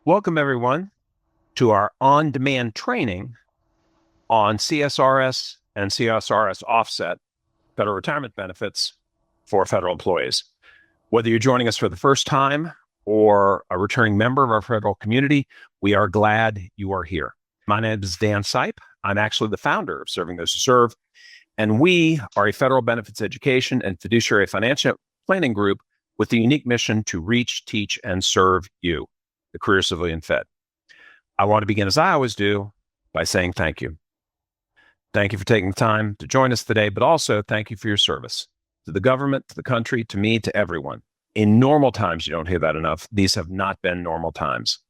Welcome, everyone, to our on-demand training on CSRS and CSRS offset federal retirement benefits for federal employees. Whether you're joining us for the first time or a returning member of our federal community, we are glad you are here. My name is Dan Sipe. I'm actually the founder of Serving Those Who Serve, and we are a federal benefits education and fiduciary financial planning group with the unique mission to reach, teach, and serve you, the career civilian Fed. I want to begin, as I always do, by saying thank you. Thank you for taking the time to join us today, but also thank you for your service to the government, to the country, to me, to everyone. In normal times, you don't hear that enough. These have not been normal times.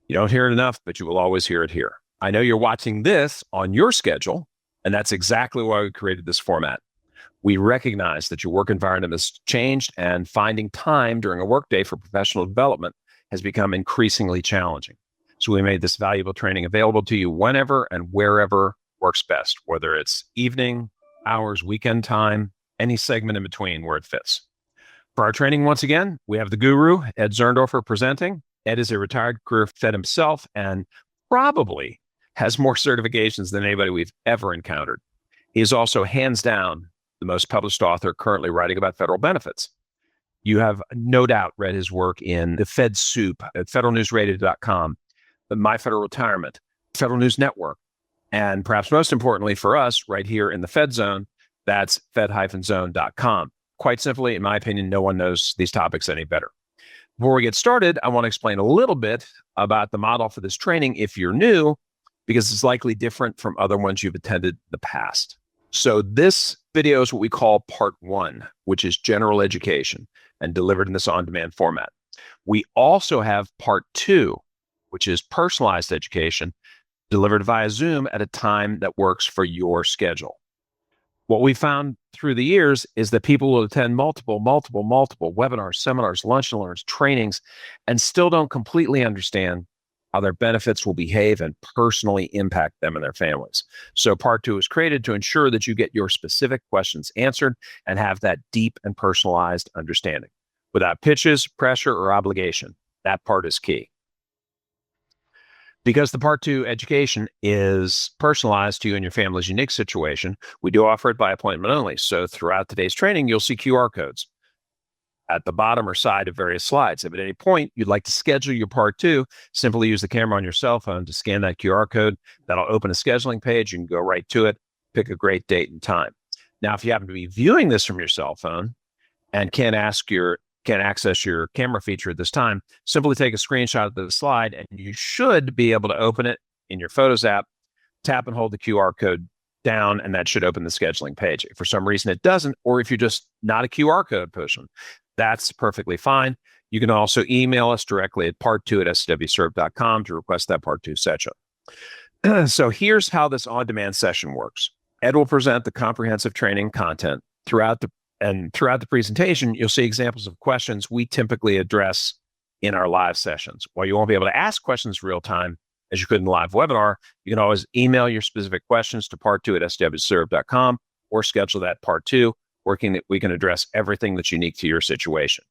You don't hear it enough, but you will always hear it here. I know you're watching this on your schedule, and that's exactly why we created this format. We recognize that your work environment has changed, and finding time during a workday for professional development has become increasingly challenging. So we made this valuable training available to you whenever and wherever works best, whether it's evening, hours, weekend time, any segment in between where it fits. For our training, once again, we have the guru, Ed Zerndorfer, presenting. Ed is a retired career Fed himself and probably has more certifications than anybody we've ever encountered. He is also hands down the most published author currently writing about federal benefits. You have no doubt read his work in the Fed Soup at federalnewsradio.com, the My Federal Retirement, Federal News Network, and perhaps most importantly for us right here in the Fed Zone, that's fed-zone.com. Quite simply, in my opinion, no one knows these topics any better. Before we get started, I want to explain a little bit about the model for this training if you're new, because it's likely different from other ones you've attended in the past. So this video is what we call part one, which is general education and delivered in this on-demand format. We also have part two, which is personalized education delivered via Zoom at a time that works for your schedule. What we found through the years is that people will attend multiple webinars, seminars, lunch and learns, trainings, and still don't completely understand how their benefits will behave and personally impact them and their families. So part two is created to ensure that you get your specific questions answered and have that deep and personalized understanding without pitches, pressure, or obligation. That part is key. Because the part two education is personalized to you and your family's unique situation, we do offer it by appointment only. So throughout today's training, you'll see QR codes at the bottom or side of various slides. If at any point you'd like to schedule your part two, simply use the camera on your cell phone to scan that QR code. That'll open a scheduling page. You can go right to it, pick a great date and time. Now, if you happen to be viewing this from your cell phone and can't access your camera feature at this time, simply take a screenshot of the slide and you should be able to open it in your Photos app, tap and hold the QR code down, and that should open the scheduling page. If for some reason it doesn't, or if you're just not a QR code person, that's perfectly fine. You can also email us directly at part2@swserve.com to request that part two session. So here's how this on-demand session works. Ed will present the comprehensive training content throughout the presentation. You'll see examples of questions we typically address in our live sessions. While you won't be able to ask questions real time as you could in the live webinar, you can always email your specific questions to part2@swserve.com or schedule that part two, working that we can address everything that's unique to your situation.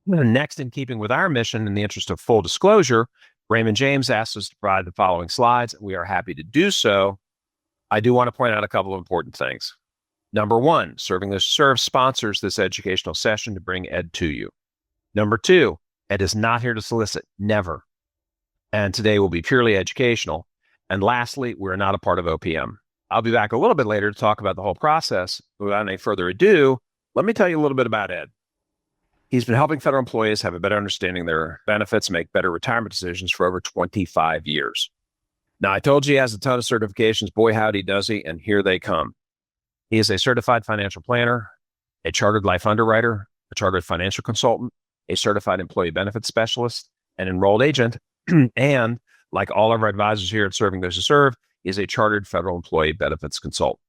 Next, in keeping with our mission, in the interest of full disclosure, Raymond James asked us to provide the following slides. We are happy to do so. I do want to point out a couple of important things. Number one, Serving Those Who Serve sponsors this educational session to bring Ed to you. Number two, Ed is not here to solicit, never. And today will be purely educational. And lastly, we're not a part of OPM. I'll be back a little bit later to talk about the whole process. Without any further ado, let me tell you a little bit about Ed. He's been helping federal employees have a better understanding of their benefits, make better retirement decisions for over 25 years. Now, I told you he has a ton of certifications. Boy, howdy does he, and here they come. He is a certified financial planner, a chartered life underwriter, a chartered financial consultant, a certified employee benefits specialist, an enrolled agent, and like all of our advisors here at Serving Those Who Serve, is a chartered federal employee benefits consultant.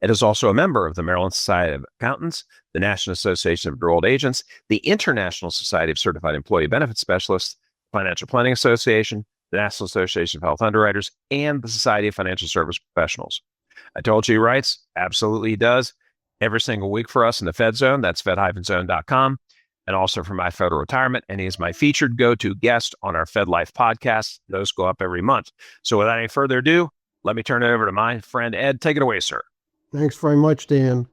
It is also a member of the Maryland Society of Accountants, the National Association of Enrolled Agents, the International Society of Certified Employee Benefits Specialists, Financial Planning Association, the National Association of Health Underwriters, and the Society of Financial Service Professionals. I told you he writes. Absolutely he does. Every single week for us in the Fed Zone. That's fed-zone.com. and also for my federal retirement. And he is my featured go-to guest on our FedLife podcast. Those go up every month. So without any further ado, let me turn it over to my friend Ed. Take it away, sir. Thanks very much, Dan.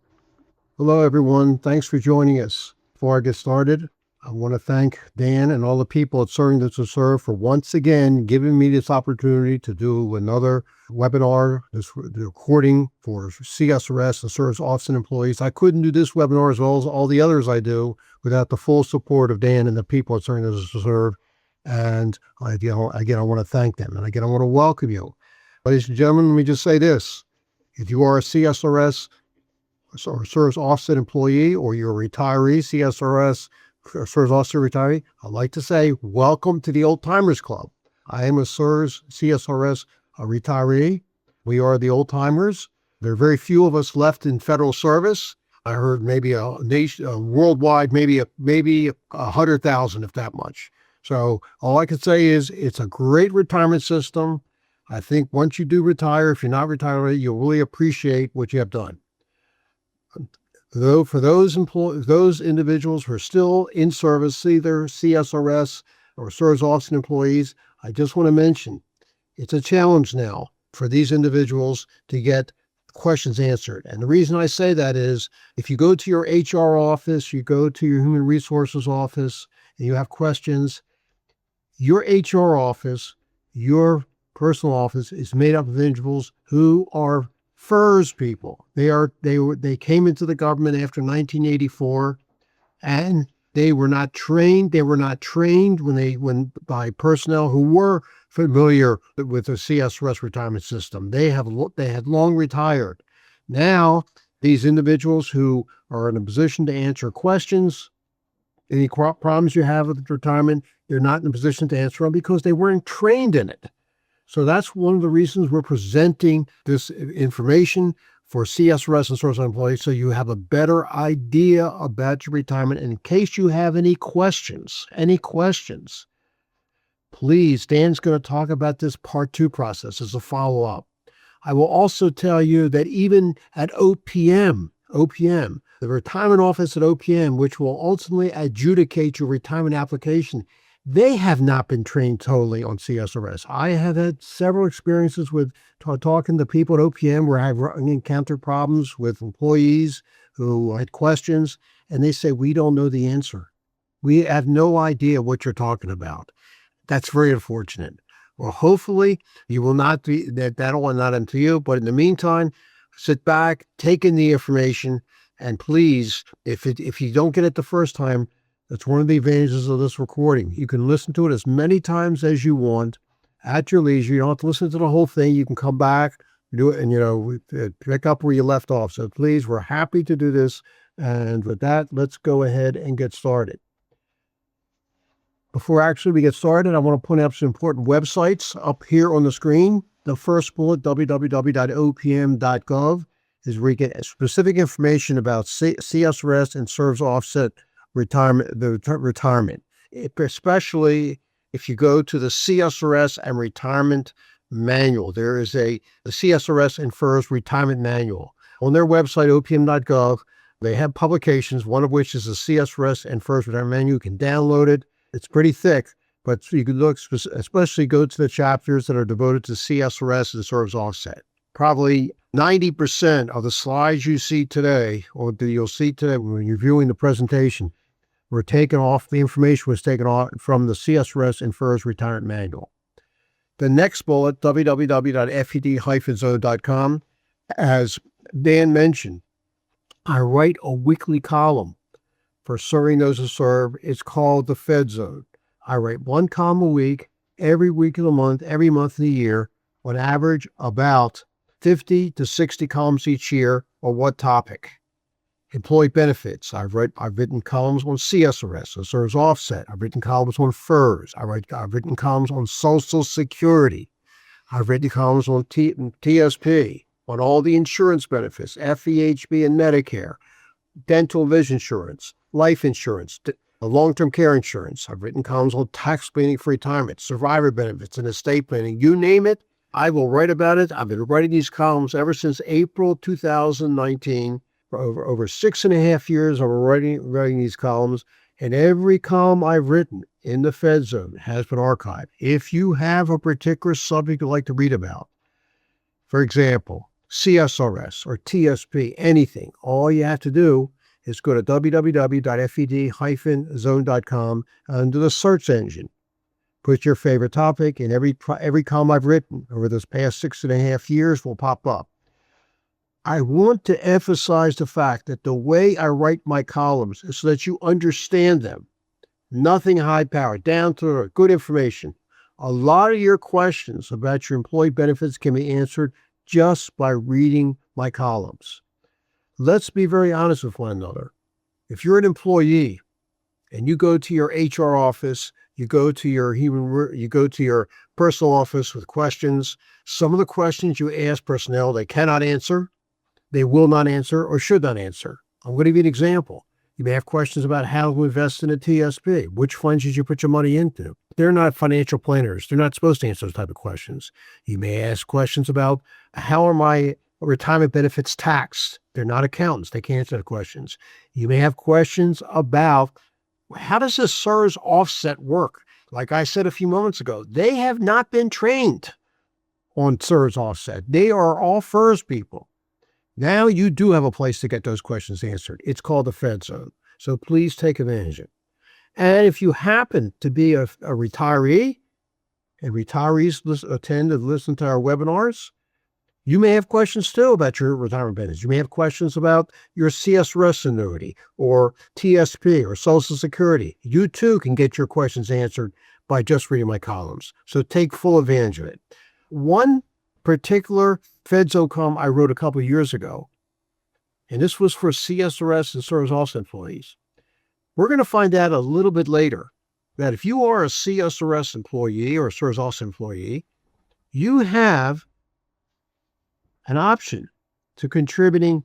Hello, everyone. Thanks for joining us. Before I get started, I want to thank Dan and all the people at Serving Those Who Serve for once again giving me this opportunity to do another webinar, the recording for CSRS and Service Office and Employees. I couldn't do this webinar as well as all the others I do without the full support of Dan and the people at Serving Those Who Serve. And again, I want to thank them. And again, I want to welcome you. Ladies and gentlemen, let me just say this. If you are a CSRS or Service Offset employee, or you're a retiree, CSRS, Service Officer retiree, I'd like to say, welcome to the Old Timers Club. I am a CSRS retiree. We are the Old Timers. There are very few of us left in federal service. I heard maybe worldwide, maybe 100,000, if that much. So all I can say is it's a great retirement system. I think once you do retire, if you're not retired, you'll really appreciate what you have done. Though for those individuals who are still in service, either CSRS or Service Office employees, I just want to mention it's a challenge now for these individuals to get questions answered. And the reason I say that is if you go to your HR office, you go to your Human Resources office, and you have questions, your HR office, your personal office is made up of individuals who are FERS people. They came into the government after 1984, and they were not trained. They were not trained by personnel who were familiar with the CSRS retirement system. They had long retired. Now, these individuals who are in a position to answer questions, any problems you have with retirement, they're not in a position to answer them because they weren't trained in it. So that's one of the reasons we're presenting this information for CSRS and Service employees, so you have a better idea about your retirement. And in case you have any questions, please, Dan's going to talk about this part 2 process as a follow-up. I will also tell you that even at OPM, the retirement office at OPM, which will ultimately adjudicate your retirement application, they have not been trained totally on CSRS. I have had several experiences with talking to people at OPM where I've encountered problems with employees who had questions, and they say, we don't know the answer. We have no idea what you're talking about. That's very unfortunate. Well, hopefully you will not be, that'll not up to you, but in the meantime, sit back, take in the information, and please, if you don't get it the first time, that's one of the advantages of this recording. You can listen to it as many times as you want at your leisure. You don't have to listen to the whole thing. You can come back, do it, and, pick up where you left off. So please, we're happy to do this. And with that, let's go ahead and get started. Before actually we get started, I want to point out some important websites up here on the screen. The first bullet, www.opm.gov, is where you get specific information about CSRS and Service Offset retirement, especially if you go to the CSRS and retirement manual. There is the CSRS and FERS retirement manual. On their website, opm.gov, they have publications, one of which is the CSRS and FERS retirement manual. You can download it. It's pretty thick, but you can look, especially go to the chapters that are devoted to CSRS and Service Offset. Probably 90% of the slides you see today, or that you'll see today when you're viewing the presentation, were taken off, the information was taken off from the CSRS and FERS retirement manual. The next bullet, www.fed-zone.com, as Dan mentioned, I write a weekly column for Serving Those Who Serve. It's called the Fed Zone. I write one column a week, every week of the month, every month of the year, on average about 50 to 60 columns each year. On what topic? Employee benefits. I've written columns on CSRS, so Service Offset. I've written columns on FERS. I've written columns on Social Security. I've written columns on TSP, on all the insurance benefits, FEHB and Medicare, dental vision insurance, life insurance, long-term care insurance. I've written columns on tax planning for retirement, survivor benefits, and estate planning. You name it, I will write about it. I've been writing these columns ever since April 2019. For over 6.5 years, I'm writing these columns, And every column I've written in the Fed Zone has been archived. If you have a particular subject you'd like to read about, for example, CSRS or TSP, anything, all you have to do is go to www.fed-zone.com under the search engine. Put your favorite topic, and every column I've written over this past 6.5 years will pop up. I want to emphasize the fact that the way I write my columns is so that you understand them. Nothing high-powered, down to earth, good information. A lot of your questions about your employee benefits can be answered just by reading my columns. Let's be very honest with one another. If you're an employee and you go to your HR office, you go to your personal office with questions, some of the questions you ask personnel, they cannot answer, they will not answer, or should not answer. I'm going to give you an example. You may have questions about how to invest in a TSP. Which funds should you put your money into? They're not financial planners. They're not supposed to answer those type of questions. You may ask questions about how are my retirement benefits taxed? They're not accountants. They can't answer the questions. You may have questions about how does this CSRS offset work? Like I said a few moments ago, they have not been trained on CSRS offset. They are all FERS people. Now you do have a place to get those questions answered. It's called the Fed Zone. So please take advantage of it. And if you happen to be a retiree, and retirees attend and listen to our webinars, you may have questions too about your retirement benefits. You may have questions about your CSRS annuity or TSP or Social Security. You too can get your questions answered by just reading my columns. So take full advantage of it. One particular Fed Zone column I wrote a couple of years ago, and this was for CSRS and CSRS offset employees. We're going to find out a little bit later that if you are a CSRS employee or a CSRS offset employee, you have an option to contributing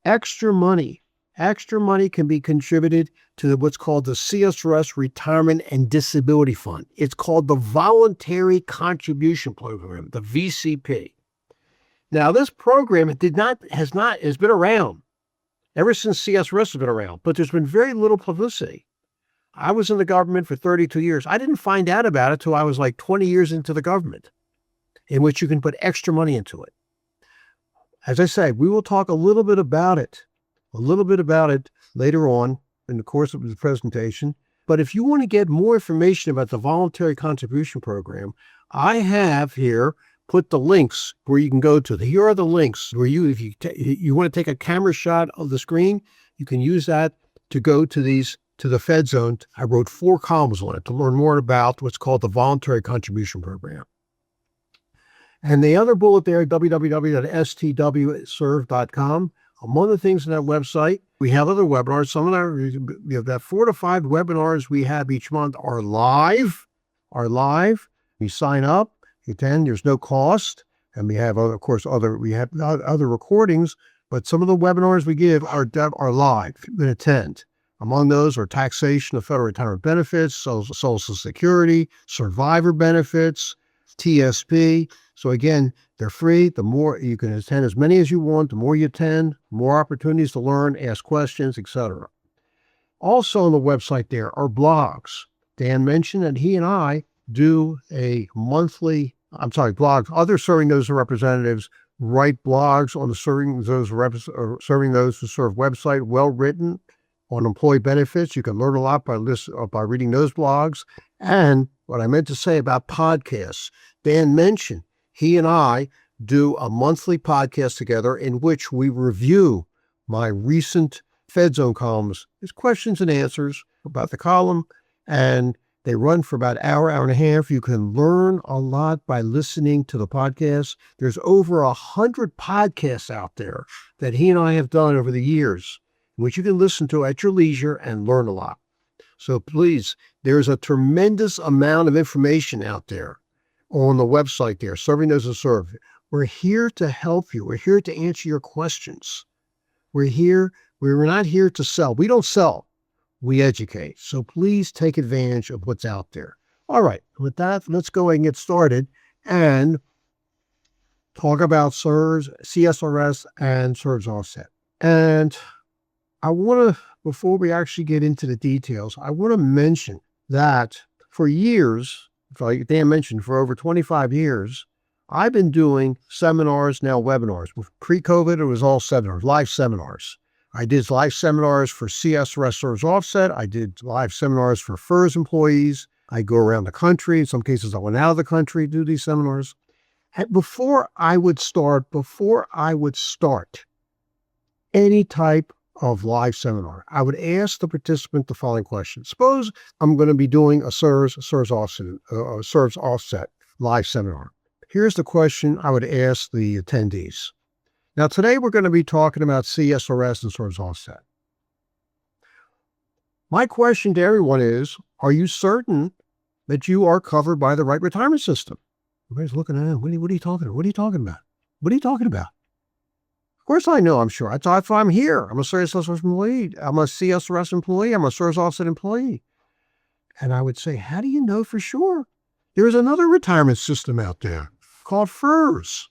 extra money. Extra money can be contributed to what's called the CSRS Retirement and Disability Fund. It's called the Voluntary Contribution Program, the VCP. Now, this program has been around ever since CSRS has been around, but there's been very little publicity. I was in the government for 32 years. I didn't find out about it till I was like 20 years into the government, in which you can put extra money into it. As I say, we will talk a little bit about it later on in the course of the presentation. But if you want to get more information about the Voluntary Contribution Program, I have here put the links where you can go to. Here are the links where if you want to take a camera shot of the screen, you can use that to go to the Fed Zone. I wrote 4 columns on it to learn more about what's called the Voluntary Contribution Program. And the other bullet there, www.stwserve.com. Among the things on that website, we have other webinars. Some of that 4 to 5 webinars we have each month are live. You sign up, you attend, there's no cost. And we have, of course, other recordings, but some of the webinars we give are live. You can attend. Among those are taxation of federal retirement benefits, Social Security, survivor benefits, TSP. So again, they're free. The more you can attend as many as you want, the more you attend, more opportunities to learn, ask questions, etc. Also on the website there are blogs. Dan mentioned that he and I do a monthly, blogs. Other serving those representatives write blogs on the serving those who serve website, well written on employee benefits. You can learn a lot by reading those blogs. And what I meant to say about podcasts, Dan mentioned he and I do a monthly podcast together in which we review my recent Fed Zone columns. There's questions and answers about the column, and they run for about an hour and a half. You can learn a lot by listening to the podcast. There's over 100 podcasts out there that he and I have done over the years, which you can listen to at your leisure and learn a lot. So please, there's a tremendous amount of information out there on the website there, Serving Those Who Serve. We're here to help you. We're here to answer your questions. We're not here to sell. We don't sell. We educate. So please take advantage of what's out there. All right. With that, let's go and get started and talk about CSRS and CSRS offset. And I want to before we actually get into the details, I want to mention that for years, like Dan mentioned, for over 25 years, I've been doing seminars, now webinars. Pre-COVID, it was all seminars, live seminars. I did live seminars for CSRS Service Offset. I did live seminars for FERS employees. I go around the country. In some cases, I went out of the country to do these seminars. And before I would start any type of live seminar, I would ask the participant the following question. Suppose I'm going to be doing a CSRS Offset live seminar. Here's the question I would ask the attendees. Now, today we're going to be talking about CSRS and CSRS Offset. My question to everyone is, are you certain that you are covered by the right retirement system? Everybody's looking at him. What are you talking about? What are you talking about? What are you talking about? Of course I know, I'm sure. If I'm here, I'm a CSRS employee. I'm a CSRS employee. I'm a CSRS Offset employee. And I would say, how do you know for sure? There's another retirement system out there called FERS.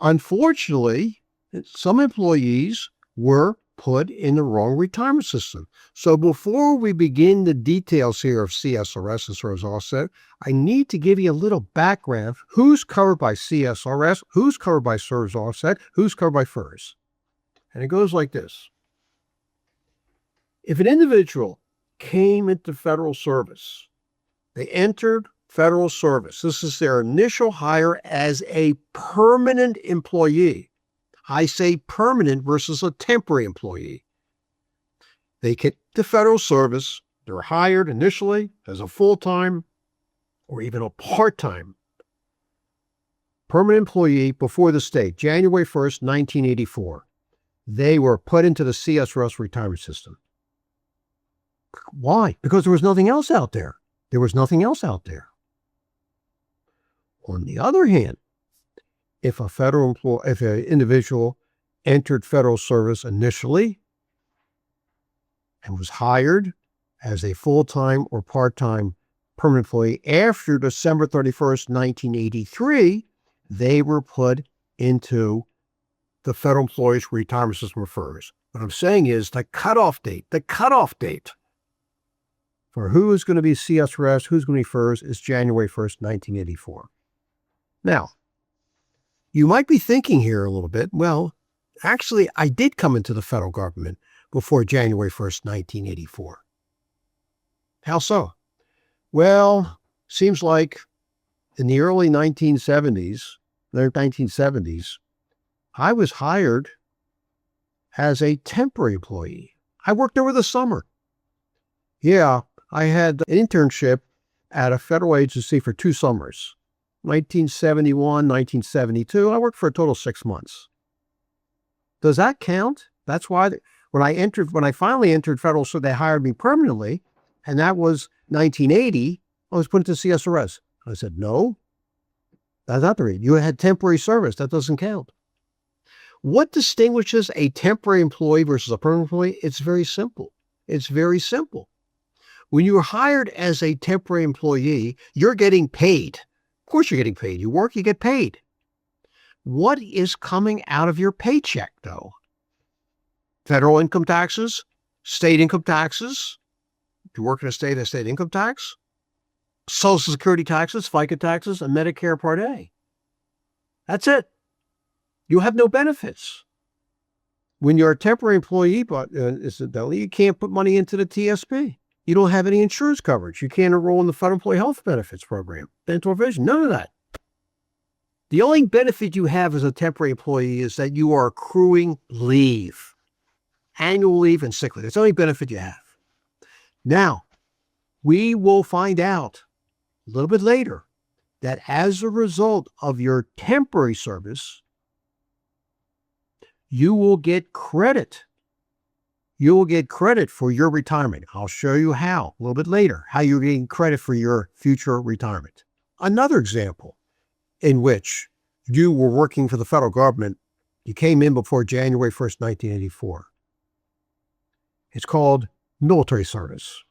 Unfortunately, some employees were put in the wrong retirement system. So before we begin the details here of CSRS and CSRS Offset, I need to give you a little background. Who's covered by CSRS? Who's covered by CSRS Offset? Who's covered by FERS? And it goes like this. If an individual came into federal service, they entered federal service. This is their initial hire as a permanent employee. I say permanent versus a temporary employee. They get to federal service. They're hired initially as a full-time or even a part-time permanent employee before the state, January 1st, 1984. They were put into the CSRS retirement system. Why? Because there was nothing else out there. There was nothing else out there. On the other hand, if an individual entered federal service initially and was hired as a full-time or part-time permanent employee after December 31st, 1983, they were put into the federal employees retirement system of FERS. What I'm saying is the cutoff date for who is going to be CSRS, who's going to be FERS is January 1st, 1984. Now, you might be thinking here a little bit, well, actually, I did come into the federal government before January 1st, 1984. How so? Well, seems like in the early 1970s, I was hired as a temporary employee. I worked over the summer. Yeah, I had an internship at a federal agency for 2 summers. 1971, 1972. I worked for a total of 6 months. Does that count? That's why when I finally entered federal service, they hired me permanently, and that was 1980. I was put into CSRS. I said, no, that's not the reason. You had temporary service. That doesn't count. What distinguishes a temporary employee versus a permanent employee? It's very simple. When you're hired as a temporary employee, you're getting paid. Of course you're getting paid. You work, you get paid. What is coming out of your paycheck, though? Federal income taxes, state income taxes. If you work in a state income tax. Social Security taxes, FICA taxes, and Medicare Part A. That's it. You have no benefits. When you're a temporary employee, incidentally, you can't put money into the TSP. You don't have any insurance coverage. You can't enroll in the Federal Employee Health Benefits Program, dental vision, none of that. The only benefit you have as a temporary employee is that you are accruing leave, annual leave and sick leave. That's the only benefit you have. Now, we will find out a little bit later that as a result of your temporary service, you will get credit. You will get credit for your retirement. I'll show you how a little bit later, how you're getting credit for your future retirement. Another example in which you were working for the federal government, you came in before January 1st, 1984. It's called military service.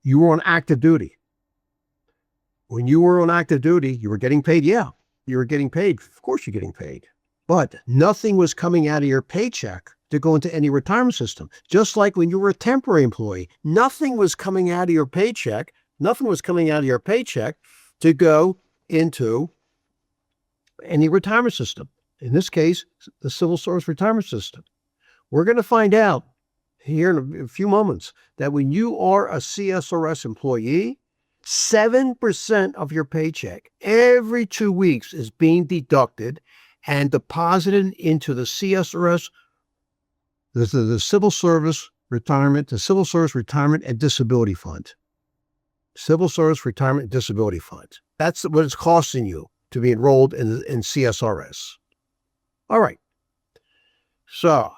You were on active duty. When you were on active duty, you were getting paid. Yeah, you were getting paid. Of course you're getting paid. But nothing was coming out of your paycheck to go into any retirement system. Just like when you were a temporary employee, nothing was coming out of your paycheck. Nothing was coming out of your paycheck to go into any retirement system. In this case, the civil service retirement system. We're going to find out here in a few moments that when you are a CSRS employee, 7% of your paycheck every 2 weeks is being deducted and deposited into the CSRS, the Civil Service Retirement, the Civil Service Retirement and Disability Fund. Civil Service Retirement and Disability Fund. That's what it's costing you to be enrolled in CSRS. All right. So,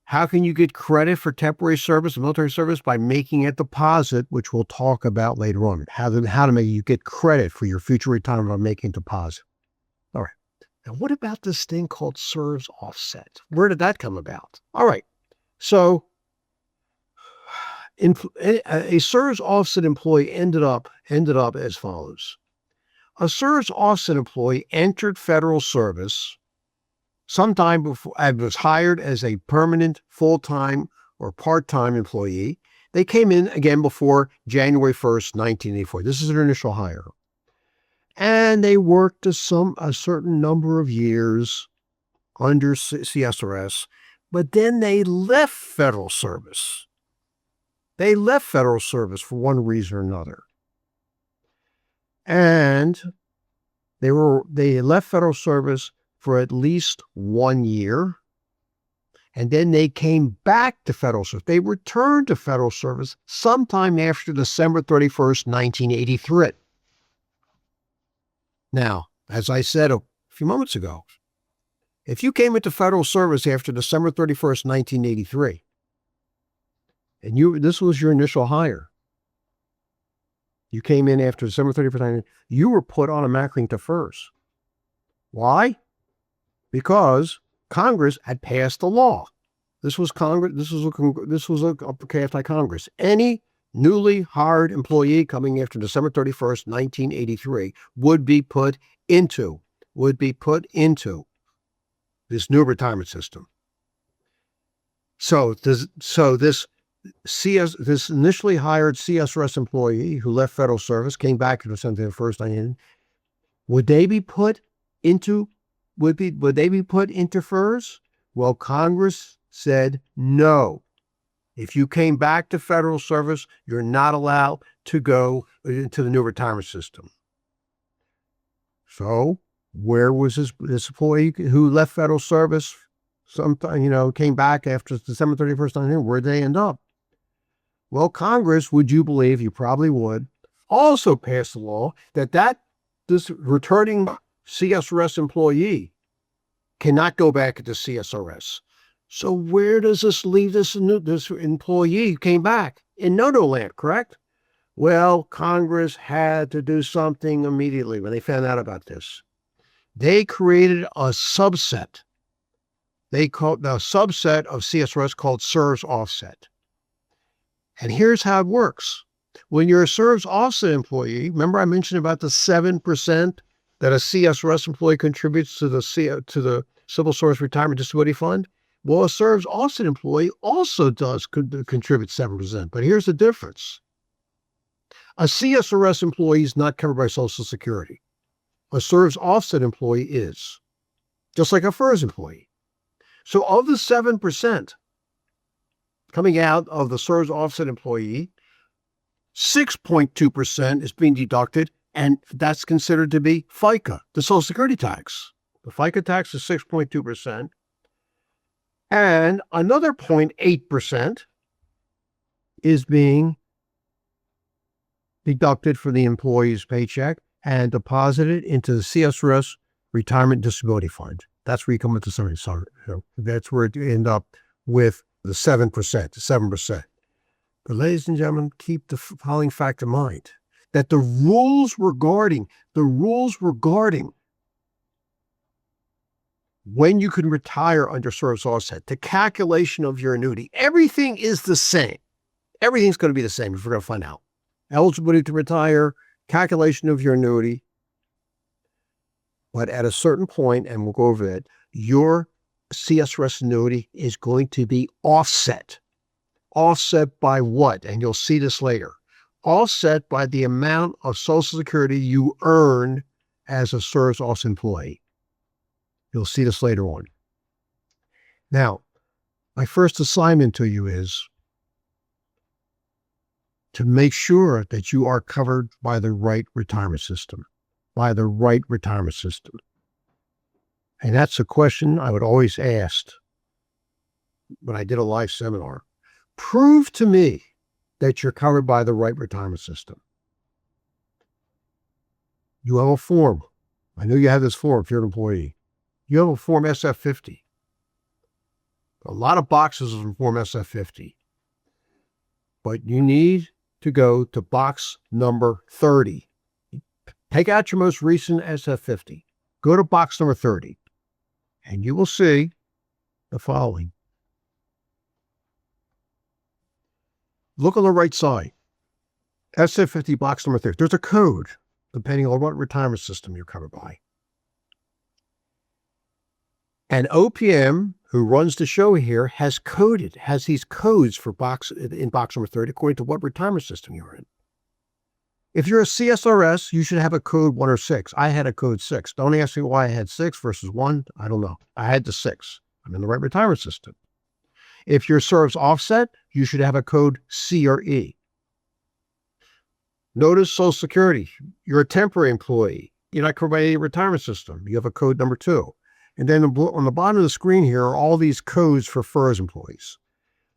how can you get credit for temporary service and military service? By making a deposit, which we'll talk about later on. How to make you get credit for your future retirement by making a deposit. All right. Now, what about this thing called SERVS offset? Where did that come about? All right. So, a SERVS offset employee ended up as follows. A SERVS offset employee entered federal service sometime before and was hired as a permanent, full-time, or part-time employee. They came in again before January 1st, 1984. This is their initial hire. And they worked a certain number of years under CSRS, but then they left federal service. They left federal service for one reason or another. And they left federal service for at least 1 year. And then they came back to federal service. They returned to federal service sometime after December 31st, 1983. Now, as I said a few moments ago, if you came into federal service after December 31st, 1983, and this was your initial hire, you came in after December 31st, you were put automatically into FERS. Why? Because Congress had passed a law. This was Congress. This was passed by Congress. Any newly hired employee coming after December 31st, 1983 would be put into this new retirement system. So this initially hired CSRS employee who left federal service, came back to December 1st, 1983, would they be put into FERS? Well, Congress said no. If you came back to federal service, you're not allowed to go into the new retirement system. So, where was this employee who left federal service sometime, came back after December 31st, 1983, where'd they end up? Well, Congress, would you believe, you probably would, also passed a law that this returning CSRS employee cannot go back into CSRS. So where does this leave this employee who came back? In no-no land, correct? Well, Congress had to do something immediately when they found out about this. They created a subset. They called the subset of CSRS called SERVS offset. And here's how it works. When you're a SERVS offset employee, remember I mentioned about the 7% that a CSRS employee contributes to the Civil Service Retirement Disability Fund? Well, a SERVS offset employee also does contribute 7%. But here's the difference. A CSRS employee is not covered by Social Security. A SERVS offset employee is, just like a FERS employee. So of the 7% coming out of the SERVS offset employee, 6.2% is being deducted, and that's considered to be FICA, the Social Security tax. The FICA tax is 6.2%. And another 0.8% is being deducted from the employee's paycheck and deposited into the CSRS Retirement Disability Fund. That's where you come with the 7%. That's where you end up with the 7%. But ladies and gentlemen, keep the following fact in mind, that the rules regarding when you can retire under SERVS offset, the calculation of your annuity, everything is the same. Everything's going to be the same if we're going to find out. Eligibility to retire, calculation of your annuity. But at a certain point, and we'll go over that, your CSRS annuity is going to be offset. Offset by what? And you'll see this later. Offset by the amount of Social Security you earn as a service office employee. You'll see this later on. Now, my first assignment to you is to make sure that you are covered by the right retirement system. By the right retirement system. And that's a question I would always ask when I did a live seminar. Prove to me that you're covered by the right retirement system. You have a form. I know you have this form if you're an employee. You have a form SF50. A lot of boxes on form SF50. But you need to go to box number 30. Take out your most recent SF50. Go to box number 30. And you will see the following. Look on the right side. SF50 box number 30. There's a code depending on what retirement system you're covered by. And OPM, who runs the show here, has these codes for box number 30 according to what retirement system you're in. If you're a CSRS, you should have a code 1 or 6. I had a code 6. Don't ask me why I had 6 versus 1. I don't know. I had the 6. I'm in the right retirement system. If you're service offset, you should have a code C or E. Notice Social Security. You're a temporary employee. You're not covered by any retirement system. You have a code number 2. And then on the bottom of the screen here are all these codes for FERS employees.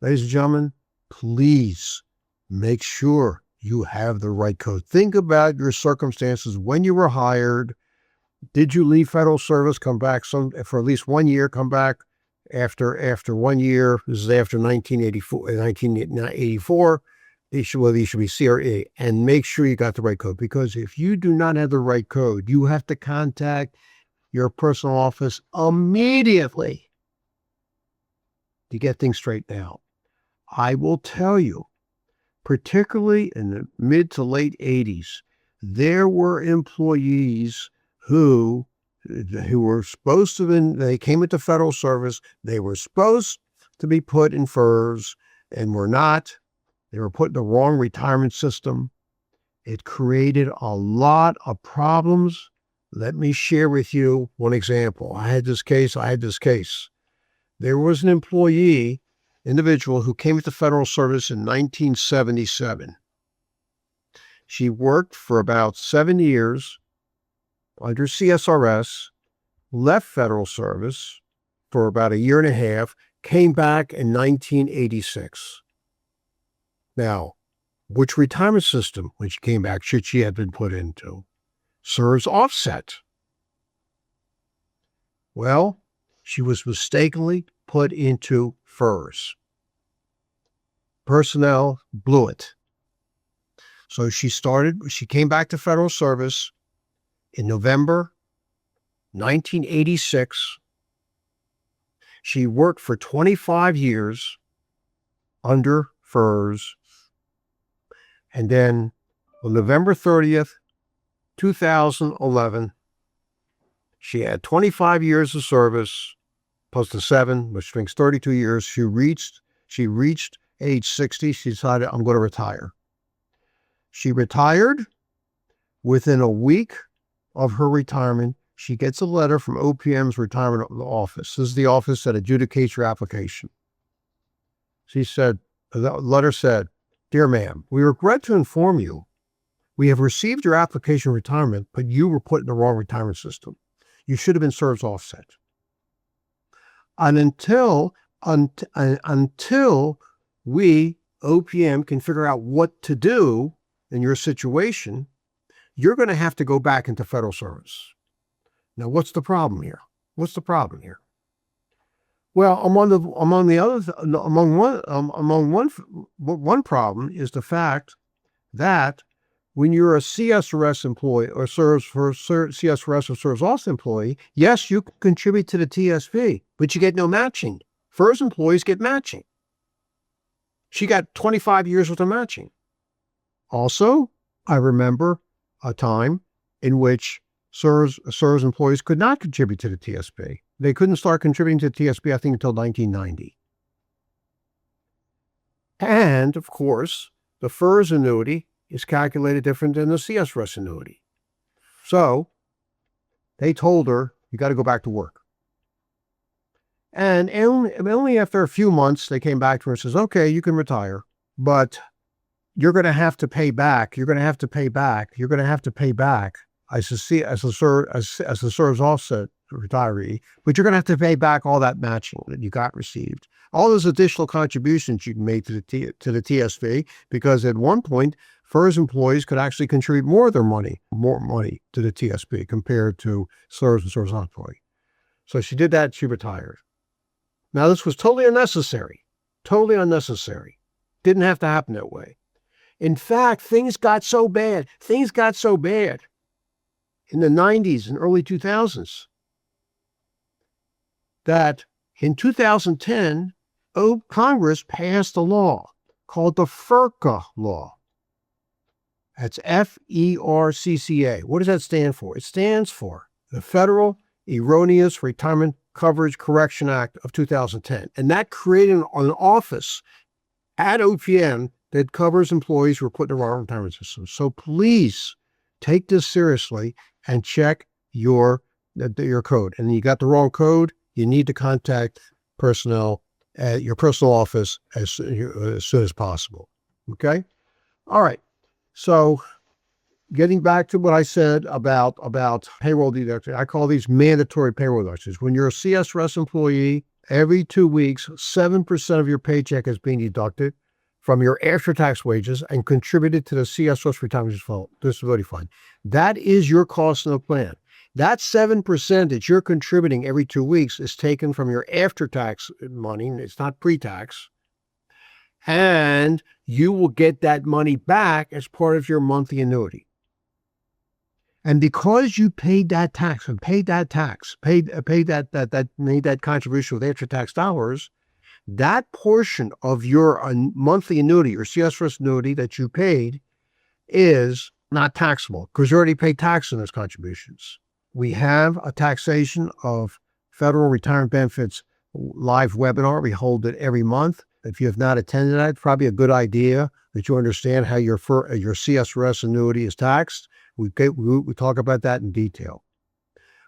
Ladies and gentlemen, please make sure you have the right code. Think about your circumstances when you were hired. Did you leave federal service, come back for at least 1 year, come back after 1 year? This is after 1984. These should be C or E. And make sure you got the right code, because if you do not have the right code, you have to contact your personal office immediately to get things straightened out. I will tell you, particularly in the mid to late 80s, there were employees who were supposed to they came into federal service, they were supposed to be put in FERS and were not. They were put in the wrong retirement system. It created a lot of problems. Let me share with you one example. I had this case. There was an individual who came into federal service in 1977. She worked for about 7 years under CSRS, left federal service for about 1.5 years, came back in 1986. Now, which retirement system, when she came back, should she have been put into? Serves offset. Well, she was mistakenly put into FERS. Personnel blew it. So she came back to federal service in November 1986. She worked for 25 years under FERS. And then on November 30th, 2011, she had 25 years of service plus the 7, which makes 32 years. She reached age 60. She decided, I'm going to retire. She retired. Within a week of her retirement, she gets a letter from OPM's retirement office. This is the office that adjudicates your application. The letter said, "Dear ma'am, we regret to inform you, we have received your application for retirement, but you were put in the wrong retirement system. You should have been service offset. And until we, OPM, can figure out what to do in your situation, you're going to have to go back into federal service." Now, what's the problem here? Well, one problem is the fact that when you're a CSRS employee or CSRS or serves offset employee, yes, you contribute to the TSP, but you get no matching. FERS employees get matching. She got 25 years worth of matching. Also, I remember a time in which CSRS employees could not contribute to the TSP. They couldn't start contributing to the TSP, I think, until 1990. And, of course, the FERS annuity is calculated different than the CSRS annuity. So they told her, you got to go back to work. And only after a few months, they came back to her and says, okay, you can retire, but you're going to have to pay back. You're going to have to pay back. You're going to have to pay back as a CSRS offset retiree, but you're going to have to pay back all that matching that you got received. All those additional contributions you made to the TSP, because at one point, FERS employees could actually contribute more money to the TSP compared to CSRS and CSRS employee. So she did that, she retired. Now, this was totally unnecessary. Totally unnecessary. Didn't have to happen that way. In fact, things got so bad in the 90s and early 2000s that in 2010, Congress passed a law called the FERCA law. That's FERCCA. What does that stand for? It stands for the Federal Erroneous Retirement Coverage Correction Act of 2010. And that created an office at OPM that covers employees who are put in the wrong retirement system. So please take this seriously and check your code. And you got the wrong code, you need to contact personnel at your personal office as soon as possible. Okay? All right. So getting back to what I said about payroll deductions, I call these mandatory payroll deductions. When you're a CSRS employee, every 2 weeks, 7% of your paycheck is being deducted from your after-tax wages and contributed to the CSRS retirement disability fund. That is your cost in the plan. That 7% that you're contributing every 2 weeks is taken from your after-tax money. It's not pre-tax. And you will get that money back as part of your monthly annuity. And because you paid that tax and made that contribution with after-tax dollars, that portion of your monthly annuity or CSRS annuity that you paid is not taxable because you already paid tax on those contributions. We have a taxation of federal retirement benefits live webinar. We hold it every month. If you have not attended that, it's probably a good idea that you understand how your CSRS annuity is taxed. We talk about that in detail.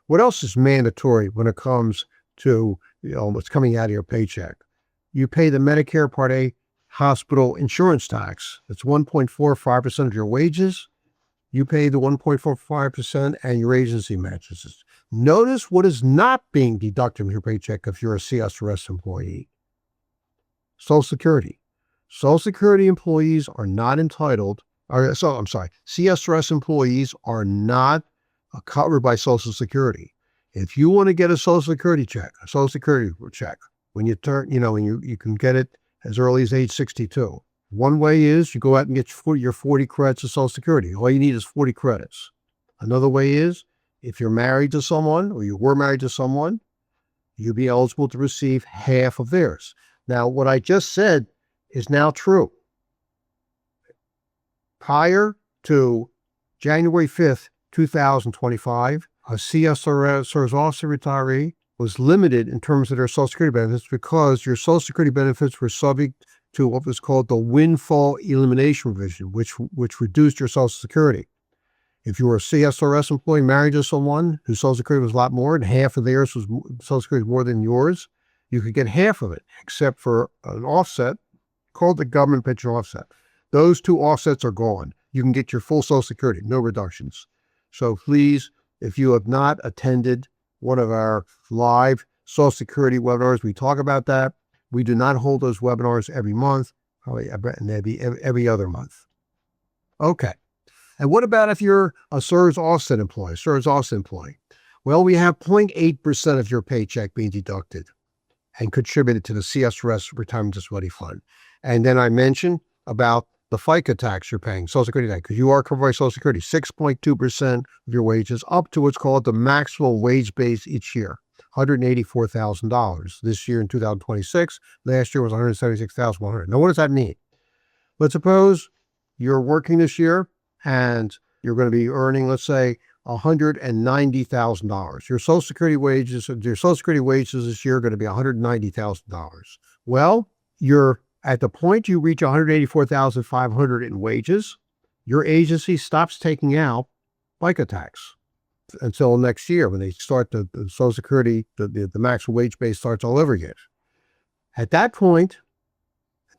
What else is mandatory when it comes to what's coming out of your paycheck? You pay the Medicare Part A hospital insurance tax. It's 1.45% of your wages. You pay the 1.45% and your agency matches. Notice what is not being deducted from your paycheck if you're a CSRS employee. Social Security. Social Security employees are not entitled, CSRS employees are not covered by Social Security. If you want to get a Social Security check, when you turn, you can get it as early as age 62. One way is you go out and get your 40 credits of Social Security. All you need is 40 credits. Another way is if you're married to someone or you were married to someone, you'll be eligible to receive half of theirs. Now, what I just said is now true. Prior to January 5th, 2025, a CSRS officer retiree was limited in terms of their Social Security benefits because your Social Security benefits were subject to what was called the windfall elimination provision, which reduced your Social Security. If you were a CSRS employee married to someone whose Social Security was a lot more and half of theirs was Social Security more than yours, you could get half of it, except for an offset called the government pension offset. Those two offsets are gone. You can get your full Social Security, no reductions. So please, if you have not attended one of our live Social Security webinars, we talk about that. We do not hold those webinars every month, probably maybe every other month. Okay. And what about if you're a CSRS offset employee? Well, we have 0.8% of your paycheck being deducted and contributed to the CSRS Retirement Disability Fund. And then I mentioned about the FICA tax you're paying, Social Security tax, because you are covered by Social Security, 6.2% of your wages, up to what's called the maximum wage base each year, $184,000. This year in 2026, last year was $176,100. Now, what does that mean? Let's suppose you're working this year and you're going to be earning, let's say, $190,000. Your Social Security wages this year are going to be $190,000. Well, you're at the point you reach $184,500 in wages, your agency stops taking out FICA tax until next year when they start the Social Security, the maximum wage base starts all over again. At that point,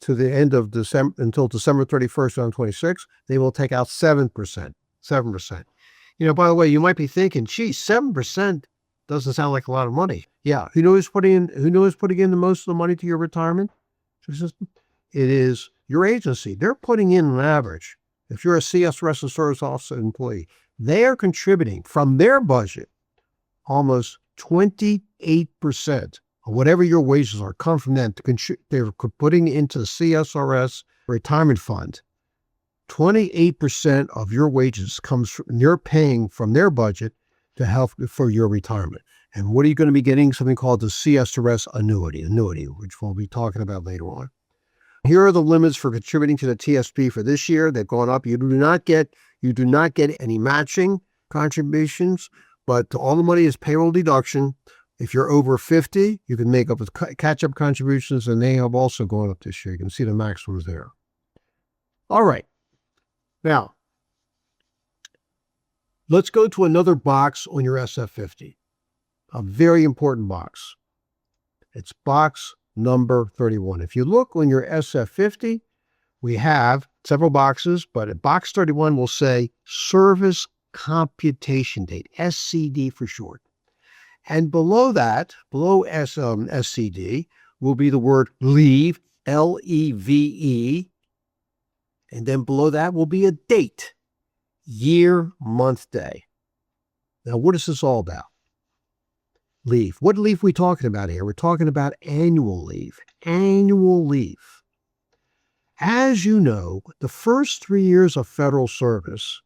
to the end of December, until December 31st, 2026, they will take out 7%. 7%. By the way, you might be thinking, gee, 7% doesn't sound like a lot of money. Yeah. Who knows putting in the most of the money to your retirement system? It is your agency. They're putting in an average. If you're a CSRS and service officer employee, they are contributing from their budget almost 28% of whatever your wages are come from them. They're putting into the CSRS retirement fund. 28% of your wages comes from, you're paying from their budget to help for your retirement. And what are you going to be getting? Something called the CSRS annuity, which we'll be talking about later on. Here are the limits for contributing to the TSP for this year. They've gone up. You do not get any matching contributions, but all the money is payroll deduction. If you're over 50, you can make up with catch-up contributions, and they have also gone up this year. You can see the maximums there. All right. Now, let's go to another box on your SF50, a very important box. It's box number 31. If you look on your SF50, we have several boxes, but box 31 will say Service Computation Date, SCD for short. And below that, below SCD, will be the word leave, L-E-V-E. And then below that will be a date, year, month, day. Now, what is this all about? Leave. What leave are we talking about here? We're talking about annual leave. Annual leave. As you know, the first 3 years of federal service,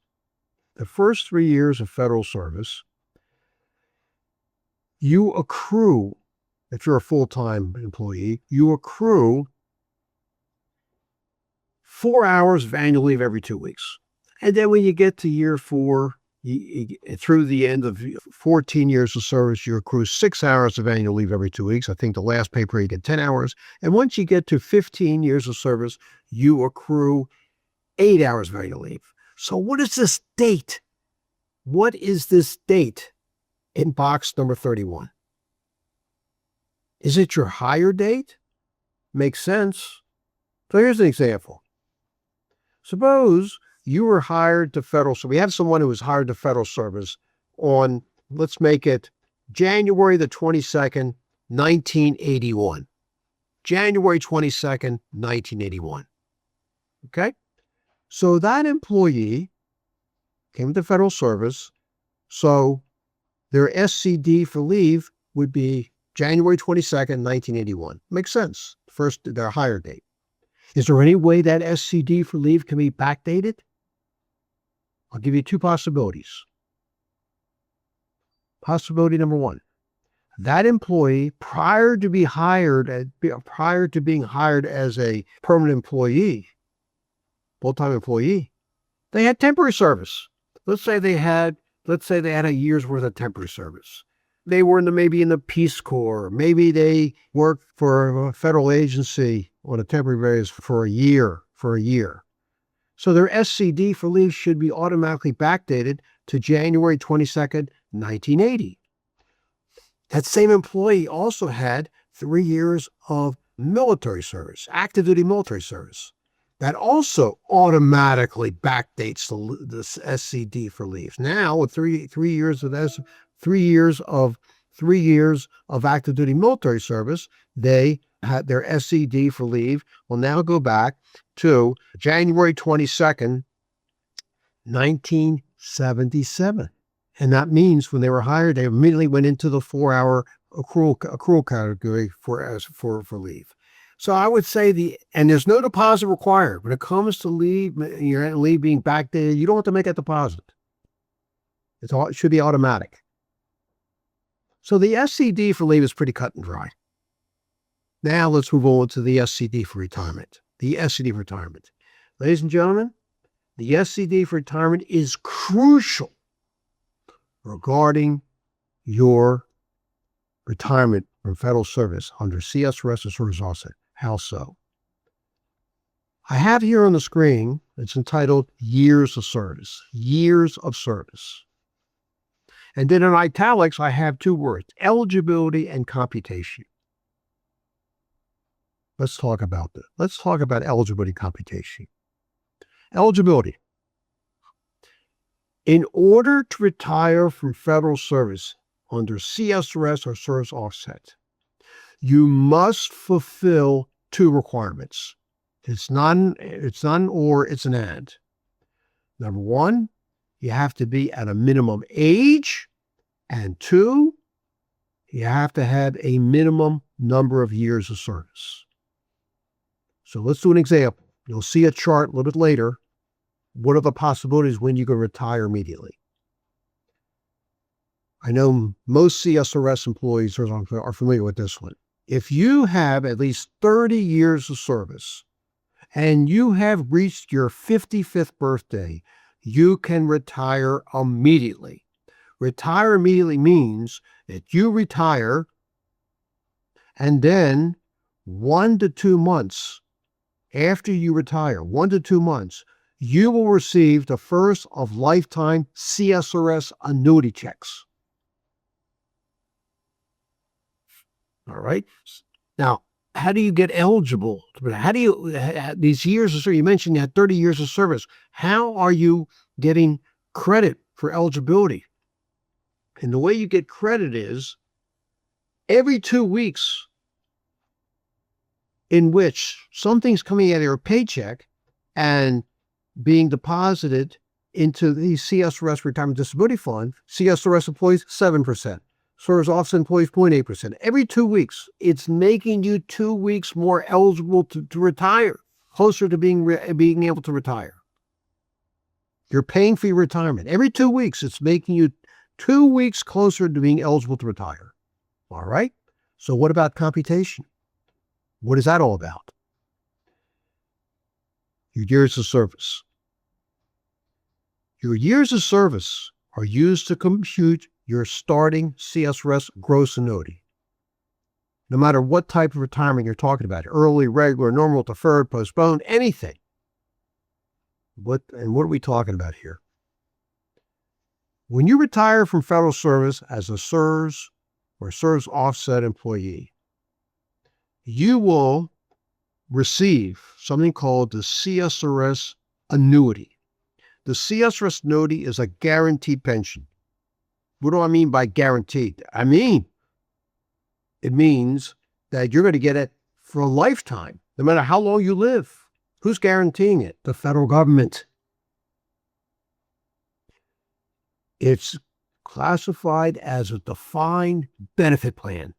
you accrue, if you're a full-time employee, you accrue 4 hours of annual leave every 2 weeks. And then when you get to year 4, through the end of 14 years of service, you accrue 6 hours of annual leave every 2 weeks. I think the last pay period you get 10 hours. And once you get to 15 years of service, you accrue 8 hours of annual leave. So what is this date? What is this date in box number 31? Is it your hire date? Makes sense. So here's an example. Suppose you were hired to federal, so we have someone who was hired to federal service on, let's make it January the 22nd, 1981. January 22nd, 1981. Okay? So that employee came to federal service, so their SCD for leave would be January 22nd, 1981. Makes sense. First, their hire date. Is there any way that SCD for leave can be backdated? I'll give you two possibilities. Possibility number one, that employee, prior to being hired as a permanent employee, full-time employee, they had temporary service. Let's say they had a year's worth of temporary service. They were maybe in the Peace Corps. Maybe they worked for a federal agency on a temporary basis for a year. So their SCD for leave should be automatically backdated to January 22nd, 1980. That same employee also had 3 years of military service, active duty military service. That also automatically backdates the SCD for leave. Now, with 3 years of active duty military service, they had their SCD for leave will now go back to January 22nd, 1977. And that means when they were hired, they immediately went into the 4-hour accrual category for leave. So I would say and there's no deposit required. When it comes to leave, your leave being backdated, you don't have to make a deposit. It should be automatic. So the SCD for leave is pretty cut and dry. Now let's move on to the SCD for retirement. The SCD for retirement. Ladies and gentlemen, the SCD for retirement is crucial regarding your retirement from federal service under CSRS or service offset. How so? I have here on the screen, it's entitled Years of Service. Years of Service. And then in italics, I have two words, eligibility and computation. Let's talk about this. Let's talk about eligibility computation. Eligibility. In order to retire from federal service under CSRS or service offset, you must fulfill two requirements. It's not an or, it's an and. Number one, you have to be at a minimum age, and two, you have to have a minimum number of years of service. So let's do an example. You'll see a chart a little bit later. What are the possibilities when you can retire immediately? I know most CSRS employees are familiar with this one. If you have at least 30 years of service and you have reached your 55th birthday, you can retire immediately. Retire immediately means that you retire and then 1 to 2 months after you retire, 1 to 2 months, you will receive the first of lifetime CSRS annuity checks. All right. Now, how do you get eligible? How do you, these years of service, you mentioned you had 30 years of service. How are you getting credit for eligibility? And the way you get credit is every 2 weeks in which something's coming out of your paycheck and being deposited into the CSRS Retirement Disability Fund, CSRS employees, 7%. Service offset employees, 0.8%. Every 2 weeks, it's making you 2 weeks more eligible to retire, closer to being able to retire. You're paying for your retirement. Every 2 weeks, it's making you 2 weeks closer to being eligible to retire. All right? So what about computation? What is that all about? Your years of service. Your years of service are used to compute your starting CSRS gross annuity. No matter what type of retirement you're talking about, early, regular, normal, deferred, postponed, anything. What are we talking about here? When you retire from federal service as a CSRS or service offset employee, you will receive something called the CSRS annuity. The CSRS annuity is a guaranteed pension. What do I mean by guaranteed? It means that you're going to get it for a lifetime, no matter how long you live. Who's guaranteeing it? The federal government. It's classified as a defined benefit plan.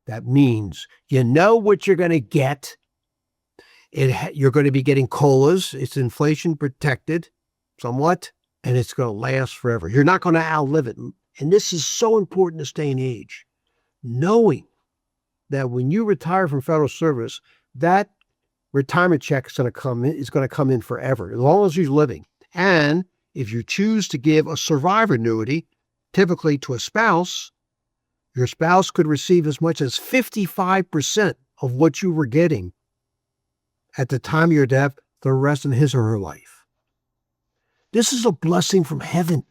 That means you know what you're going to get. You're going to be getting COLAs. It's inflation protected somewhat, and it's going to last forever. You're not going to outlive it. And this is so important in this day and age. Knowing that when you retire from federal service, that retirement check is going to come in forever, as long as you're living. And if you choose to give a survivor annuity, typically to a spouse, your spouse could receive as much as 55% of what you were getting at the time of your death the rest of his or her life. This is a blessing from heaven.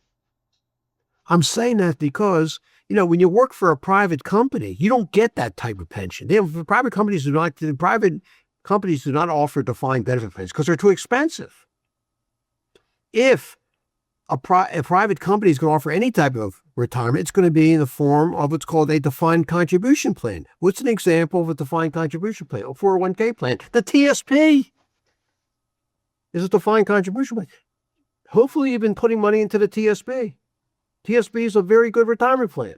I'm saying that because, when you work for a private company, you don't get that type of pension. Private companies do not offer defined benefit plans because they're too expensive. If a private company is going to offer any type of retirement, it's going to be in the form of what's called a defined contribution plan. What's an example of a defined contribution plan? A 401k plan. The TSP is a defined contribution plan. Hopefully you've been putting money into the TSP. TSP is a very good retirement plan.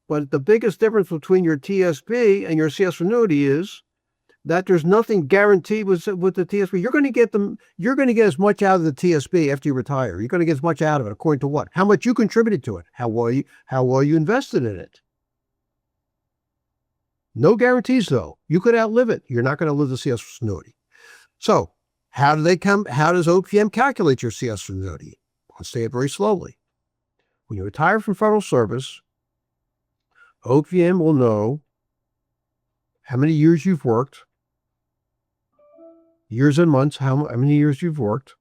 But the biggest difference between your TSP and your CS annuity is that there's nothing guaranteed with the TSP. You're going to get as much out of the TSP after you retire. You're going to get as much out of it according to what? How much you contributed to it. How well you invested in it. No guarantees though. You could outlive it. You're not going to live the CS annuity. So how does OPM calculate your CS annuity? I'll say it very slowly. When you retire from federal service, OPM will know how many years you've worked, years and months, how many years you've worked.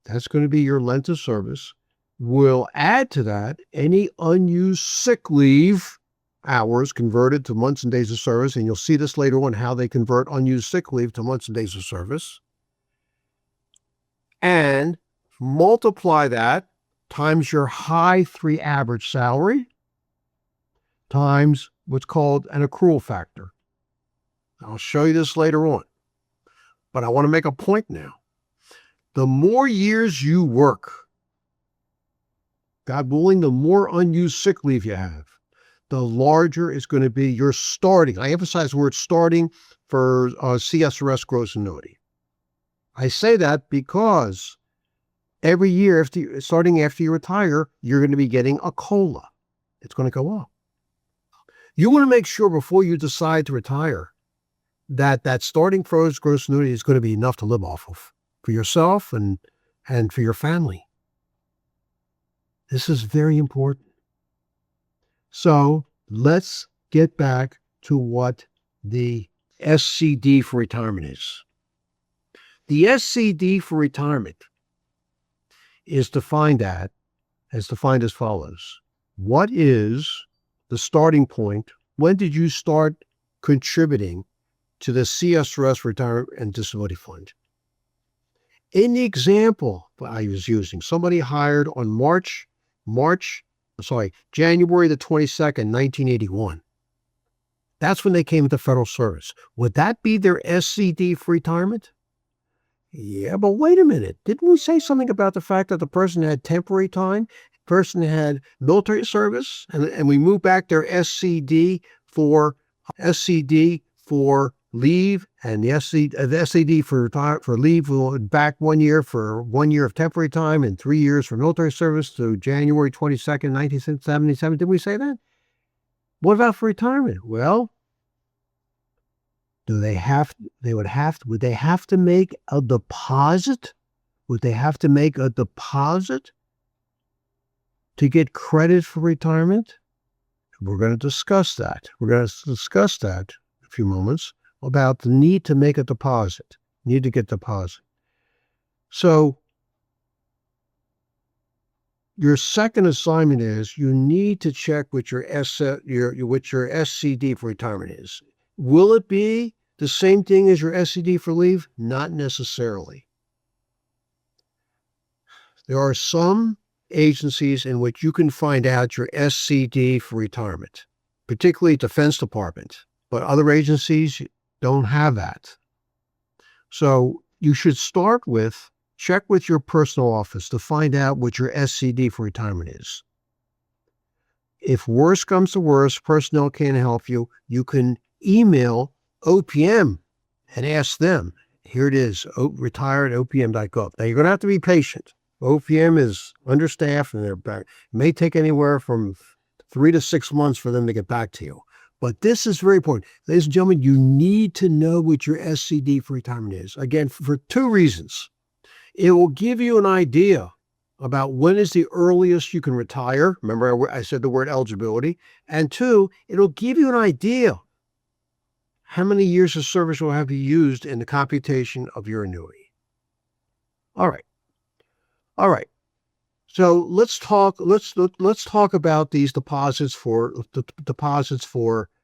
That's going to be your length of service. We'll add to that any unused sick leave hours converted to months and days of service, and you'll see this later on how they convert unused sick leave to months and days of service. And multiply that times your high 3 average salary times what's called an accrual factor. I'll show you this later on, but I want to make a point now. The more years you work, God willing, the more unused sick leave you have, the larger is going to be your starting. I emphasize the word starting for CSRS gross annuity. I say that because every year, starting after you retire, you're going to be getting a COLA. It's going to go up. You want to make sure before you decide to retire that starting gross annuity is going to be enough to live off of for yourself and for your family. This is very important. So let's get back to what the SCD for retirement is. The SCD for retirement is defined as follows. What is the starting point? When did you start contributing to the CSRS Retirement and Disability Fund? In the example I was using, somebody hired on January the 22nd, 1981. That's when they came into federal service. Would that be their SCD for retirement? Yeah, but wait a minute. Didn't we say something about the fact that the person had temporary time, person had military service, and we moved back their SCD for leave, and the SCD for leave will back 1 year for 1 year of temporary time and 3 years for military service to January 22nd, 1977. Did we say that? What about for retirement? Well, would they have to make a deposit? Would they have to make a deposit to get credit for retirement? We're going to discuss that. We're going to discuss that in a few moments about the need to make a deposit, need to get deposit. So your second assignment is you need to check what your SCD for retirement is. Will it be the same thing as your SCD for leave? Not necessarily. There are some agencies in which you can find out your SCD for retirement, particularly Defense Department, but other agencies don't have that. So you should check with your personal office to find out what your SCD for retirement is. If worse comes to worse, personnel can't help you, you can email OPM and ask them. Here it is, retire@opm.gov. Now you're going to have to be patient. OPM is understaffed and they're back. It may take anywhere from 3 to 6 months for them to get back to you. But this is very important. Ladies and gentlemen, you need to know what your SCD for retirement is. Again, for 2 reasons. It will give you an idea about when is the earliest you can retire. Remember, I said the word eligibility. And 2, it'll give you an idea how many years of service will have you used in the computation of your annuity. All right. So let's talk about these deposits for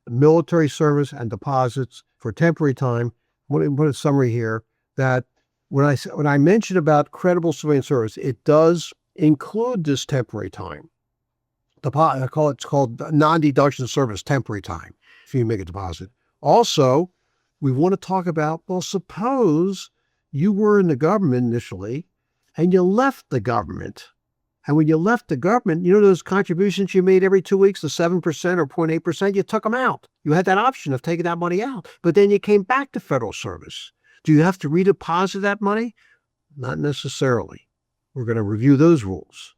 military service and deposits for temporary time. I want to put a summary here that when I mention about credible civilian service, it does include this temporary time. It's called non-deduction service temporary time if you make a deposit. Also, we want to talk about, well, suppose you were in the government initially and you left the government. And when you left the government, you know those contributions you made every 2 weeks, the 7% or 0.8%, you took them out. You had that option of taking that money out. But then you came back to federal service. Do you have to redeposit that money? Not necessarily. We're going to review those rules.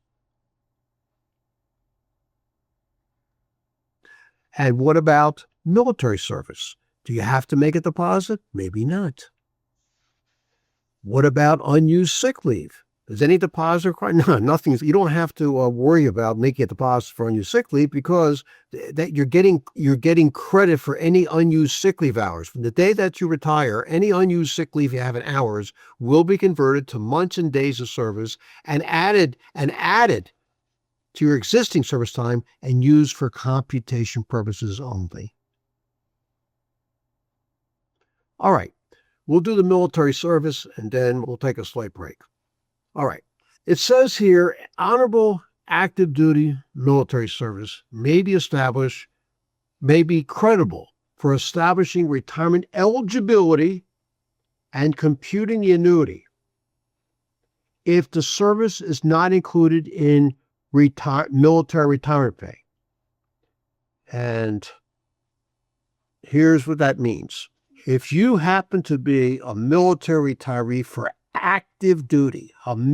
And what about military service? Do you have to make a deposit? Maybe not. What about unused sick leave? Is any deposit required? No, nothing. You don't have to worry about making a deposit for unused sick leave because that you're getting credit for any unused sick leave hours. From the day that you retire, any unused sick leave you have in hours will be converted to months and days of service and added to your existing service time and used for computation purposes only. All right, we'll do the military service and then we'll take a slight break. All right. It says here, honorable active duty military service may be credible for establishing retirement eligibility and computing the annuity if the service is not included in military retirement pay. And here's what that means. If you happen to be a military retiree for active duty, and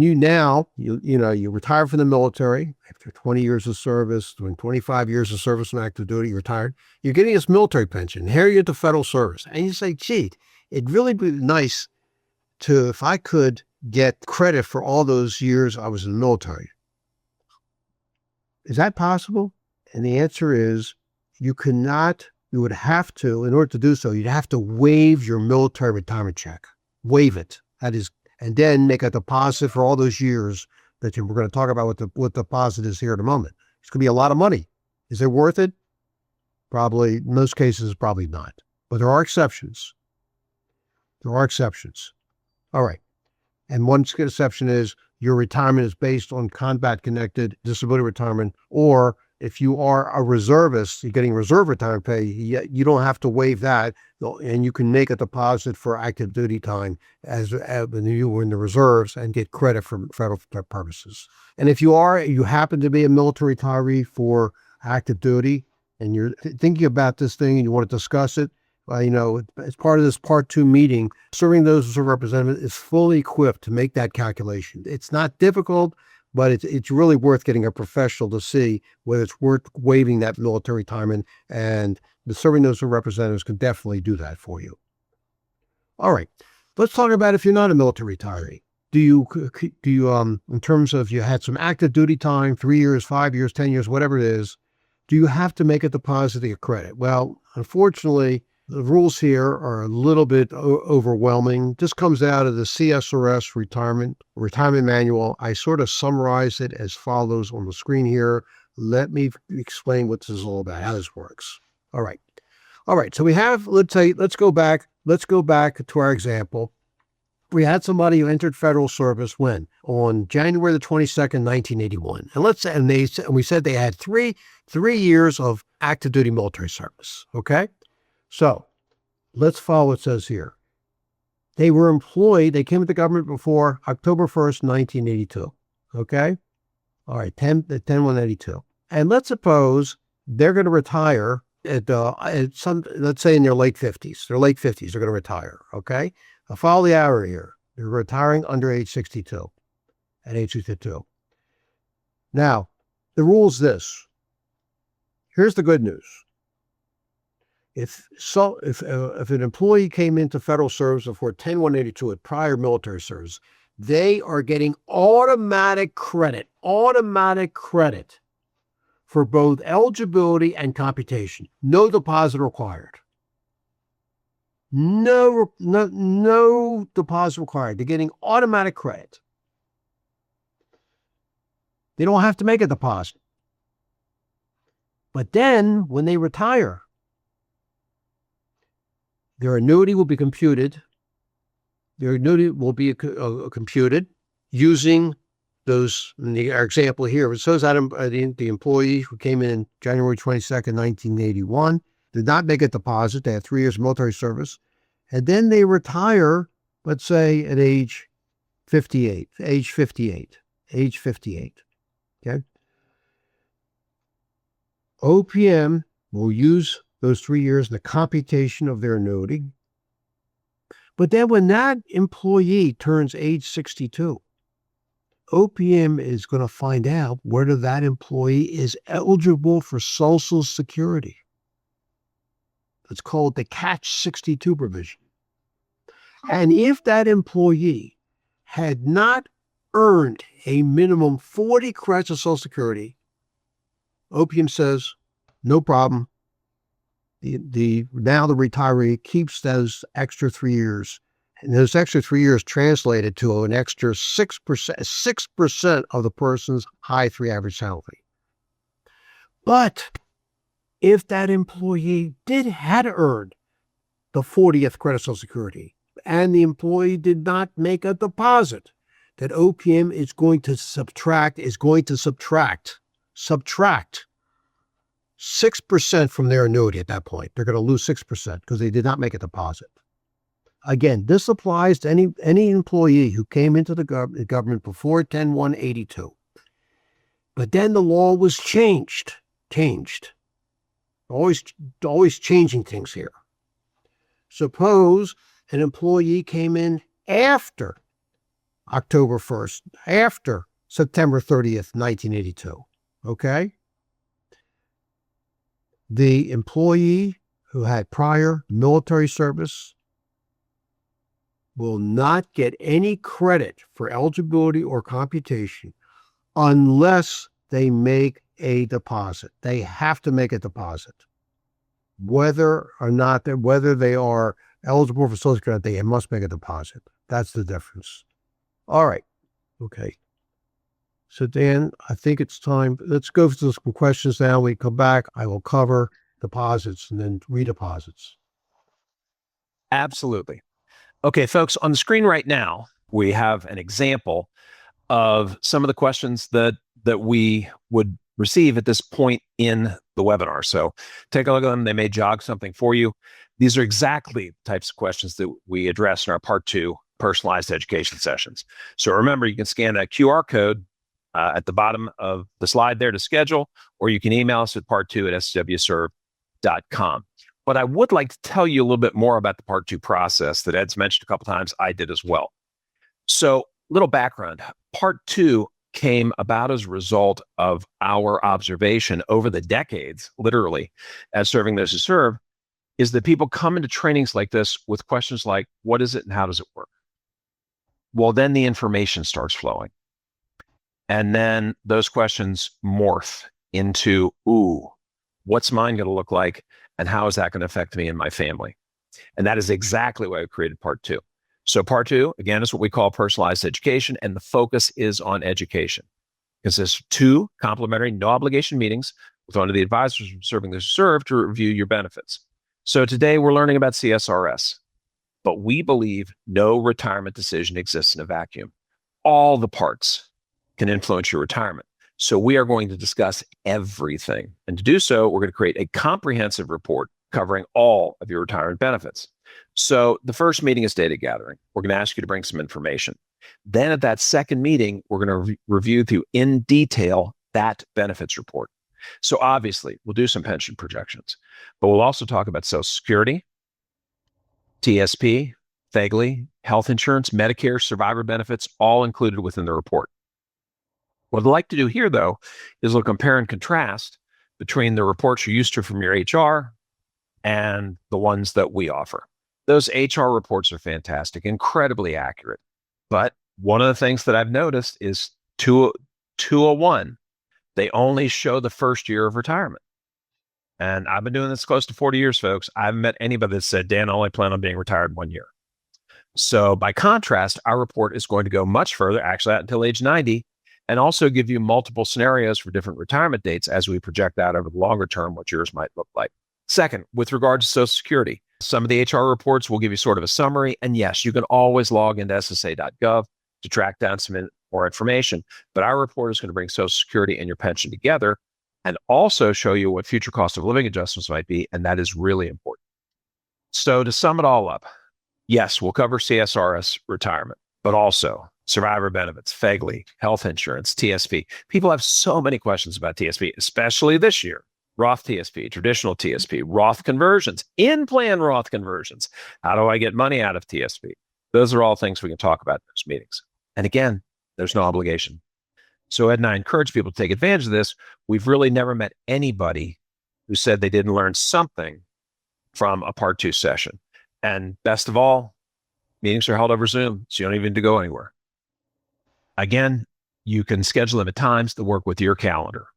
you retire from the military after 20 years of service, doing 25 years of service on active duty, you're retired, you're getting this military pension, here you're into federal service, and you say, gee, it'd really be nice if I could get credit for all those years I was in the military. Is that possible? And the answer is you would have to, in order to do so, you'd have to waive your military retirement check. Waive it. That is, and then make a deposit for all those years that we're going to talk about what the deposit is here in a moment. It's going to be a lot of money. Is it worth it? Probably, in most cases, probably not. But there are exceptions. All right. And one exception is your retirement is based on combat-connected disability retirement, or if you are a reservist, you're getting reserve retirement pay, you don't have to waive that, and you can make a deposit for active duty time as when you were in the reserves and get credit for federal purposes. And if you happen to be a military retiree for active duty, and you're thinking about this thing and you want to discuss it, as part of this Part 2 meeting, serving those as a representative is fully equipped to make that calculation. It's not difficult, but it's really worth getting a professional to see whether it's worth waiving that military retirement, and the serving those as representatives can definitely do that for you. All right, let's talk about if you're not a military retiree. Do you, in terms of you had some active duty time, 3 years, 5 years, 10 years, whatever it is, do you have to make a deposit to get credit? Well, unfortunately, the rules here are a little bit overwhelming. This comes out of the CSRS retirement manual. I sort of summarize it as follows on the screen here. Let me explain what this is all about, how this works. All right. So we have, let's go back to our example. We had somebody who entered federal service when? On January the 22nd, 1981. And we said they had three years of active duty military service. Okay. So let's follow what it says here. They were employed, they came to the government before October 1st, 1982. Okay? All right, 10/1/82. And let's suppose they're going to retire at let's say in their late 50s. They're late 50s, they're going to retire. Okay? Now follow the hour here. They're retiring under age 62, at age 62. Now, the rule is this. Here's the good news. If an employee came into federal service before 10/1/82 at prior military service, they are getting automatic credit for both eligibility and computation. No deposit required. No deposit required. They're getting automatic credit. They don't have to make a deposit. But then when they retire, their annuity will be computed. Computed using those, in our example here, it shows that the employee who came in January 22nd, 1981, did not make a deposit. They had 3 years of military service. And then they retire, let's say at age 58. Okay. OPM will use those 3 years in the computation of their annuity. But then when that employee turns age 62, OPM is going to find out whether that employee is eligible for Social Security. It's called the Catch 62 provision. And if that employee had not earned a minimum 40 credits of Social Security, OPM says, no problem. Now the retiree keeps those extra 3 years. And those extra 3 years translated to an extra 6% of the person's high 3 average salary. But if that employee had earned the 40th credit of Social Security and the employee did not make a deposit, that OPM is going to subtract 6% from their annuity at that point. They're going to lose 6% because they did not make a deposit. Again, this applies to any employee who came into the government before 10/1/82. But then the law was changed. Always changing things here. Suppose an employee came in after October 1st, after September 30th, 1982. Okay? The employee who had prior military service will not get any credit for eligibility or computation unless they make a deposit. They have to make a deposit. Whether they are eligible for Social Security, they must make a deposit. That's the difference. All right. Okay. So Dan, I think it's time. Let's go through some questions now. We come back. I will cover deposits and then redeposits. Absolutely. Okay, folks, on the screen right now, we have an example of some of the questions that we would receive at this point in the webinar. So take a look at them. They may jog something for you. These are exactly the types of questions that we address in our Part 2 personalized education sessions. So remember, you can scan that QR code at the bottom of the slide there to schedule, or you can email us at part2@swserve.com. But I would like to tell you a little bit more about the Part 2 process that Ed's mentioned a couple times. I did as well. So, little background. Part 2 came about as a result of our observation over the decades, literally, as serving those who serve, is that people come into trainings like this with questions like, what is it and how does it work? Well, then the information starts flowing. And then those questions morph into, what's mine going to look like? And how is that going to affect me and my family? And that is exactly why we created Part 2. So Part 2, again, is what we call personalized education, and the focus is on education. Because there's 2 complimentary, no obligation meetings with one of the advisors from serving those who serve to review your benefits. So today we're learning about CSRS, but we believe no retirement decision exists in a vacuum. All the parts can influence your retirement. So we are going to discuss everything. And to do so, we're going to create a comprehensive report covering all of your retirement benefits. So the first meeting is data gathering. We're going to ask you to bring some information. Then at that second meeting, we're going to review through in detail that benefits report. So obviously, we'll do some pension projections, but we'll also talk about Social Security, TSP, FedLife, health insurance, Medicare, survivor benefits, all included within the report. What I'd like to do here, though, is we'll compare and contrast between the reports you're used to from your HR and the ones that we offer. Those HR reports are fantastic, incredibly accurate. But one of the things that I've noticed is 201, they only show the first year of retirement. And I've been doing this close to 40 years, folks. I haven't met anybody that said, Dan, I only plan on being retired 1 year. So by contrast, our report is going to go much further, actually out until age 90, and also give you multiple scenarios for different retirement dates as we project out over the longer term what yours might look like. Second, with regard to Social Security, some of the HR reports will give you sort of a summary. And yes, you can always log into ssa.gov to track down some more information. But our report is going to bring Social Security and your pension together and also show you what future cost of living adjustments might be. And that is really important. So to sum it all up, yes, we'll cover CSRS retirement, but also survivor benefits, FedLife, health insurance, TSP. People have so many questions about TSP, especially this year. Roth TSP, traditional TSP, Roth conversions, in-plan Roth conversions. How do I get money out of TSP? Those are all things we can talk about in those meetings. And again, there's no obligation. So Ed and I encourage people to take advantage of this. We've really never met anybody who said they didn't learn something from a part 2 session. And best of all, meetings are held over Zoom, so you don't even need to go anywhere. Again, you can schedule them at times that work with your calendar.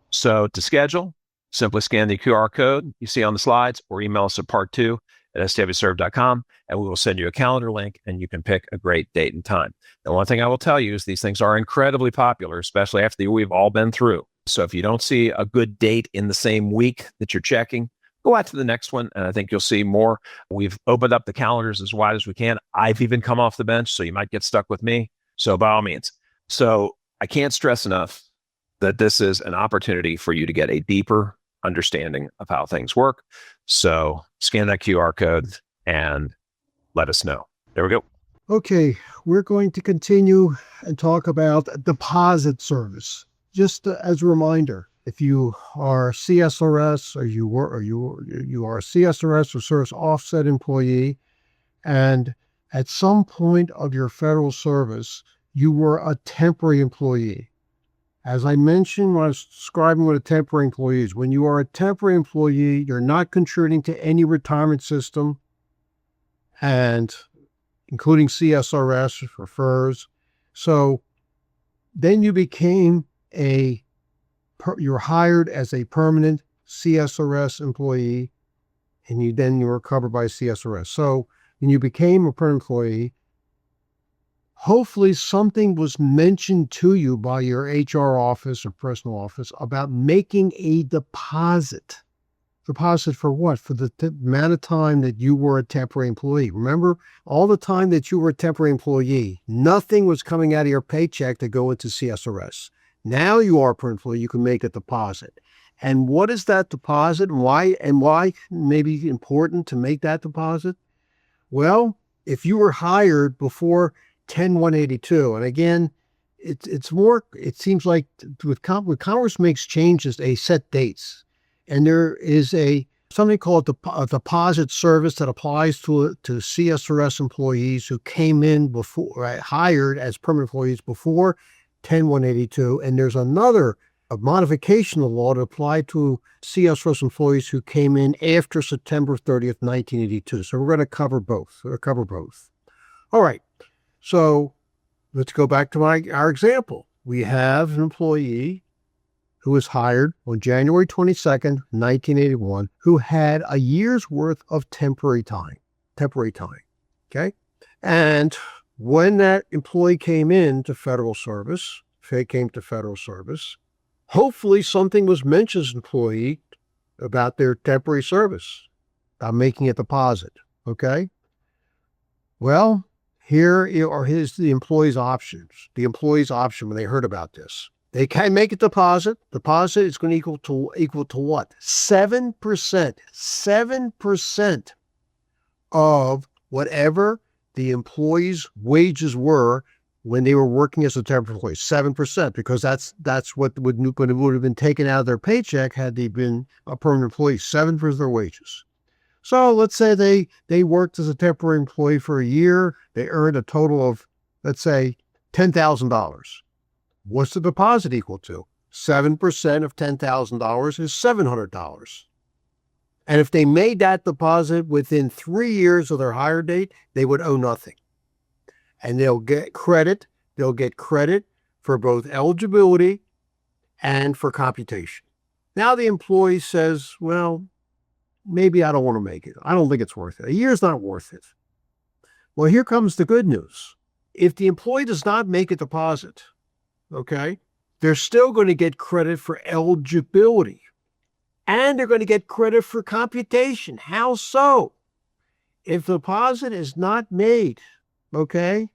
So to schedule, simply scan the QR code you see on the slides or email us at part2@swserve.com, and we will send you a calendar link and you can pick a great date and time. The one thing I will tell you is these things are incredibly popular, especially after the year we've all been through. So if you don't see a good date in the same week that you're checking, go out to the next one, and I think you'll see more. We've opened up the calendars as wide as we can. I've even come off the bench, so you might get stuck with me. So by all means. So I can't stress enough that this is an opportunity for you to get a deeper understanding of how things work. So scan that QR code and let us know. There we go. Okay, we're going to continue and talk about deposit service. Just as a reminder, if you are CSRS or you are a CSRS or service offset employee, and at some point of your federal service, you were a temporary employee. As I mentioned when I was describing what a temporary employee is, when you are a temporary employee, you're not contributing to any retirement system, and including CSRS or FERS. So then you became you're hired as a permanent CSRS employee, and you were covered by CSRS. So when you became a permanent employee, hopefully something was mentioned to you by your HR office or personal office about making a deposit. Deposit for what? For the amount of time that you were a temporary employee. Remember, all the time that you were a temporary employee, nothing was coming out of your paycheck to go into CSRS. Now you are a permanent employee, you can make a deposit. And what is that deposit, and why maybe important to make that deposit? Well, if you were hired before 10/182, and again, it seems like when Congress makes changes, they set dates. And there is something called a deposit service that applies to CSRS employees who came in before, hired as permanent employees before 10/182. And there's a modification of the law to apply to CSRS employees who came in after September 30th, 1982. So we're going to cover both. All right. So let's go back to our example. We have an employee who was hired on January 22nd, 1981, who had a year's worth of temporary time. Okay. And when that employee came to federal service, hopefully something was mentioned to the employee about their temporary service, about making a deposit. Okay. Well, here are the employee's options. The employee's option when they heard about this. They can make a deposit. Deposit is going to equal to what? 7%. 7% of whatever the employee's wages were when they were working as a temporary employee. 7%, because that's what would have been taken out of their paycheck had they been a permanent employee. 7% of their wages. So let's say they worked as a temporary employee for a year. They earned a total of, let's say, $10,000. What's the deposit equal to? 7% of $10,000 is $700. And if they made that deposit within 3 years of their hire date, they would owe nothing. And they'll get credit. They'll get credit for both eligibility and for computation. Now the employee says, well, maybe I don't want to make it. I don't think it's worth it. A year's not worth it. Well, here comes the good news. If the employee does not make a deposit, okay, they're still going to get credit for eligibility. And they're going to get credit for computation. How so? If the deposit is not made, okay,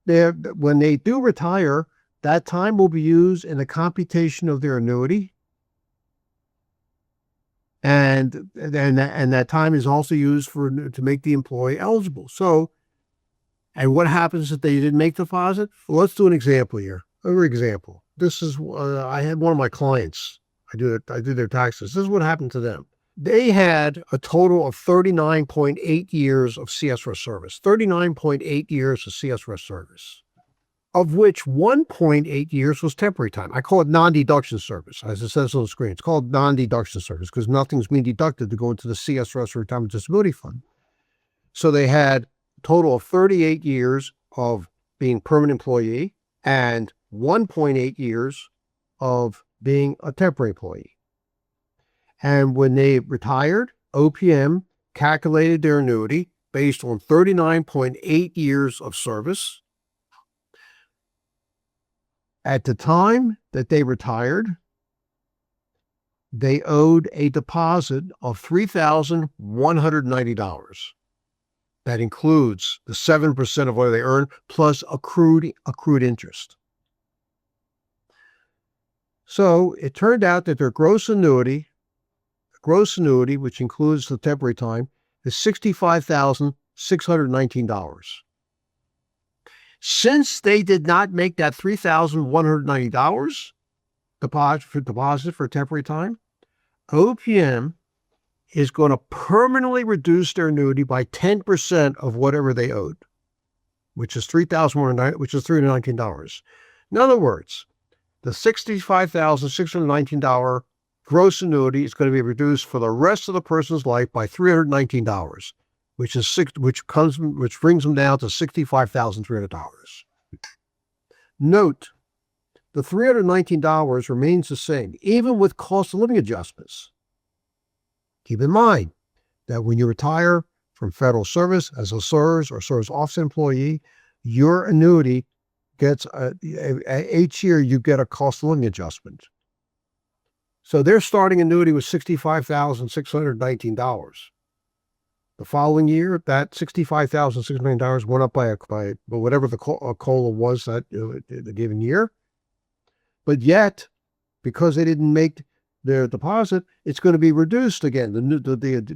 when they do retire, that time will be used in the computation of their annuity. And that time is also used to make the employee eligible. So, and what happens if they didn't make the deposit? Well, let's do an example here. Another example. This is, I had one of my clients. I do their taxes. This is what happened to them. They had a total of 39.8 years of CSRS service. 39.8 years of CSRS service. of which 1.8 years was temporary time. I call it non-deduction service, as it says on the screen. It's called non-deduction service because nothing's being deducted to go into the CSRS Retirement Disability Fund. So they had a total of 38 years of being permanent employee and 1.8 years of being a temporary employee. And when they retired, OPM calculated their annuity based on 39.8 years of service. At the time that they retired, they owed a deposit of $3,190. That includes the 7% of what they earned plus accrued interest. So it turned out that their gross annuity, which includes the temporary time, is $65,619. Since they did not make that $3,190 deposit for temporary time, OPM is going to permanently reduce their annuity by 10% of whatever they owed, which is $319. In other words, the $65,619 gross annuity is going to be reduced for the rest of the person's life by $319, which brings them down to $65,300. Note, the $319 remains the same, even with cost of living adjustments. Keep in mind that when you retire from federal service as a SERS or SERS offset employee, your annuity gets, each year you get a cost of living adjustment. So their starting annuity was $65,619. The following year, that $65,619 went up by whatever the COLA was that the given year. But yet, because they didn't make their deposit, it's going to be reduced again.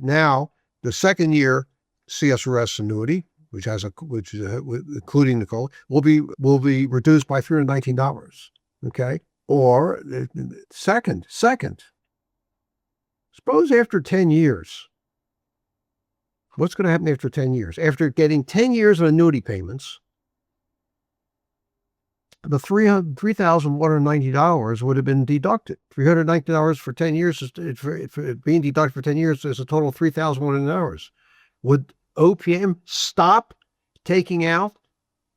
Now, the second year CSRS annuity, which is including the COLA, will be reduced by $319. Okay, or second. Suppose after 10 years. What's going to happen after 10 years? After getting 10 years of annuity payments, the $3,190 would have been deducted. $390 for 10 years, for being deducted for 10 years is a total of $3,190. Would OPM stop taking out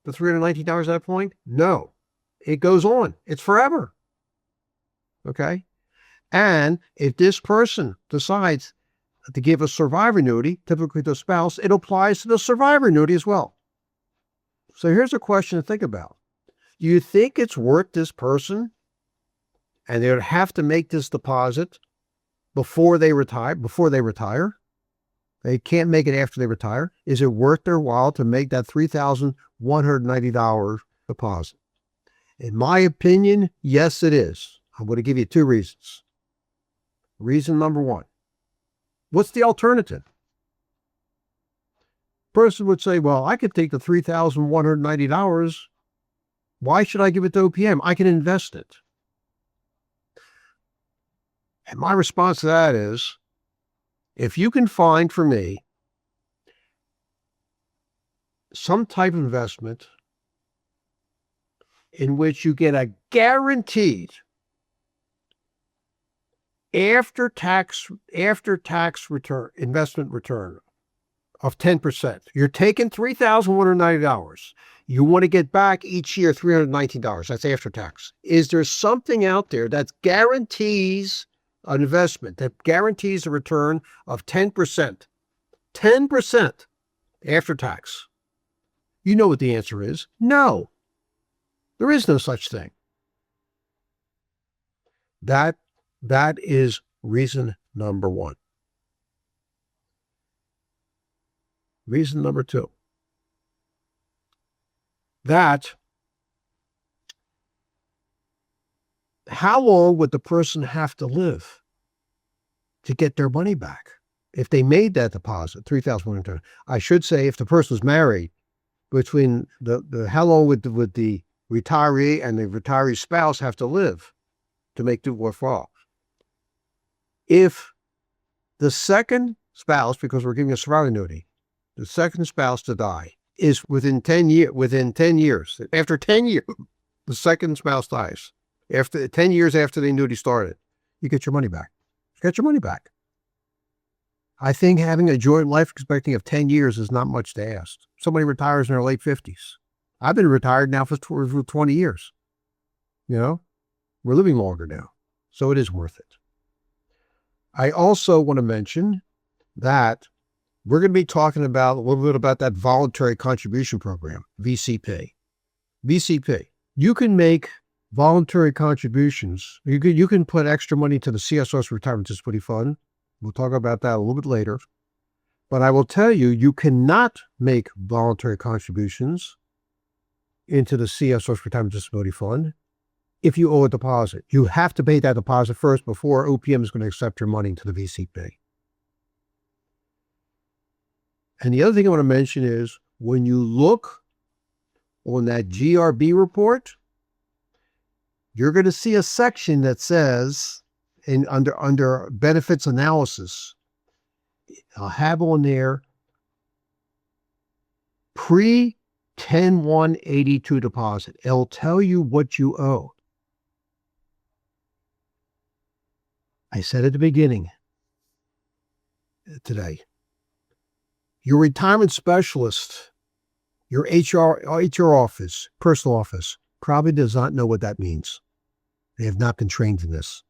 the $319 at that point? No. It goes on. It's forever. Okay? And if this person decides to give a survivor annuity, typically to a spouse, it applies to the survivor annuity as well. So here's a question to think about. Do you think it's worth this person, and they would have to make this deposit before they retire? They can't make it after they retire. Is it worth their while to make that $3,190 deposit? In my opinion, yes, it is. I'm going to give you two reasons. Reason number one. What's the alternative? Person would say, well, I could take the $3,190. Why should I give it to OPM? I can invest it. And my response to that is, if you can find for me some type of investment in which you get a guaranteed after-tax investment return of 10%. You're taking $3,190. You want to get back each year $319. That's after tax. Is there something out there that guarantees an investment, that guarantees a return of 10%? 10% after tax. You know what the answer is. No. There is no such thing. That is reason number one. Reason number two. How long would the person have to live to get their money back if they made that deposit, $3,100? I should say, if the person was married, between how long would the retiree and the retiree spouse have to live to make it worthwhile? If the second spouse, because we're giving a survivor annuity, the second spouse to die is within 10 years. After 10 years, the second spouse dies. After 10 years after the annuity started, you get your money back. You get your money back. I think having a joint life expectancy of 10 years is not much to ask. Somebody retires in their late 50s. I've been retired now for 20 years. You know, we're living longer now. So it is worth it. I also want to mention that we're going to be talking about a little bit about that voluntary contribution program, VCP. VCP. You can make voluntary contributions. You can put extra money to the CSRS Retirement Disability Fund. We'll talk about that a little bit later. But I will tell you, you cannot make voluntary contributions into the CSRS Retirement Disability Fund if you owe a deposit. You have to pay that deposit first before OPM is going to accept your money into the VCP. And the other thing I want to mention is when you look on that GRB report, you're going to see a section that says, under benefits analysis, I'll have on there pre-10-1-82 deposit. It'll tell you what you owe. I said at the beginning today, your retirement specialist, your HR office, personal office, probably does not know what that means. They have not been trained in this.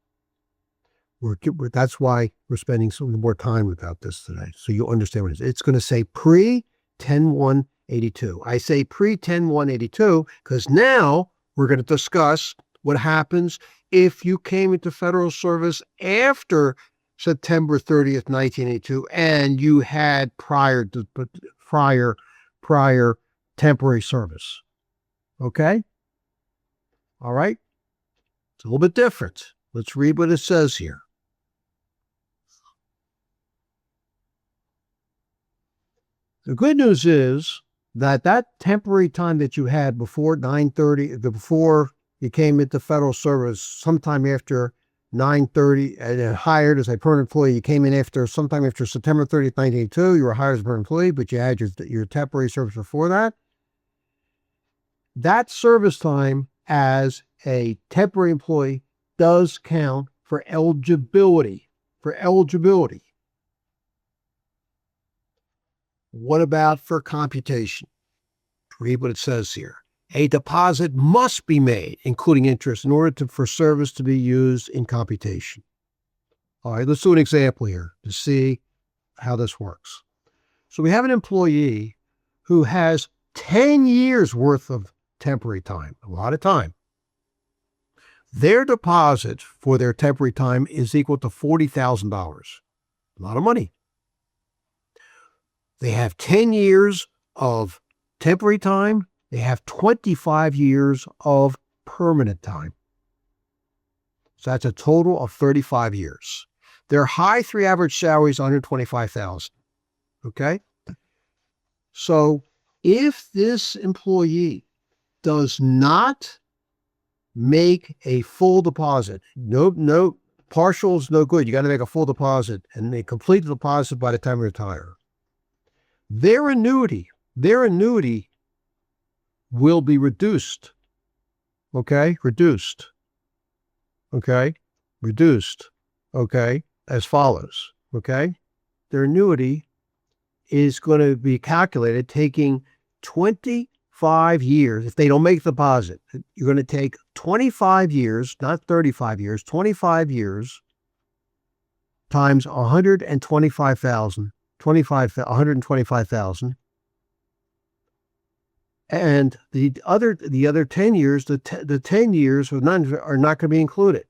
That's why we're spending some more time about this today, so you'll understand what it is. It's going to say pre-10-1-82. I say pre-10-1-82 because now we're going to discuss what happens if you came into federal service after September 30th, 1982, and you had prior temporary service. Okay? All right? It's a little bit different. Let's read what it says here. The good news is that temporary time that you had before 9/30, before you came into federal service, sometime after 9/30, and hired as a permanent employee, you came in sometime after September 30th, 1982, you were hired as a permanent employee, but you had your temporary service before that. That service time as a temporary employee does count for eligibility. What about for computation? Read what it says here. A deposit must be made, including interest, in order for service to be used in computation. All right, let's do an example here to see how this works. So we have an employee who has 10 years worth of temporary time, a lot of time. Their deposit for their temporary time is equal to $40,000. A lot of money. They have 10 years of temporary time. They have 25 years of permanent time. So that's a total of 35 years. Their high 3 average salary is $125,000. Okay? So if this employee does not make a full deposit, no partial is no good. You got to make a full deposit, and they complete the deposit by the time they retire. Their annuity will be reduced. Okay? Reduced. As follows. Okay? Their annuity is going to be calculated taking 25 years. If they don't make the deposit, you're going to take 25 years, not 35 years, 25 years times 125,000. 125,000. And the other 10 years, the 10 years are not going to be included.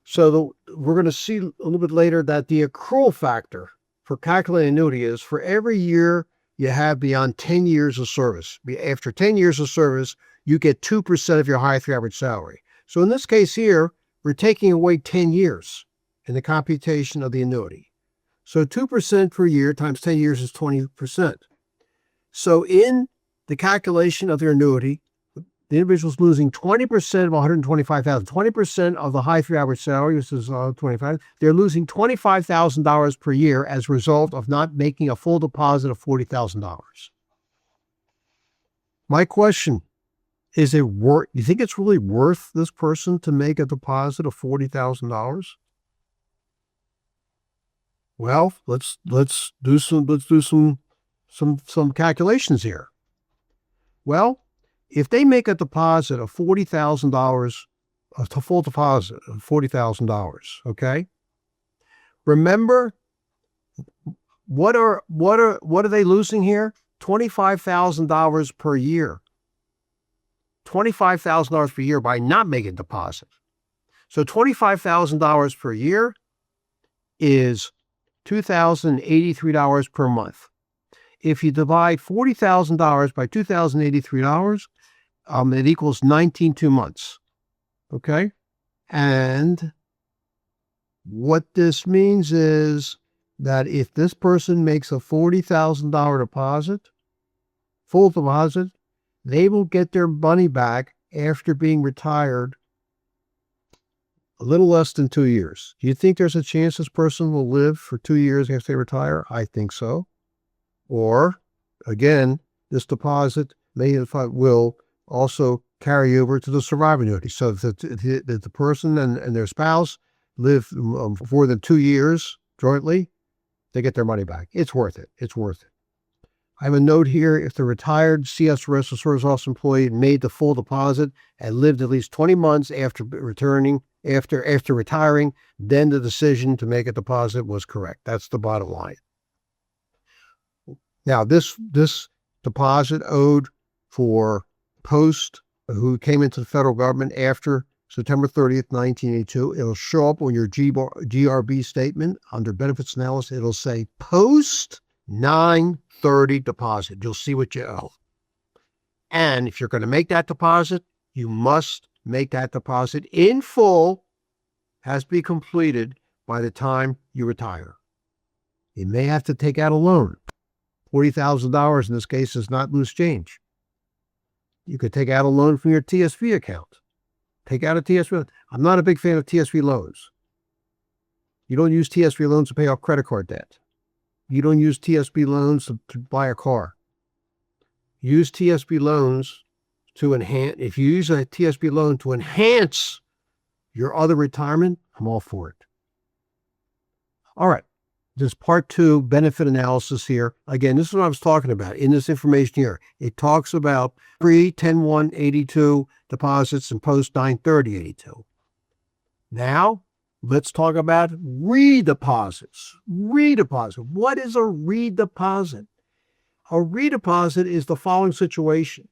So we're going to see a little bit later that the accrual factor for calculating annuity is for every year you have beyond 10 years of service. After 10 years of service, you get 2% of your high 3 average salary. So in this case here, we're taking away 10 years in the computation of the annuity. So 2% per year times 10 years is 20%. So in the calculation of their annuity, the individual is losing 20% of 125,000, 20% of the high 3 average salary, which is 25. They're losing $25,000 per year as a result of not making a full deposit of $40,000. My question, is it worth, you think it's really worth this person to make a deposit of $40,000? Well, let's do some calculations here. Well, if they make a deposit of $40,000, a full deposit of $40,000, okay? Remember, what are they losing here? $25,000 per year. $25,000 per year by not making a deposit. So $25,000 per year is $2,083 per month. If you divide $40,000 by $2,083, it equals 19 months. Okay? And what this means is that if this person makes a $40,000 deposit, full deposit, they will get their money back after being retired a little less than 2 years. Do you think there's a chance this person will live for 2 years after they retire? I think so. Or, again, this deposit will also carry over to the survivor annuity. So if the person and their spouse live more than 2 years jointly, they get their money back. It's worth it. It's worth it. I have a note here. If the retired CSRS or service office employee made the full deposit and lived at least 20 months after retiring, then the decision to make a deposit was correct. That's the bottom line. Now, this deposit owed for post who came into the federal government after September 30th, 1982, it'll show up on your GRB statement under benefits analysis. It'll say post 9/30 deposit. You'll see what you owe. And if you're going to make that deposit, you must make that deposit in full, has to be completed by the time you retire. You may have to take out a loan. $40,000 in this case is not loose change. You could take out a loan from your TSV account. Take out a TSV. I'm not a big fan of TSV loans. You don't use TSV loans to pay off credit card debt. You don't use TSV loans to buy a car. Use TSV loans to enhance. If you use a TSV loan to enhance your other retirement, I'm all for it. All right. There's part 2, benefit analysis here. Again, this is what I was talking about in this information here. It talks about pre-10/1/82 deposits and post-9/30/82. Now, let's talk about redeposits. Redeposit. What is a redeposit? A redeposit is the following situation.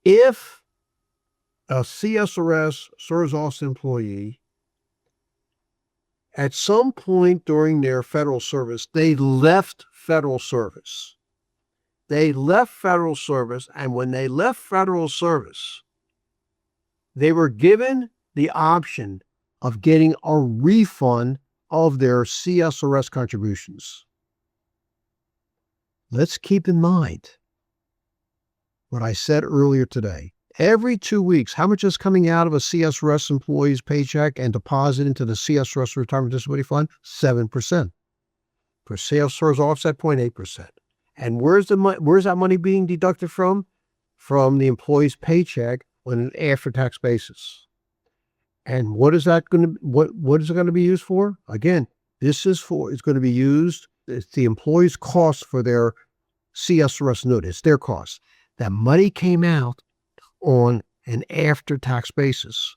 If a CSRS service office employee at some point during their federal service, they left federal service. They left federal service, and when they left federal service, they were given the option of getting a refund of their CSRS contributions. Let's keep in mind what I said earlier today. Every 2 weeks, how much is coming out of a CSRS employee's paycheck and deposited into the CSRS Retirement Disability Fund? 7%. For CSRS offset, 0.8%. And where's that money being deducted from? From the employee's paycheck on an after-tax basis. And what is it going to be used for? Again, it's going to be used, it's the employee's cost for their CSRS annuity. It's their cost. That money came out on an after-tax basis.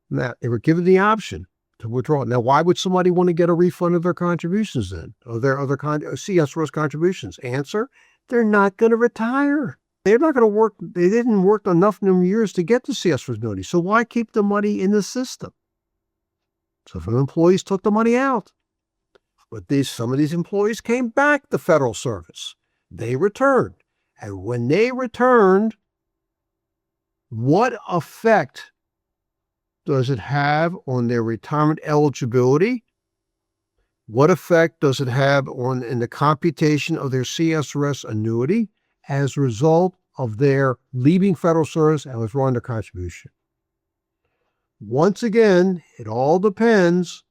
Now, they were given the option to withdraw. Now, why would somebody want to get a refund of their contributions then, of their other CSRS contributions? Answer, they're not going to retire. They're not going to work. They didn't work enough number of years to get the CSRS annuity. So why keep the money in the system? So some employees took the money out. But some of these employees came back to federal service. They returned. And when they returned, what effect does it have on their retirement eligibility? What effect does it have in the computation of their CSRS annuity as a result of their leaving federal service and withdrawing their contribution? Once again, it all depends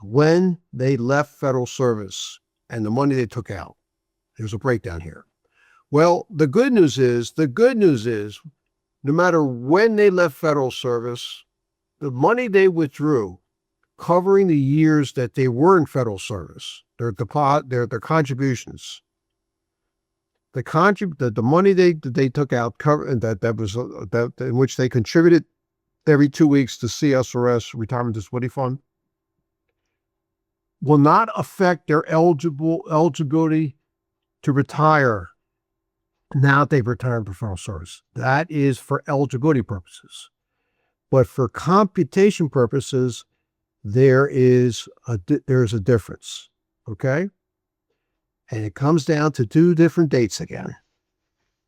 when they left federal service and the money they took out. There's a breakdown here. Well, the good news is, no matter when they left federal service, the money they withdrew covering the years that they were in federal service, their contributions, the money they took out, that in which they contributed every 2 weeks to CSRS, Retirement Disability Fund, will not affect their eligibility to retire now that they've retired from federal service. That is for eligibility purposes. But for computation purposes, there's a difference, okay? And it comes down to 2 different dates again.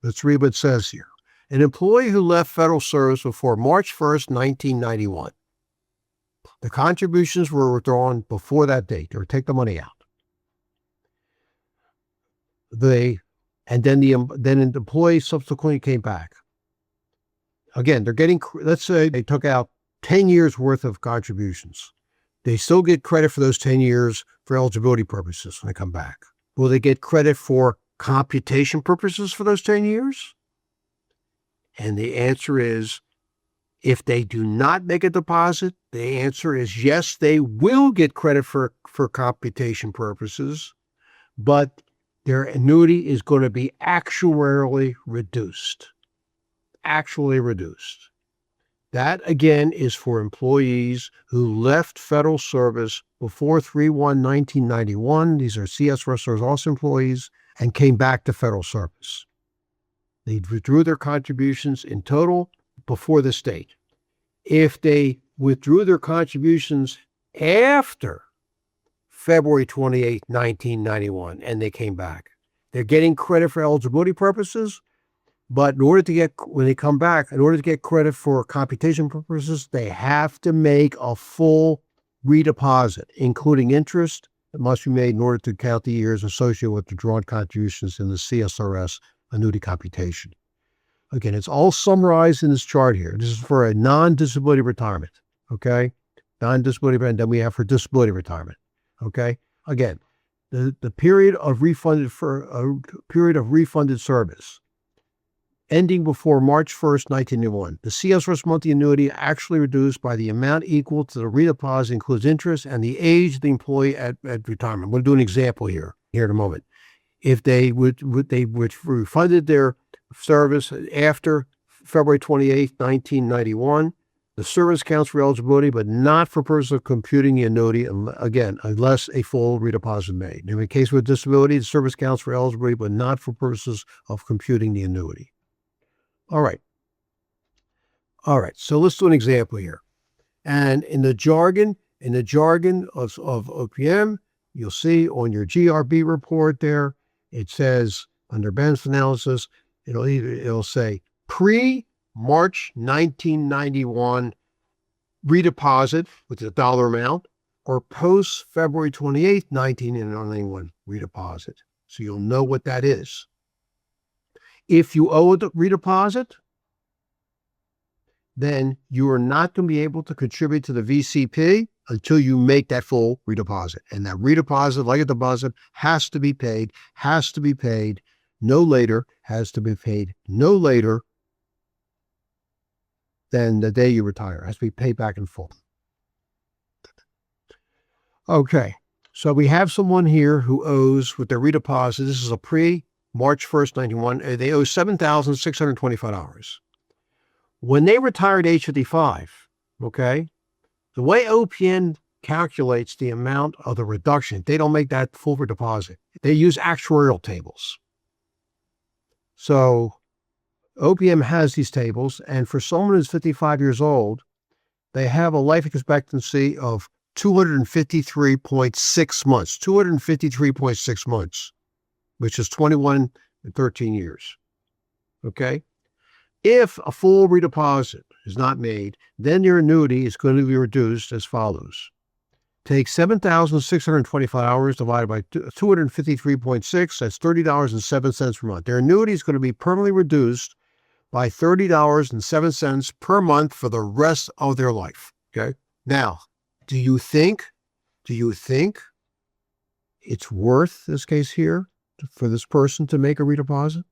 Let's read what it says here. An employee who left federal service before March 1st, 1991. The contributions were withdrawn before that date, or take the money out. Then an employee subsequently came back. Again, they're getting, let's say they took out 10 years worth of contributions. They still get credit for those 10 years for eligibility purposes when they come back. Will they get credit for computation purposes for those 10 years? And the answer is, if they do not make a deposit, the answer is yes, they will get credit for computation purposes, but their annuity is going to be actuarially reduced. Actually reduced. That, again, is for employees who left federal service before 3/1/1991. These are CSRS also employees, and came back to federal service. They withdrew their contributions in total before this date. If they withdrew their contributions after February 28, 1991, and they came back, they're getting credit for eligibility purposes, but when they come back, in order to get credit for computation purposes, they have to make a full redeposit, including interest that must be made in order to count the years associated with the drawn contributions in the CSRS annuity computation. Again, it's all summarized in this chart here. This is for a non-disability retirement, okay? Non-disability, and then we have for disability retirement, okay? Again, the period of refunded service ending before March 1st, 1991. The CSRS monthly annuity actually reduced by the amount equal to the redeposit includes interest and the age of the employee at retirement. I'm going to do an example here in a moment. If they refunded their service after February 28th, 1991, the service counts for eligibility, but not for purpose of computing the annuity, again, unless a full redeposit made. In the case with disability, the service counts for eligibility, but not for purposes of computing the annuity. All right. So let's do an example here. And in the jargon of OPM, you'll see on your GRB report there, it says under benefits analysis, it'll say pre-March 1991 redeposit with the dollar amount, or post-February 28th, 1991 redeposit. So you'll know what that is. If you owe a redeposit, then you are not going to be able to contribute to the VCP until you make that full redeposit. And that redeposit, like a deposit, has to be paid no later than the day you retire. It has to be paid back in full. Okay, so we have someone here who owes with their redeposit. This is a March 1st, 91, they owe $7,625. When they retire at age 55, okay, the way OPM calculates the amount of the reduction, they don't make that full deposit. They use actuarial tables. So OPM has these tables, and for someone who's 55 years old, they have a life expectancy of 253.6 months, 253.6 months. Which is 21 and 13 years, okay? If a full redeposit is not made, then your annuity is going to be reduced as follows. Take 7,625 hours divided by 253.6, that's $30.07 per month. Their annuity is going to be permanently reduced by $30.07 per month for the rest of their life, okay? Now, do you think it's worth this case here for this person to make a redeposit?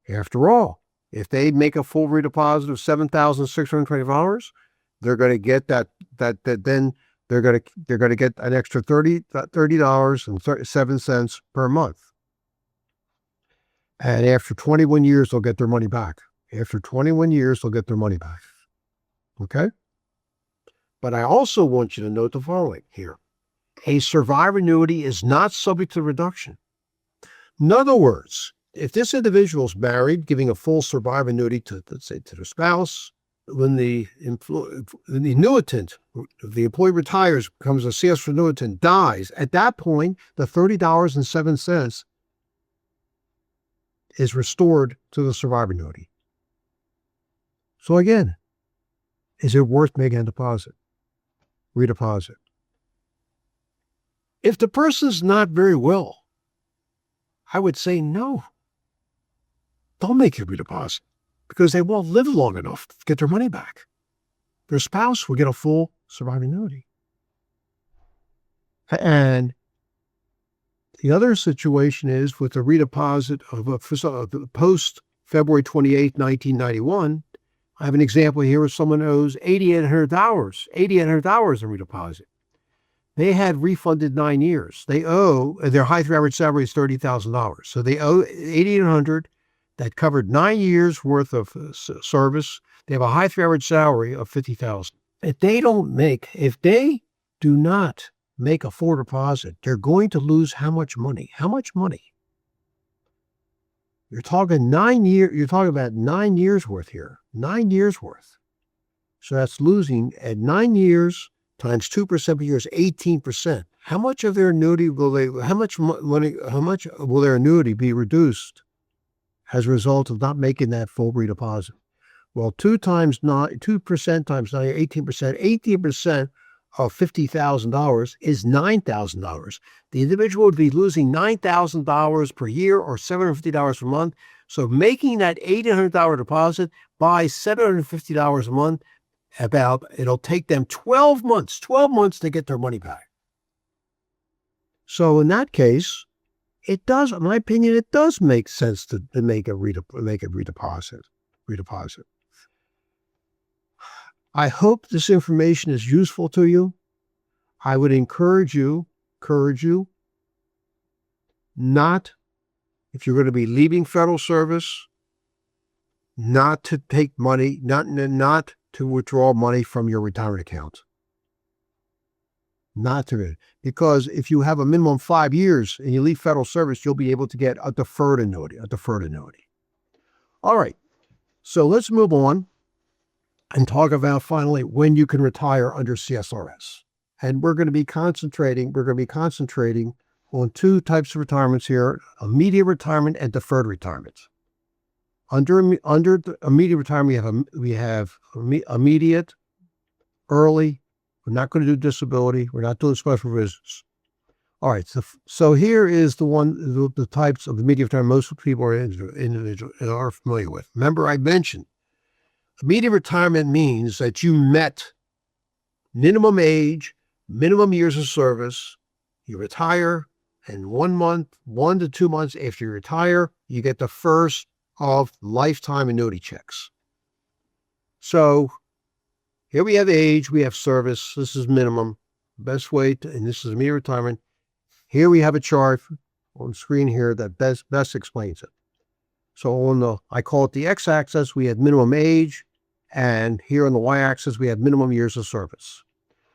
After all, if they make a full redeposit of $7,620, they're going to get then they're going to get an extra $30.07 per month. And after 21 years, they'll get their money back. After 21 years, they'll get their money back. Okay? But I also want you to note the following here. A survivor annuity is not subject to reduction. In other words, if this individual is married, giving a full survivor annuity to, let's say, to their spouse, when the annuitant, the employee retires, becomes a CSRS annuitant, dies, at that point, the $30.07 is restored to the survivor annuity. So again, is it worth making a redeposit? If the person's not very well, I would say no. Don't make a redeposit because they won't live long enough to get their money back. Their spouse will get a full survivor annuity. And the other situation is with the redeposit of a post February 28, 1991. I have an example here where someone owes $8,800 in redeposit. They had refunded 9 years. They owe, their high average salary is $30,000. So they owe $8,800 that covered 9 years worth of service. They have a high average salary of $50,000. If they do not make a full deposit, they're going to lose how much money? How much money? You're talking 9 years. You're talking about 9 years worth here. 9 years worth. So that's losing at 9 years times 2% per year is 18%. How much of their annuity how much will their annuity be reduced as a result of not making that full redeposit? Well, 2% times 9, 18%. 18% of $50,000 is $9,000. The individual would be losing $9,000 per year or $750 per month. So making that $800 deposit by $750 a month, it'll take them 12 months to get their money back. So in that case, it does, in my opinion, it does make sense to make a redeposit. I hope this information is useful to you. I would encourage you not, if you're going to be leaving federal service, not to take money, not to withdraw money from your retirement account. Because if you have a minimum 5 years and you leave federal service, you'll be able to get a deferred annuity. All right, so let's move on and talk about finally when you can retire under CSRS. And we're going to be concentrating on two types of retirements here: immediate retirement and deferred retirement. Under immediate retirement, we have immediate, early. We're not going to do disability. We're not doing special provisions. All right. So here is the types of immediate retirement most people are familiar with. Remember, I mentioned immediate retirement means that you met minimum age, minimum years of service. You retire, and 1 to 2 months after you retire, you get the first of lifetime annuity checks. So here we have age, we have service. This is minimum. Best way and this is immediate retirement. Here we have a chart on screen here that best explains it. So I call it the x-axis, we have minimum age, and here on the y-axis, we have minimum years of service.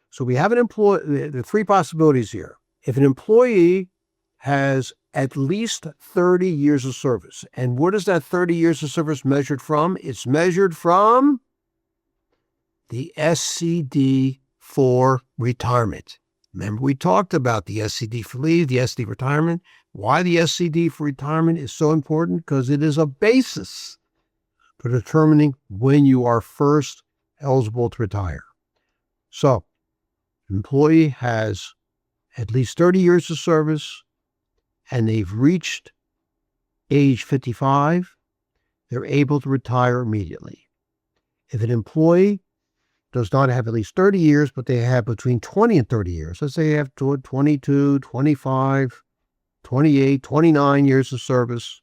So we have an employee, the three possibilities here. If an employee has at least 30 years of service, and what is that 30 years of service measured from? It's measured from the SCD for retirement. Remember, we talked about the SCD for leave, the SCD for retirement. Why the SCD for retirement is so important? Because it is a basis for determining when you are first eligible to retire. So, an employee has at least 30 years of service and they've reached age 55, they're able to retire immediately. If an employee does not have at least 30 years, but they have between 20 and 30 years. Let's say they have 22, 25, 28, 29 years of service.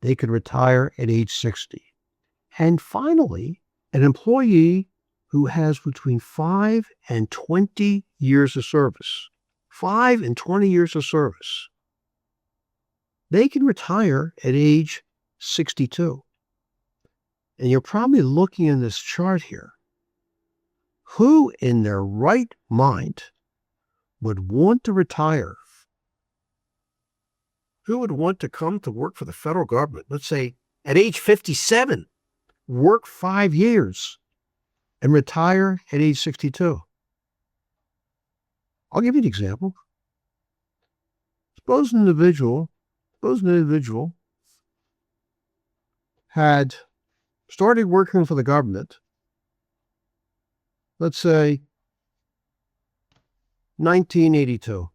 They could retire at age 60. And finally, an employee who has between 5 and 20 years of service, 5 and 20 years of service, they can retire at age 62. And you're probably looking in this chart here. Who in their right mind would want to retire? Who would want to come to work for the federal government, let's say at age 57, work 5 years, and retire at age 62? I'll give you an example. Suppose an individual had started working for the government, let's say 1982.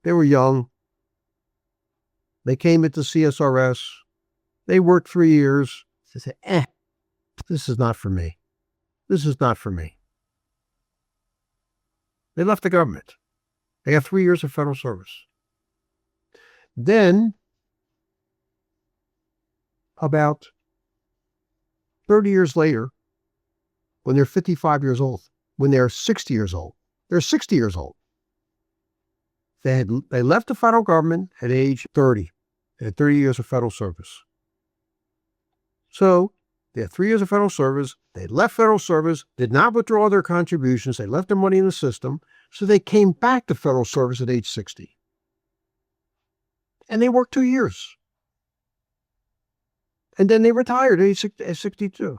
They were young. They came into CSRS. They worked 3 years. They said, this is not for me. This is not for me. They left the government. They have 3 years of federal service. Then, about 30 years later, when they're 55 years old, when they're 60 years old, they're 60 years old. They left the federal government at age 30. They had 30 years of federal service. So they had 3 years of federal service. They left federal service, did not withdraw their contributions. They left their money in the system. So they came back to federal service at age 60. And they worked 2 years. And then they retired at age 62.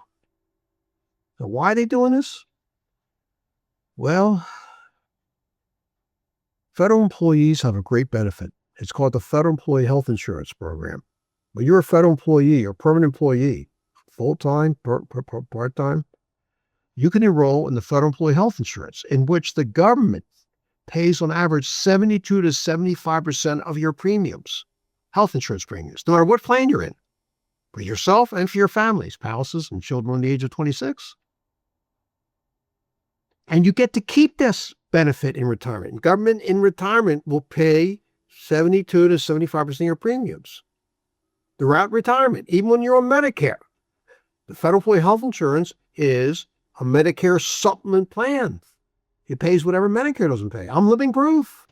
So why are they doing this? Well, federal employees have a great benefit. It's called the Federal Employee Health Insurance Program. When you're a federal employee or permanent employee, full-time, part-time, you can enroll in the Federal Employee Health Insurance, in which the government pays on average 72 to 75% of your premiums, health insurance premiums, no matter what plan you're in, for yourself and for your family, spouses and children under the age of 26. And you get to keep this benefit in retirement. Government in retirement will pay 72 to 75% of your premiums throughout retirement, even when you're on Medicare. The Federal Employee Health Insurance is a Medicare supplement plan. It pays whatever Medicare doesn't pay. I'm living proof.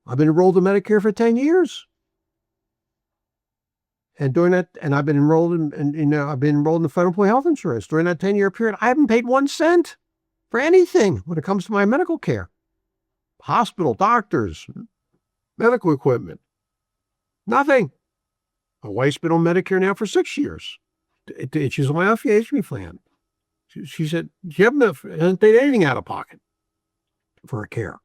I've been enrolled in Medicare for 10 years. And during that, and I've been enrolled in the Federal Employee Health Insurance. During that 10-year period, I haven't paid 1 cent for anything when it comes to my medical care. Hospital, doctors, medical equipment. Nothing. My wife's been on Medicare now for 6 years. She's on my FEHB plan. She said she hasn't paid anything out of pocket for her care.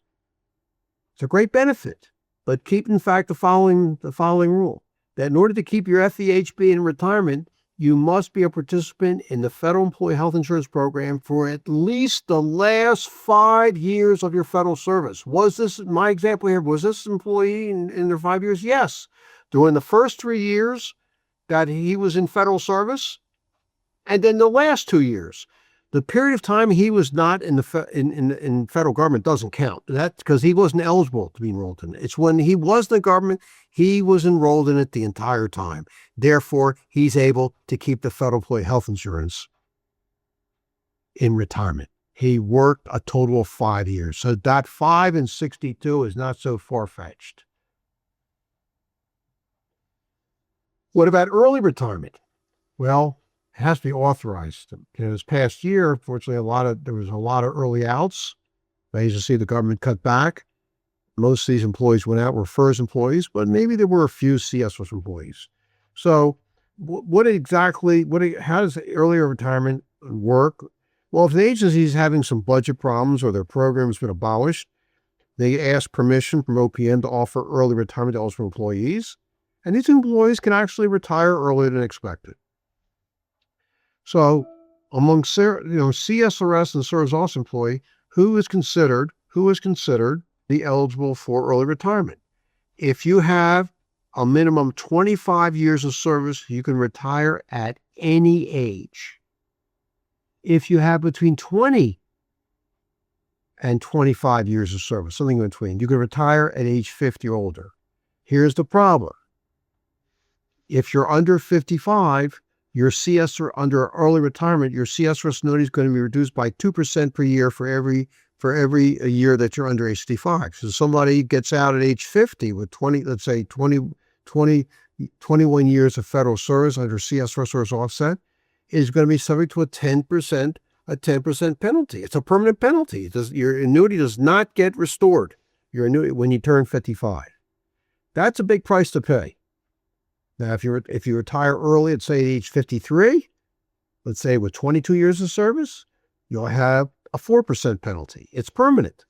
It's a great benefit, but keep in fact the following rule: that in order to keep your FEHB in retirement, you must be a participant in the Federal Employee Health Insurance Program for at least the last 5 years of your federal service. Was this, my example here, was this employee in their 5 years? Yes. During the first 3 years that he was in federal service, and then the last 2 years. The period of time he was not in the federal government doesn't count. That's because he wasn't eligible to be enrolled in it. It's when he was in the government, he was enrolled in it the entire time. Therefore, he's able to keep the Federal Employee Health Insurance in retirement. He worked a total of 5 years. So that 5 and 62 is not so far-fetched. What about early retirement? Well, it has to be authorized. This past year, unfortunately, there was a lot of early outs. As you see, the government cut back. Most of these employees went out were FERS employees, but maybe there were a few CSRS employees. So how does earlier retirement work? Well, if an agency is having some budget problems or their program has been abolished, they ask permission from OPM to offer early retirement to eligible employees. And these employees can actually retire earlier than expected. So among CSRS and CSRS employee, who is considered the eligible for early retirement? If you have a minimum 25 years of service, you can retire at any age. if you have between 20 and 25 years of service, something in between. You can retire at age 50 or older. Here's the problem. If you're under 55, your CSR under early retirement, your CSRS annuity is going to be reduced by 2% per year for every year that you're under age 65. So somebody gets out at age 50 with 21 years of federal service under CSRS or offset is going to be subject to a 10% penalty. It's a permanent penalty. Your annuity does not get restored. Your annuity when you turn 55. That's a big price to pay. Now, if you retire early at say age 53, let's say with 22 years of service, you'll have a 4% penalty. It's permanent.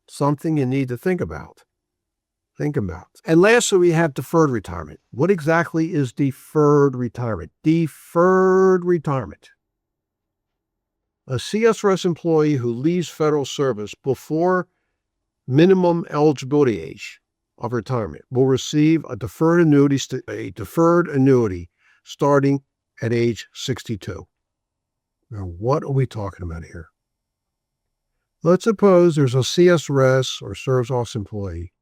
Something you need to think about. And lastly, we have deferred retirement. What exactly is deferred retirement? Deferred retirement. A CSRS employee who leaves federal service before minimum eligibility age of retirement will receive a deferred annuity starting at age 62. Now, what are we talking about here? Let's suppose there's a CSRS or service office employee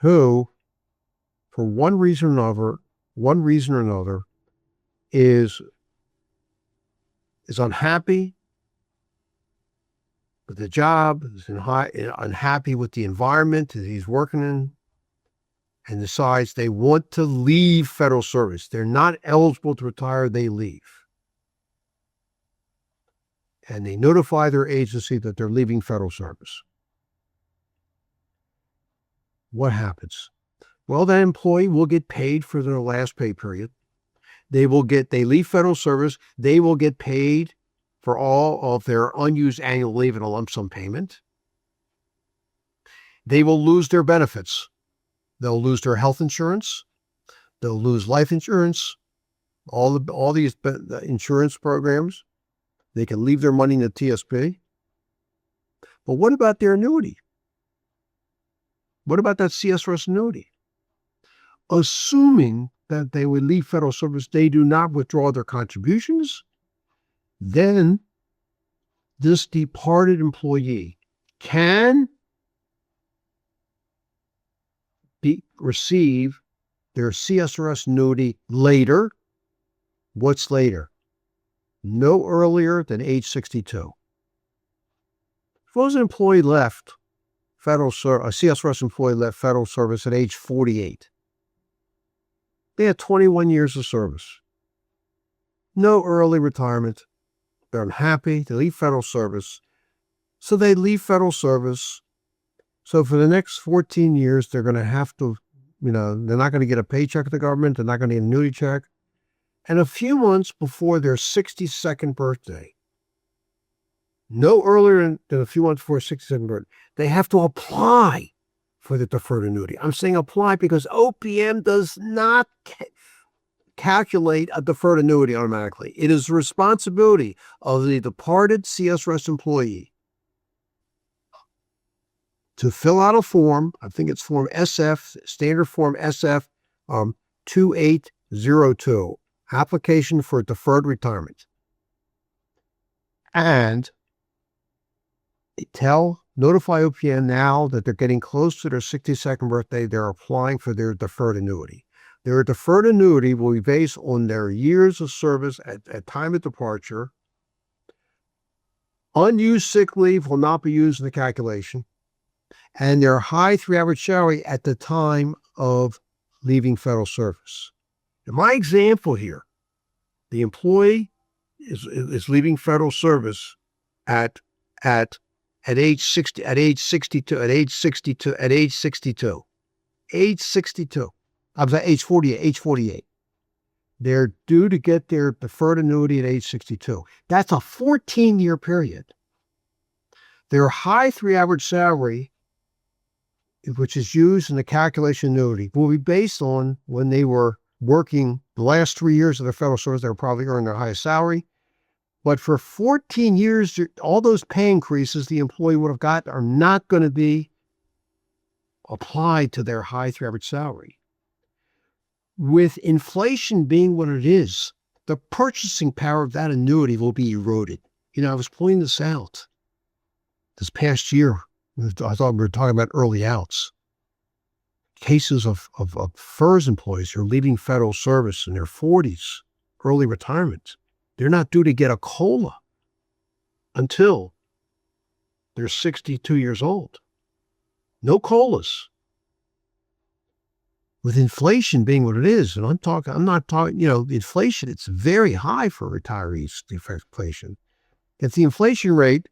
who, for one reason or another, is unhappy with the job, is unhappy with the environment that he's working in, and decides they want to leave federal service. They're not eligible to retire, they leave. And they notify their agency that they're leaving federal service. What happens? Well, that employee will get paid for their last pay period. They leave federal service, they will get paid for all of their unused annual leave in a lump sum payment. They will lose their benefits. They'll lose their health insurance. They'll lose life insurance, all these insurance programs. They can leave their money in the TSP. But what about their annuity? What about that CSRS annuity? Assuming that they would leave federal service, they do not withdraw their contributions, then this departed employee can receive their CSRS annuity later. What's later? No earlier than age 62. Suppose an employee left federal service, a CSRS employee left federal service at age 48. They had 21 years of service. No early retirement. They're unhappy. They leave federal service. So they leave federal service. So for the next 14 years, they're going to have to, they're not going to get a paycheck at the government. They're not going to get an annuity check. And a few months before their 62nd birthday, no earlier than a few months before 62nd birthday, they have to apply for the deferred annuity. I'm saying apply because OPM does not calculate a deferred annuity automatically. It is the responsibility of the departed CSRS employee to fill out a form. I think it's Form SF, Standard Form SF 2802, application for deferred retirement. And notify OPM now that they're getting close to their 62nd birthday, they're applying for their deferred annuity. Their deferred annuity will be based on their years of service at time of departure. Unused sick leave will not be used in the calculation. And their high 3 average salary at the time of leaving federal service. In my example here, the employee is leaving federal service at age 62. I was at age 48. They're due to get their deferred annuity at age 62. That's a 14-year period. Their high 3 average salary, which is used in the calculation annuity, will be based on when they were working the last 3 years of their federal service. They were probably earning their highest salary. But for 14 years, all those pay increases the employee would have got are not going to be applied to their high 3 average salary. With inflation being what it is, the purchasing power of that annuity will be eroded. I was pointing this out this past year. I thought we were talking about early outs. Cases of FERS employees who are leaving federal service in their 40s, early retirement. They're not due to get a COLA until they're 62 years old. No COLAs. With inflation being what it is, and I'm not talking, inflation, it's very high for retirees, the inflation. If the inflation rate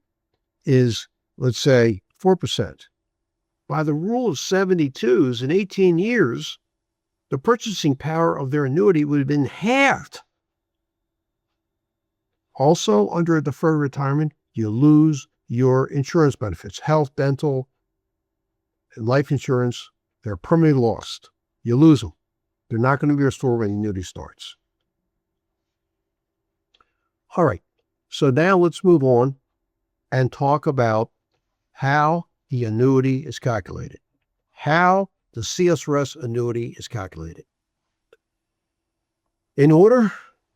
is, let's say, 4%, by the rule of 72s in 18 years, the purchasing power of their annuity would have been halved. Also, under a deferred retirement, you lose your insurance benefits, health, dental, and life insurance. They're permanently lost. You lose them. They're not going to be restored when the annuity starts. All right. So now let's move on and talk about how the annuity is calculated. How the CSRS annuity is calculated. In order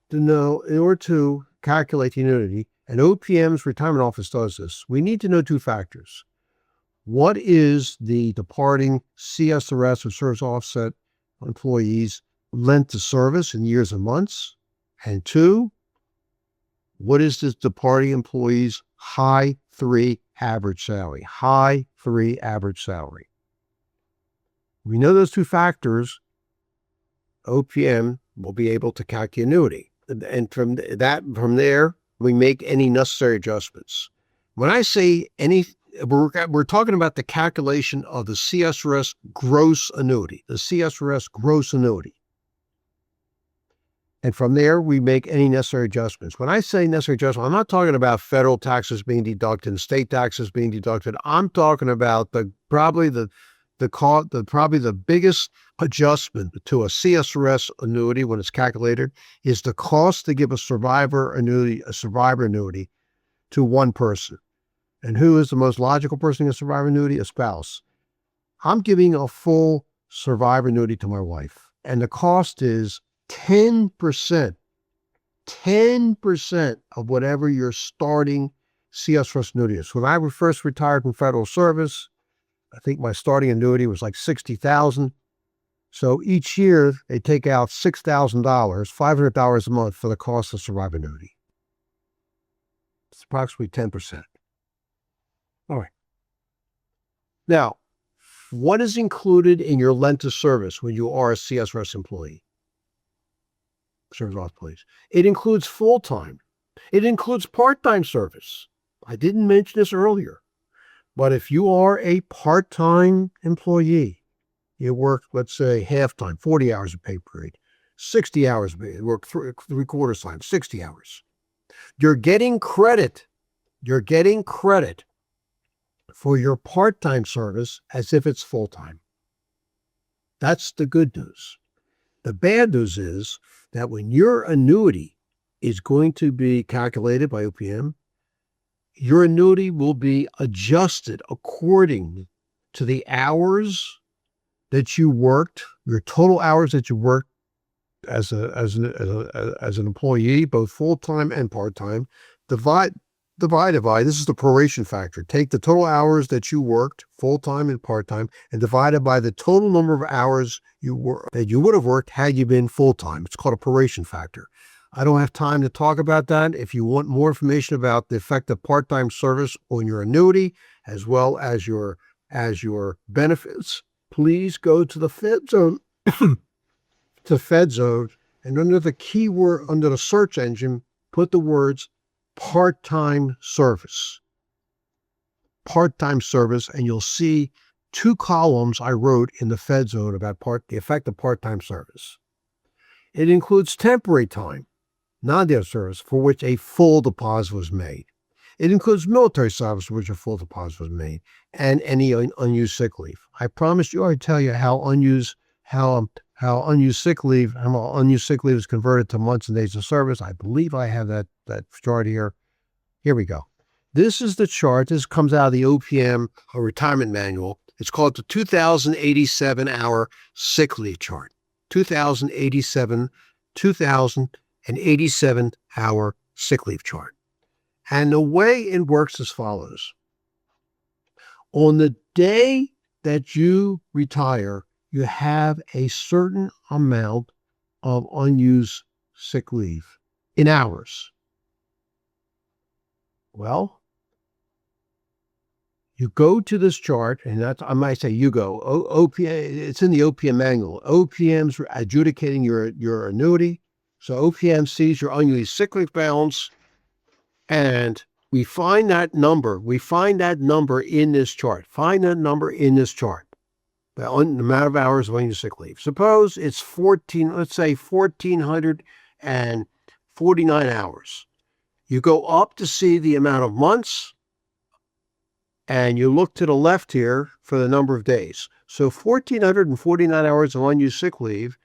to calculate the annuity, and OPM's retirement office does this, we need to know two factors. What is the departing CSRS or service offset employees' length of service in years and months? And two, what is this departing employee's high 3 average salary? High 3 average salary. We know those two factors, OPM will be able to calculate annuity. And from there, we make any necessary adjustments. When I say any, we're talking about the calculation of the CSRS gross annuity, the CSRS gross annuity. And from there, we make any necessary adjustments. When I say necessary adjustment, I'm not talking about federal taxes being deducted and state taxes being deducted. I'm talking about probably the biggest adjustment to a CSRS annuity when it's calculated is the cost to give a survivor annuity to one person. And who is the most logical person in a survivor annuity? A spouse. I'm giving a full survivor annuity to my wife, and the cost is 10% of whatever your starting CSRS annuity is. When I first retired from federal service, I think my starting annuity was like $60,000. So each year they take out $6,000, $500 a month for the cost of survivor annuity. It's approximately 10%. All right. Now, what is included in your length of service when you are a CSRS employee? Service off, please. It includes full-time. It includes part-time service. I didn't mention this earlier, but if you are a part-time employee, you work, let's say, half-time, 40 hours a pay period, 60 hours a pay, you work three-quarters time, 60 hours. You're getting credit. You're getting credit for your part-time service as if it's full-time. That's the good news. The bad news is that when your annuity is going to be calculated by OPM, your annuity will be adjusted according to the hours that you worked, your total hours that you worked as an employee, both full-time and part-time, divide by, this is the proration factor. Take the total hours that you worked, full-time and part-time, and divide it by the total number of hours that you would have worked had you been full-time. It's called a proration factor. I don't have time to talk about that. If you want more information about the effect of part-time service on your annuity, as well as your benefits, please go to the FedZone, and under the keyword, under the search engine, put the words part-time service, and you'll see 2 columns I wrote in the FedZone about the effect of part-time service. It includes temporary time, non-debt service, for which a full deposit was made. It includes military service for which a full deposit was made, and any unused sick leave. I promised you I'd tell you how unused sick leave is converted to months and days of service. I believe I have that chart here. Here we go. This is the chart. This comes out of the OPM retirement manual. It's called the 2087 hour sick leave chart. 2087 an 87-hour sick leave chart. And the way it works as follows. On the day that you retire, you have a certain amount of unused sick leave in hours. Well, you go to this chart, and that's, I might say you go, OPM, it's in the OPM manual. OPM's adjudicating your annuity. So OPM sees your unused sick leave balance, and we find that number. We find that number in this chart. Find that number in this chart. The amount of hours of unused sick leave. Suppose it's 1,449 hours. You go up to see the amount of months, and you look to the left here for the number of days. So 1,449 hours of unused sick leave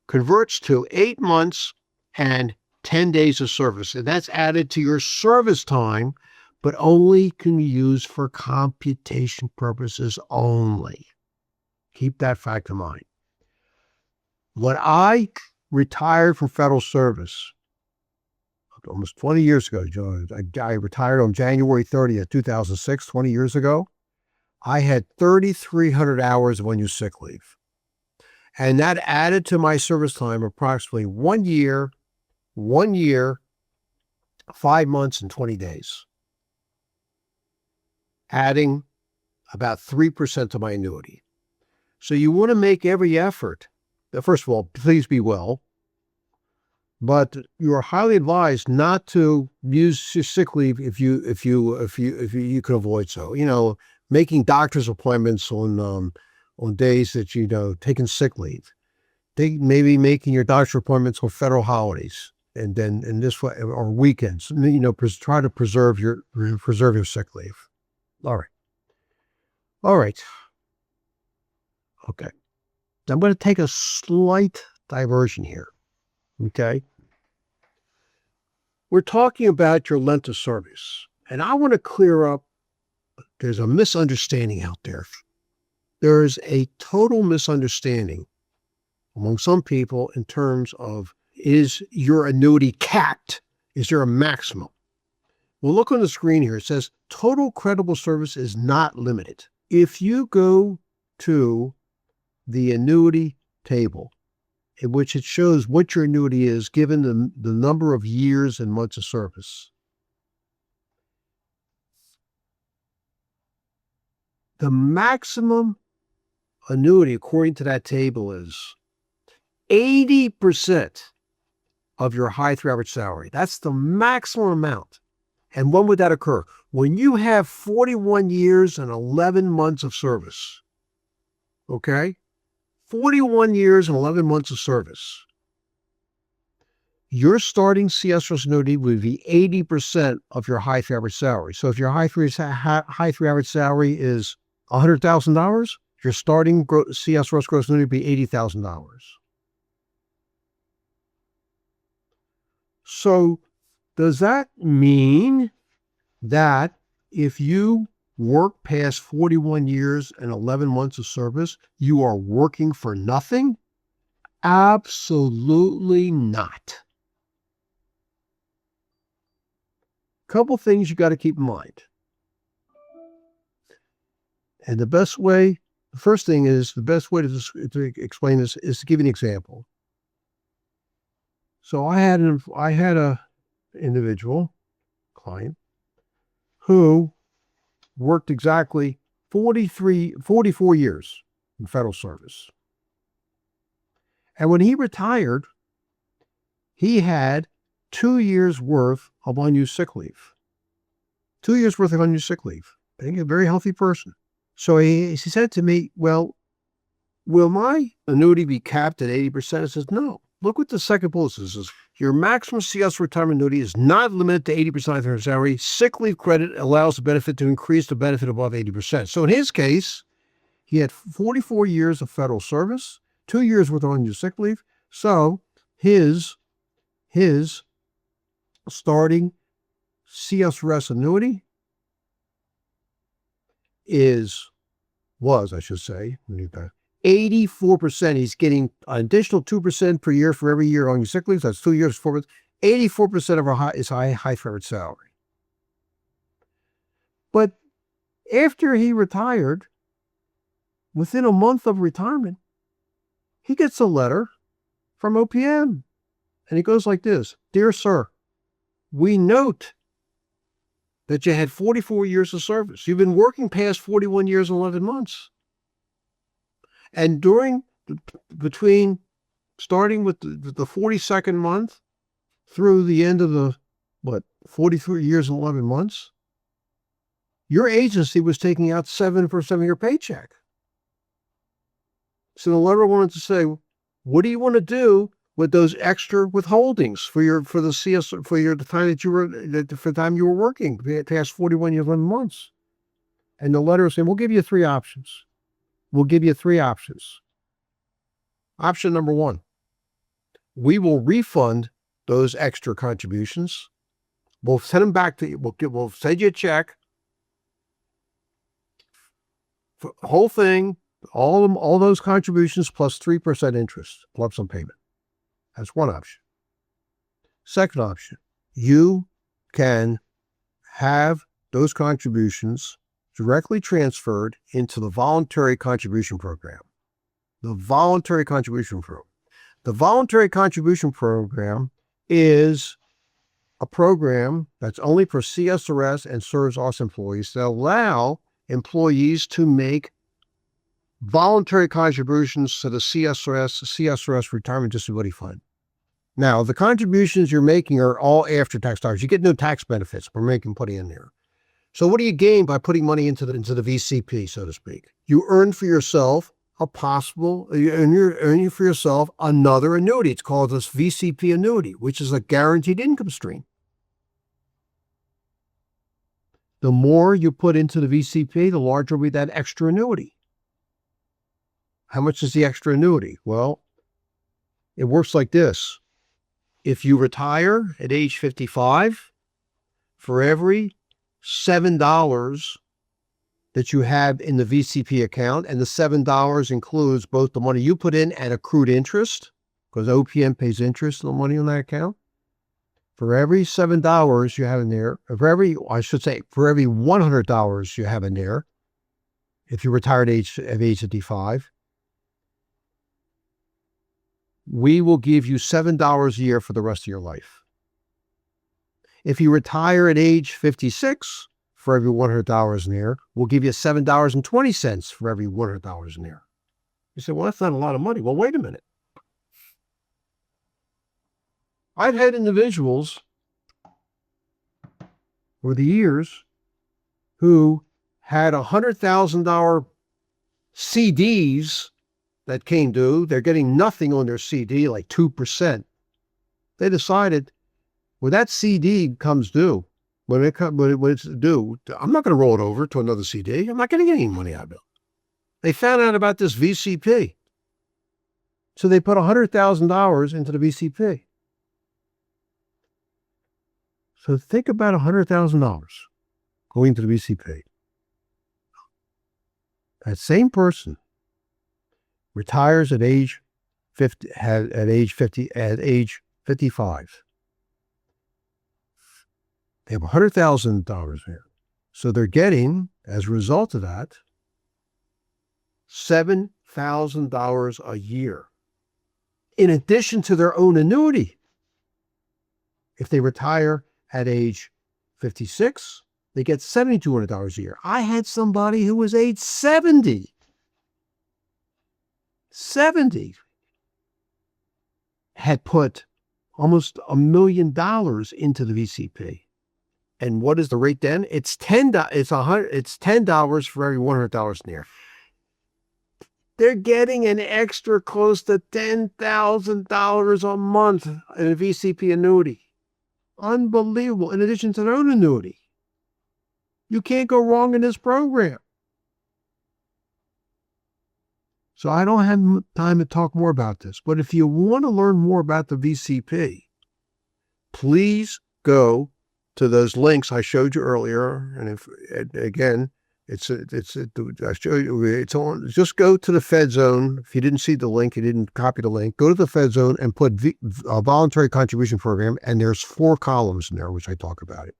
converts to 8 months and 10 days of service. And that's added to your service time, but only can be used for computation purposes only. Keep that fact in mind. When I retired from federal service, almost 20 years ago, I retired on January 30th, 2006, 20 years ago. I had 3,300 hours of unused sick leave. And that added to my service time approximately 1 year, 5 months, and 20 days. Adding about 3% to my annuity. So you want to make every effort. First of all, please be well. But you are highly advised not to use your sick leave if you can avoid so. You know, making doctor's appointments on days that taking sick leave. Maybe making your doctor's appointments on federal holidays, and then in this way, or weekends. Try to preserve your sick leave. All right. Okay. I'm going to take a slight diversion here. Okay. We're talking about your length of service, and I want to clear up, there's a misunderstanding out there. There's a total misunderstanding among some people in terms of, is your annuity capped? Is there a maximum? Well, look on the screen here. It says total credible service is not limited. If you go to the annuity table, in which it shows what your annuity is given the number of years and months of service. The maximum annuity, according to that table, is 80% of your high 3 average salary. That's the maximum amount. And when would that occur? When you have 41 years and 11 months of service. Okay? 41 years and 11 months of service. Your starting CSRS annuity would be 80% of your high 3 average salary. So if your high 3 average salary is $100,000, your starting CSRS gross annuity would be $80,000. So does that mean that if you work past 41 years and 11 months of service, you are working for nothing? Absolutely not. Couple things you got to keep in mind. And the best way to explain this is to give you an example. So I had a individual client who worked exactly 44 years in federal service. And when he retired, he had 2 years worth of unused sick leave. 2 years worth of unused sick leave. I think a very healthy person. So he said to me, well, will my annuity be capped at 80%? I says, no. Look what the second bullet says. Your maximum CS retirement annuity is not limited to 80% of your salary. Sick leave credit allows the benefit to increase the benefit above 80%. So in his case, he had 44 years of federal service, 2 years worth of unused sick leave. So his starting CSRS annuity was 84%. He's getting an additional 2% per year for every year on your sick leave. That's 2 years, 4 months. 84% of our is high favorite salary. But after he retired, within a month of retirement, he gets a letter from OPM. And it goes like this: Dear sir, we note that you had 44 years of service. You've been working past 41 years and 11 months. And between starting with the 42nd month through the end of the, 43 years and 11 months, your agency was taking out 7% of your paycheck. So the letter wanted to say, what do you want to do with those extra withholdings for the time you were working past 41 years, 11 months? And the letter saying, we'll give you three options. Option number one, we will refund those extra contributions. We'll send them back to you. We'll send you a check for the whole thing, all those contributions plus 3% interest, lump sum payment. That's one option. Second option, you can have those contributions directly transferred into the voluntary contribution program. The voluntary contribution program is a program that's only for CSRS and CSRS employees that allow employees to make voluntary contributions to the CSRS Retirement Disability Fund. Now, the contributions you're making are all after-tax dollars. You get no tax benefits for putting in there. So what do you gain by putting money into the VCP, so to speak? You earn for yourself earning for yourself another annuity. It's called this VCP annuity, which is a guaranteed income stream. The more you put into the VCP, the larger will be that extra annuity. How much is the extra annuity? Well, it works like this. If you retire at age 55, for every $7 that you have in the VCP account, and the $7 includes both the money you put in and accrued interest, because OPM pays interest on the money on that account. For every $7 you have in there, for every $100 you have in there, if you retire at age 55, we will give you $7 a year for the rest of your life. If you retire at age 56, for every $100 in there, we'll give you $7.20 for every $100 in there. You say, well, that's not a lot of money. Well, wait a minute. I've had individuals over the years who had $100,000 CDs that came due. They're getting nothing on their CD, like 2%. They decided, when that CD comes due, when it's due, I'm not going to roll it over to another CD. I'm not going to get any money out of it. They found out about this VCP. So they put $100,000 into the VCP. So think about $100,000 going to the VCP. That same person retires at age 55. They have $100,000 here. So they're getting, as a result of that, $7,000 a year, in addition to their own annuity. If they retire at age 56, they get $7,200 a year. I had somebody who was age 70, had put almost $1 million into the VCP. And what is the rate then? It's $10. It's $10 for every $100 in there. They're getting an extra close to $10,000 a month in a VCP annuity. Unbelievable. In addition to their own annuity. You can't go wrong in this program. So I don't have time to talk more about this. But if you want to learn more about the VCP, please go to those links I showed you earlier. And if I show you, it's on, just go to the Fed Zone. If you didn't see the link, you didn't copy the link, go to the Fed Zone and put a voluntary contribution program. And there's 4 columns in there, which I talk about it.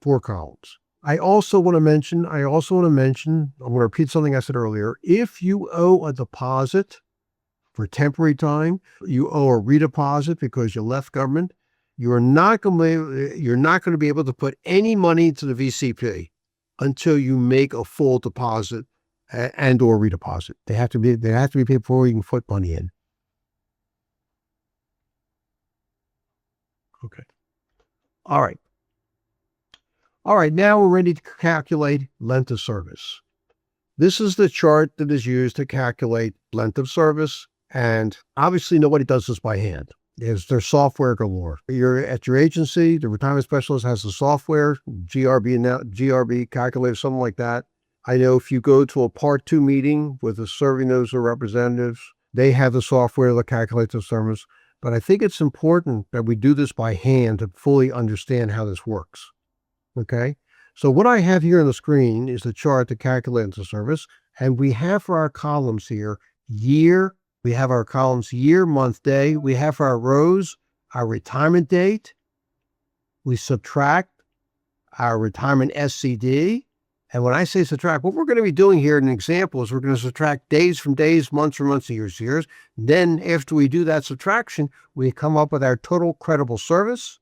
4 columns. I also want to mention, I'm going to repeat something I said earlier. If you owe a deposit for temporary time, you owe a redeposit because you left government, you're not going to be able to put any money into the VCP until you make a full deposit and or redeposit. They have to be paid before you can put money in. Okay. All right. Now we're ready to calculate length of service. This is the chart that is used to calculate length of service. And obviously nobody does this by hand. There's software galore. You're at your agency, the retirement specialist has the software, GRB calculator, something like that. I know if you go to a Part 2 meeting with the serving those representatives, they have the software that calculates the service. But I think it's important that we do this by hand to fully understand how this works. Okay? So what I have here on the screen is the chart that calculates the service. And we have for our columns here, year. We have our columns year, month, day. We have for our rows, our retirement date. We subtract our retirement SCD. And when I say subtract, what we're going to be doing here in an example is we're going to subtract days from days, months from months, years to years. Then after we do that subtraction, we come up with our total credible service.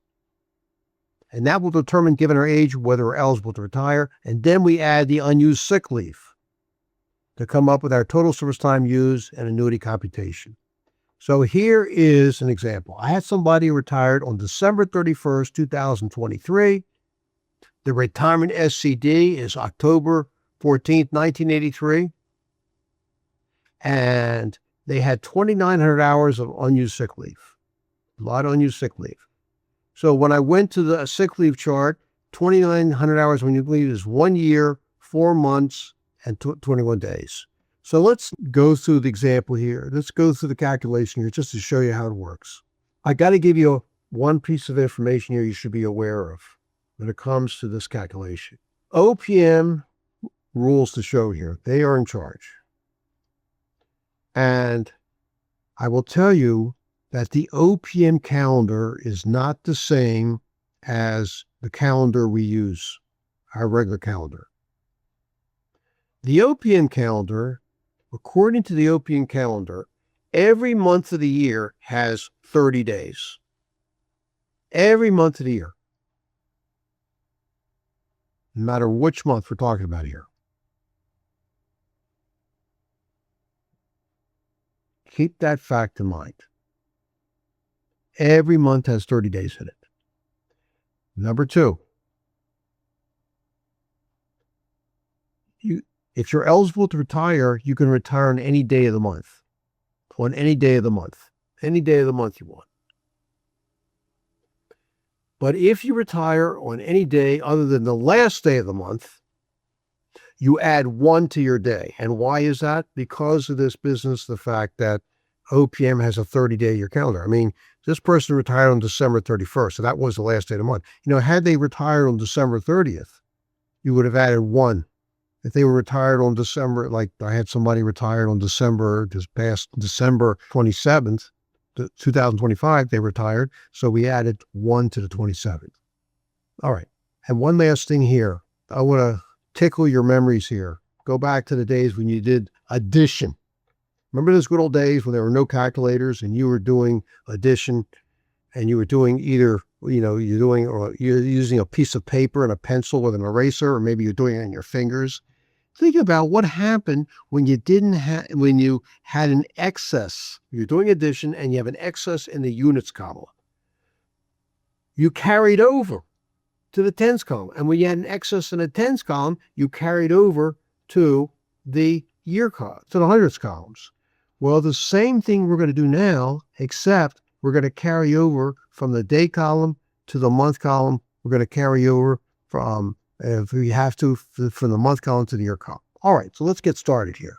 And that will determine, given our age, whether we're eligible to retire. And then we add the unused sick leave to come up with our total service time used and annuity computation. So here is an example. I had somebody retired on December 31st, 2023. The retirement SCD is October 14th, 1983. And they had 2,900 hours of unused sick leave. A lot of unused sick leave. So when I went to the sick leave chart, 2,900 hours of unused leave is 1 year, 4 months, and 21 days. So let's go through the example here. Let's go through the calculation here just to show you how it works. I got to give you one piece of information here you should be aware of when it comes to this calculation. OPM rules to show here. They are in charge. And I will tell you that the OPM calendar is not the same as the calendar we use, our regular calendar. The OPM calendar, according to the OPM calendar, every month of the year has 30 days. Every month of the year. No matter which month we're talking about here. Keep that fact in mind. Every month has 30 days in it. Number 2. If you're eligible to retire, you can retire on any day of the month. On any day of the month. Any day of the month you want. But if you retire on any day other than the last day of the month, you add 1 to your day. And why is that? Because of this business, the fact that OPM has a 30-day year calendar. I mean, this person retired on December 31st, so that was the last day of the month. You know, had they retired on December 30th, you would have added 1. If they were retired on December, like I had somebody retired on this past December 27th, 2025, they retired. So we added 1 to the 27th. All right. And one last thing here. I want to tickle your memories here. Go back to the days when you did addition. Remember those good old days when there were no calculators and you were doing addition and you were doing either, you're using a piece of paper and a pencil with an eraser, or maybe you're doing it on your fingers. Think about what happened when you when you had an excess. You're doing addition and you have an excess in the units column. You carried over to the tens column. And when you had an excess in the tens column, you carried over to the year column, to the hundreds columns. Well, the same thing we're going to do now, except we're going to carry over from the day column to the month column. We're going to carry over from, if we have to, from the month column to the year column. All right, so let's get started here.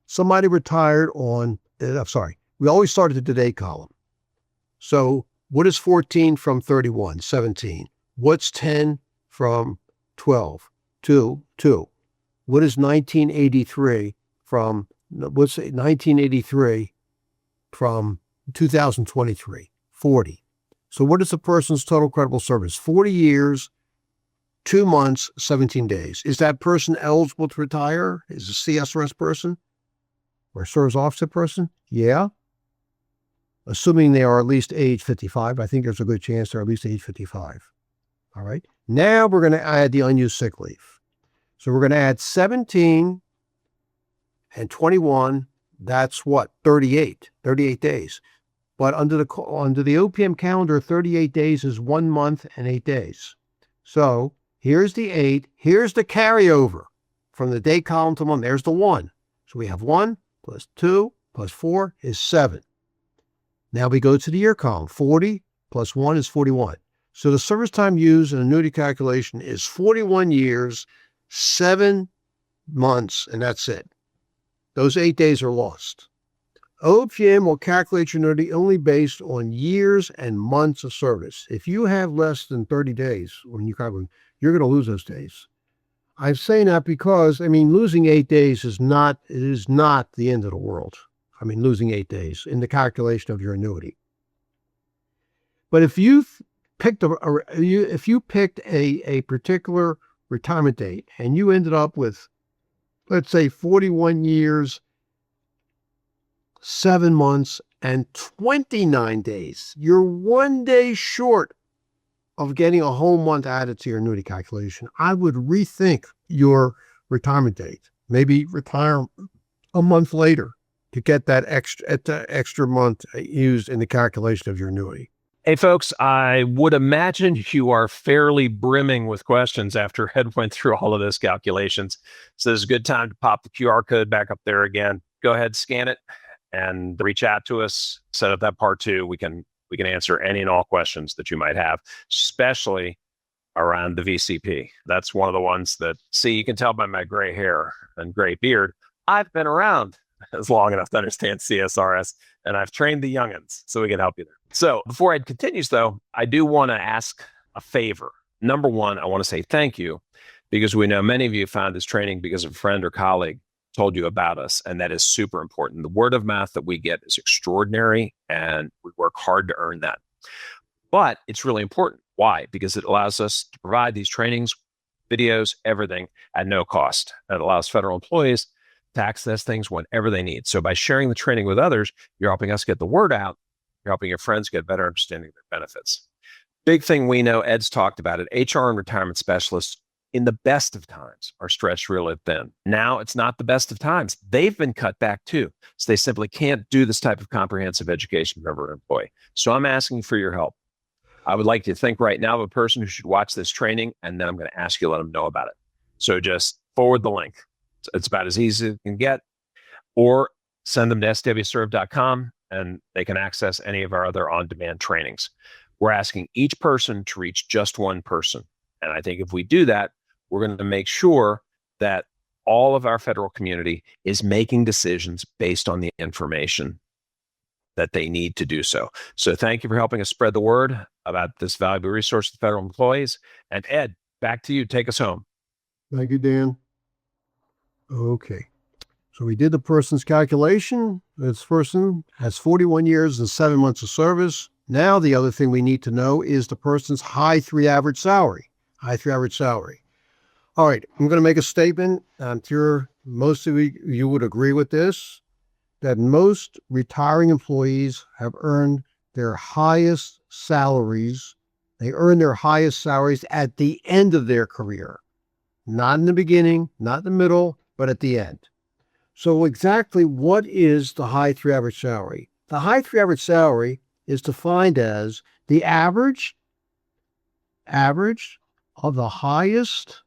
Somebody retired on, we always started at the day column. So what is 14 from 31? 17. What's 10 from 12? 2. What is 1983 from, what's 1983 from 2023? 40. So what is a person's total credible service? 40 years, 2 months, 17 days. Is that person eligible to retire? Is a CSRS person or service officer person? Yeah. Assuming they are at least age 55. I think there's a good chance they're at least age 55. All right. Now we're going to add the unused sick leave. So we're going to add 17 and 21. That's what? 38 days. But under the OPM calendar, 38 days is 1 month and 8 days. So here's the 8. Here's the carryover from the day column to month. There's the 1. So we have 1 plus 2 plus 4 is 7. Now we go to the year column. 40 plus 1 is 41. So the service time used in annuity calculation is 41 years, 7 months, and that's it. Those 8 days are lost. OPM will calculate your annuity only based on years and months of service. If you have less than 30 days when you calculate, you're going to lose those days. I'm saying that because, losing 8 days is not the end of the world. Losing 8 days in the calculation of your annuity. But if you picked a particular retirement date and you ended up with, let's say, 41 years, 7 months, and 29 days, you're 1 day short of getting a whole month added to your annuity calculation. I would rethink your retirement date. Maybe retire a month later to get that extra month used in the calculation of your annuity. Hey, folks, I would imagine you are fairly brimming with questions after Ed went through all of those calculations. So this is a good time to pop the QR code back up there again. Go ahead, scan it, and reach out to us. Set up that part 2. We can answer any and all questions that you might have, especially around the VCP. That's one of the ones that, you can tell by my gray hair and gray beard, I've been around as long enough to understand CSRS, and I've trained the youngins, so we can help you there. So before Ed continues, though, I do want to ask a favor. Number one, I want to say thank you, because we know many of you found this training because a friend or colleague told you about us, and that is super important. The word of mouth that we get is extraordinary, and we work hard to earn that. But it's really important. Why? Because it allows us to provide these trainings, videos, everything at no cost. It allows federal employees to access things whenever they need. So by sharing the training with others, you're helping us get the word out. You're helping your friends get a better understanding of their benefits. Big thing we know, Ed's talked about it, HR and retirement specialists in the best of times are stretched really thin. Now it's not the best of times. They've been cut back too. So they simply can't do this type of comprehensive education for every employee. So I'm asking for your help. I would like to think right now of a person who should watch this training, and then I'm going to ask you to let them know about it. So just forward the link. It's about as easy as it can get, or send them to swserve.com and they can access any of our other on-demand trainings. We're asking each person to reach just one person. And I think if we do that, we're going to make sure that all of our federal community is making decisions based on the information that they need to do so. So thank you for helping us spread the word about this valuable resource to federal employees. And Ed, back to you. Take us home. Thank you, Dan. Okay. So we did the person's calculation. This person has 41 years and 7 months of service. Now the other thing we need to know is the person's high 3 average salary. High 3 average salary. All right, I'm going to make a statement. I'm sure most of you would agree with this, that most retiring employees have earned their highest salaries. They earn their highest salaries at the end of their career. Not in the beginning, not in the middle, but at the end. So exactly what is the high 3 average salary? The high 3 average salary is defined as the average of the highest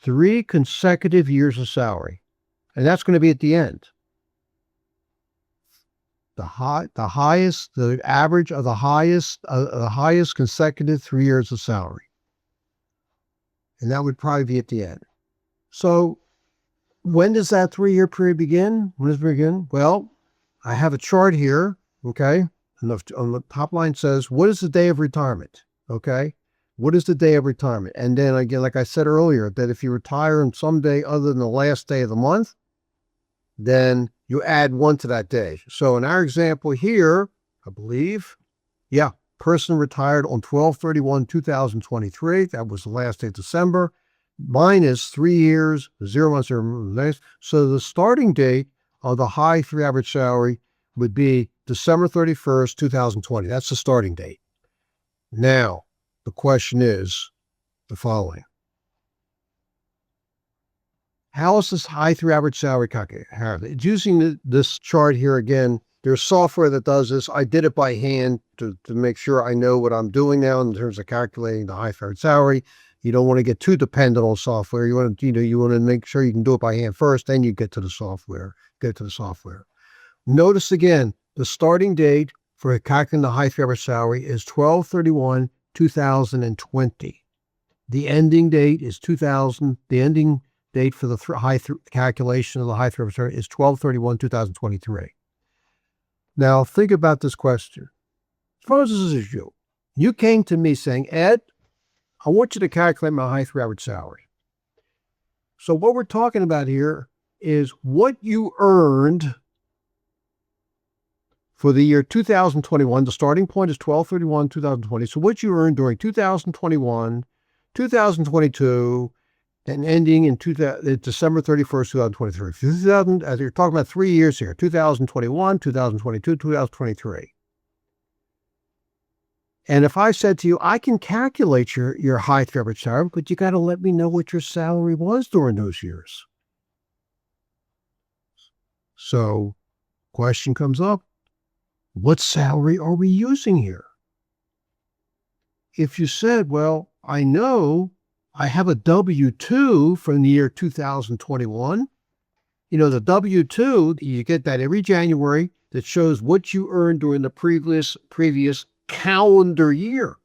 3 consecutive years of salary. And that's going to be at the end. The average of the highest consecutive 3 years of salary. And that would probably be at the end. So when does that 3-year period begin? When does it begin? Well, I have a chart here, okay? And on the top line says, what is the day of retirement? Okay? What is the day of retirement? And then again, like I said earlier, that if you retire on some day other than the last day of the month, then you add 1 to that day. So in our example here, I believe, person retired on 12/31/2023. That was the last day of December. Minus 3 years, 0 months, 0 days. So the starting date of the high 3 average salary would be December 31st, 2020. That's the starting date. Now, the question is the following. How is this high 3 average salary calculated? It's using this chart here again. There's software that does this. I did it by hand to make sure I know what I'm doing now in terms of calculating the high 3 average salary. You don't want to get too dependent on software. You want to make sure you can do it by hand first, then you get to the software. Notice again, the starting date for calculating the high 3 average salary is 12/31/2020. The ending date is 2000. The ending date for the calculation of the high 3 average salary is 12/31/2023. Now think about this question. Suppose this is you. You came to me saying, Ed, I want you to calculate my high 3 average salary. So what we're talking about here is what you earned for the year 2021. The starting point is 12/31/2020. So what you earned during 2021, 2022, and ending in December 31st, 2023. As you're talking about 3 years here, 2021, 2022, 2023. And if I said to you, I can calculate your high 3 average salary, but you got to let me know what your salary was during those years. So, question comes up, what salary are we using here? If you said, well, I know I have a W-2 from the year 2021. The W-2, you get that every January, that shows what you earned during the previous calendar year.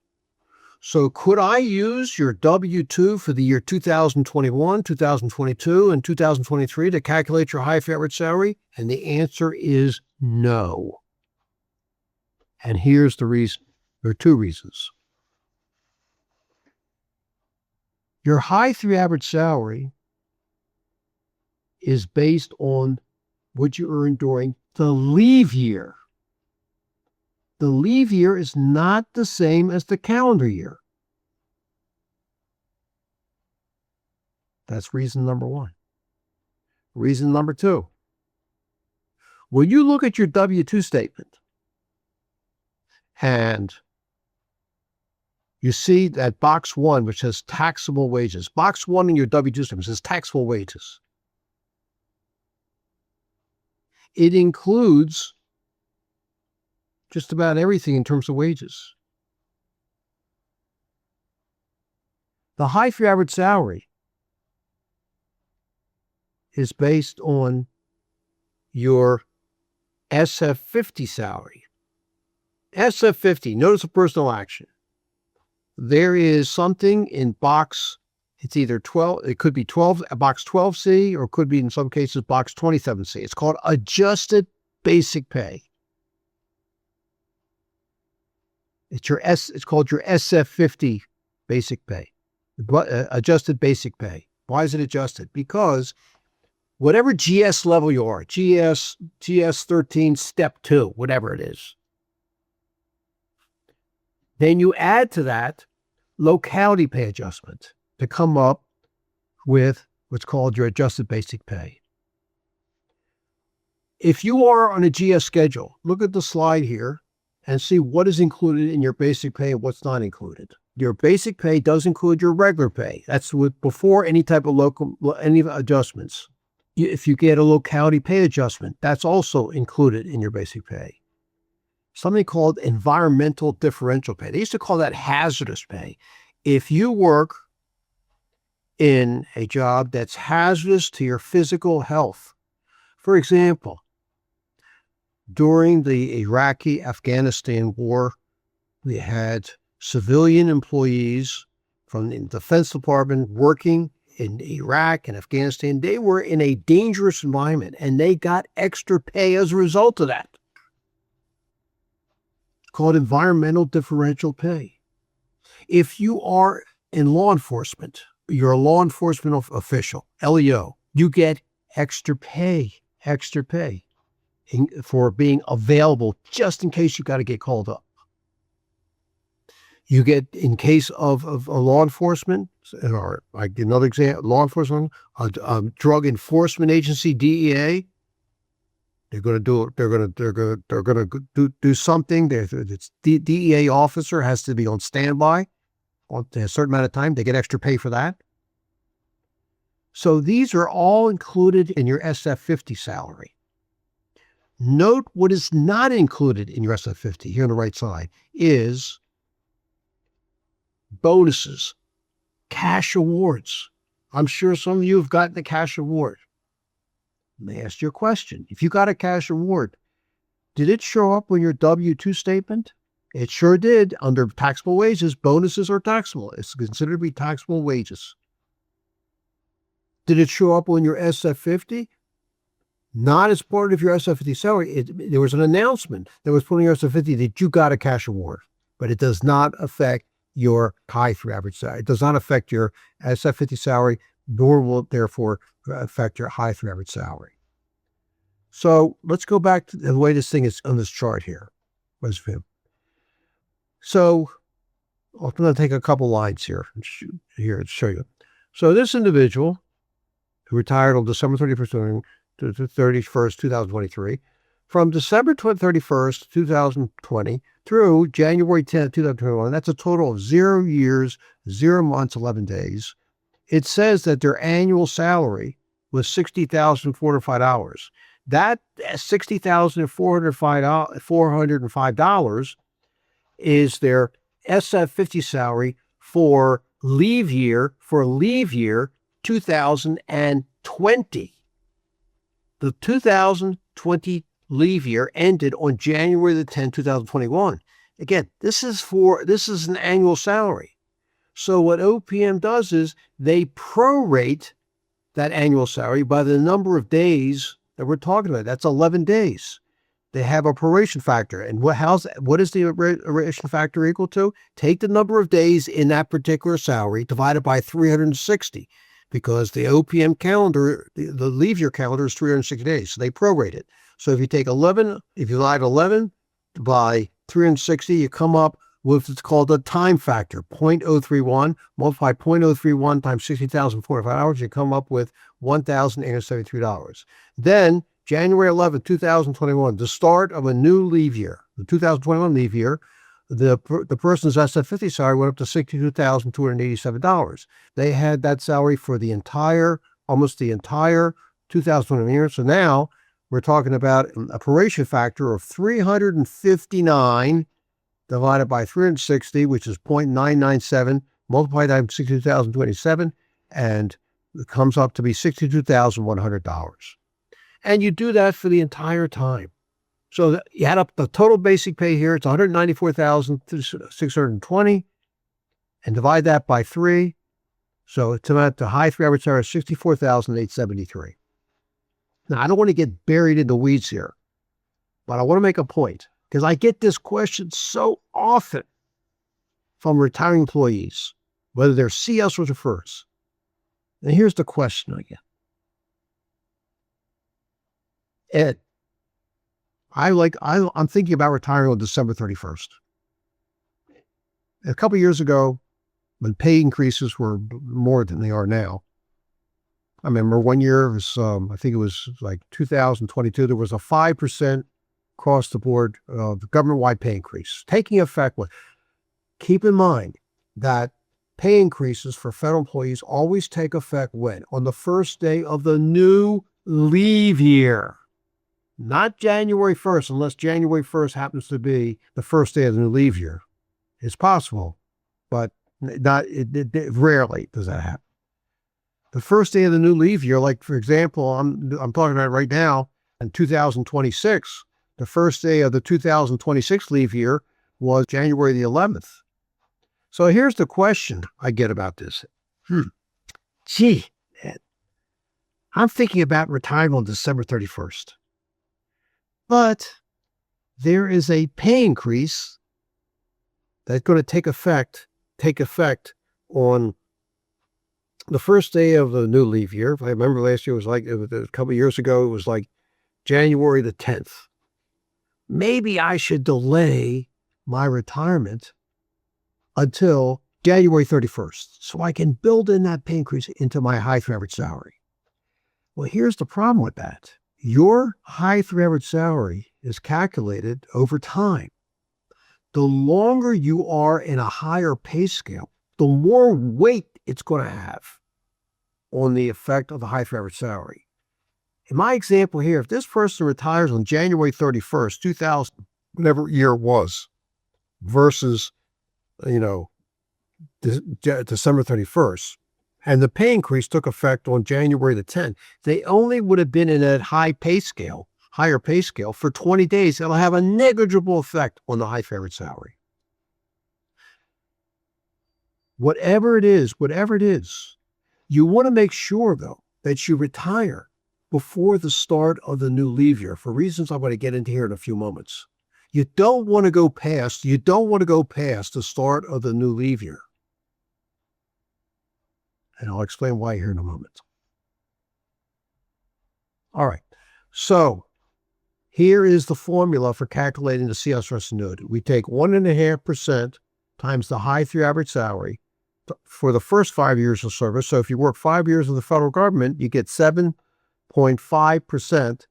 So could I use your W-2 for the year 2021, 2022, and 2023 to calculate your high average salary? And the answer is no. And here's the reason. There are 2 reasons. Your high 3 average salary is based on what you earned during the leave year. The leave year is not the same as the calendar year. That's reason number 1. Reason number 2. When you look at your W-2 statement and you see that box 1, which says taxable wages. Box 1 in your W-2 statement says taxable wages. It includes just about everything in terms of wages. The high 3 average salary is based on your SF50 salary. SF50, notice of personal action. There is something in box, it's either 12, it could be box 12C, or it could be in some cases box 27C. It's called adjusted basic pay. It's called your SF50 basic pay, adjusted basic pay. Why is it adjusted? Because whatever GS level you are, GS 13, step 2, whatever it is, then you add to that locality pay adjustment to come up with what's called your adjusted basic pay. If you are on a GS schedule, look at the slide here and see what is included in your basic pay and what's not included. Your basic pay does include your regular pay. That's before any type of any adjustments. If you get a locality pay adjustment, that's also included in your basic pay. Something called environmental differential pay. They used to call that hazardous pay. If you work in a job that's hazardous to your physical health, for example, during the Iraqi-Afghanistan war, we had civilian employees from the Defense Department working in Iraq and Afghanistan. They were in a dangerous environment and they got extra pay as a result of that. Called environmental differential pay. If you are in law enforcement, you're a law enforcement official, LEO, you get extra pay for being available just in case you got to get called up. You get, in case of a law enforcement, or like another example, law enforcement, drug enforcement agency, DEA, they're going to do something. The DEA officer has to be on standby on a certain amount of time. They get extra pay for that. So these are all included in your SF50 salary. Note what is not included in your SF50 here on the right side is bonuses, cash awards. I'm sure some of you have gotten a cash award. Let me ask you a question. If you got a cash award, did it show up on your W-2 statement? It sure did. Under taxable wages, bonuses are taxable. It's considered to be taxable wages. Did it show up on your SF50? Not as part of your SF50 salary. There was an announcement that was put on your SF50 that you got a cash award, but it does not affect your high through average salary. It does not affect your SF50 salary, nor will it therefore affect your high through average salary. So let's go back to the way this thing is on this chart here. So I'm going to take a couple lines here to show you. So this individual who retired on December 31st to 31st, 2023, from December 31st, 2020 through January 10th, 2021, that's a total of 0 years, 0 months, 11 days. It says that their annual salary was $60,405. That $60,405 is their SF50 salary for leave year 2020. The 2020 leave year ended on January the 10th, 2021. Again, this is an annual salary. So what OPM does is they prorate that annual salary by the number of days that we're talking about. That's 11 days. They have a proration factor. And what is the proration factor equal to? Take the number of days in that particular salary divided by 360, because the OPM calendar, the leave year calendar is 360 days. So they prorate it. So if you take 11, if you divide 11 by 360, you come up with what's called a time factor, 0.031. Multiply 0.031 times 60,405 hours, you come up with $1,873. Then January 11, 2021, the start of a new leave year, the 2021 leave year, the person's SF50 salary went up to $62,287. They had that salary for almost the entire 2021 year. So now we're talking about a proration factor of 359 divided by 360, which is 0.997, multiplied by 62,027, and it comes up to be $62,100. And you do that for the entire time. So you add up the total basic pay here, it's $194,620, and divide that by 3. So it's about the high through average salary of $64,873. Now, I don't want to get buried in the weeds here, but I want to make a point, because I get this question so often from retiring employees, whether they're CS or deferreds. And here's the question I get. Ed, I'm thinking about retiring on December 31st. A couple of years ago, when pay increases were more than they are now, I remember one year, it was, I think it was like 2022, there was a 5% across the board government-wide pay increase taking effect. Keep in mind that pay increases for federal employees always take effect when? On the first day of the new leave year. Not January 1st, unless January 1st happens to be the first day of the new leave year. It's possible, but rarely does that happen. The first day of the new leave year, like for example, I'm talking about right now in 2026, the first day of the 2026 leave year was January the 11th. So here's the question I get about this. Gee, Ed, I'm thinking about retiring on December 31st. But there is a pay increase that's going to take effect take effect on the first day of the new leave year. If I remember last year, a couple of years ago, it was like January the 10th. Maybe I should delay my retirement until January 31st so I can build in that pay increase into my high through average salary. Well, here's the problem with that. Your high through average salary is calculated over time. The longer you are in a higher pay scale, the more weight it's going to have on the effect of the high through average salary. In my example here, if this person retires on January 31st, 2000, whatever year it was, versus, December 31st, and the pay increase took effect on January the 10th, they only would have been in that higher pay scale for 20 days. It'll have a negligible effect on the high average salary. Whatever it is, you want to make sure, though, that you retire before the start of the new leave year for reasons I'm going to get into here in a few moments. You don't want to go past the start of the new leave year. And I'll explain why here in a moment. All right. So here is the formula for calculating the CSRS annuity. We take 1.5% times the high through average salary for the first 5 years of service. So if you work 5 years in the federal government, you get 7.5%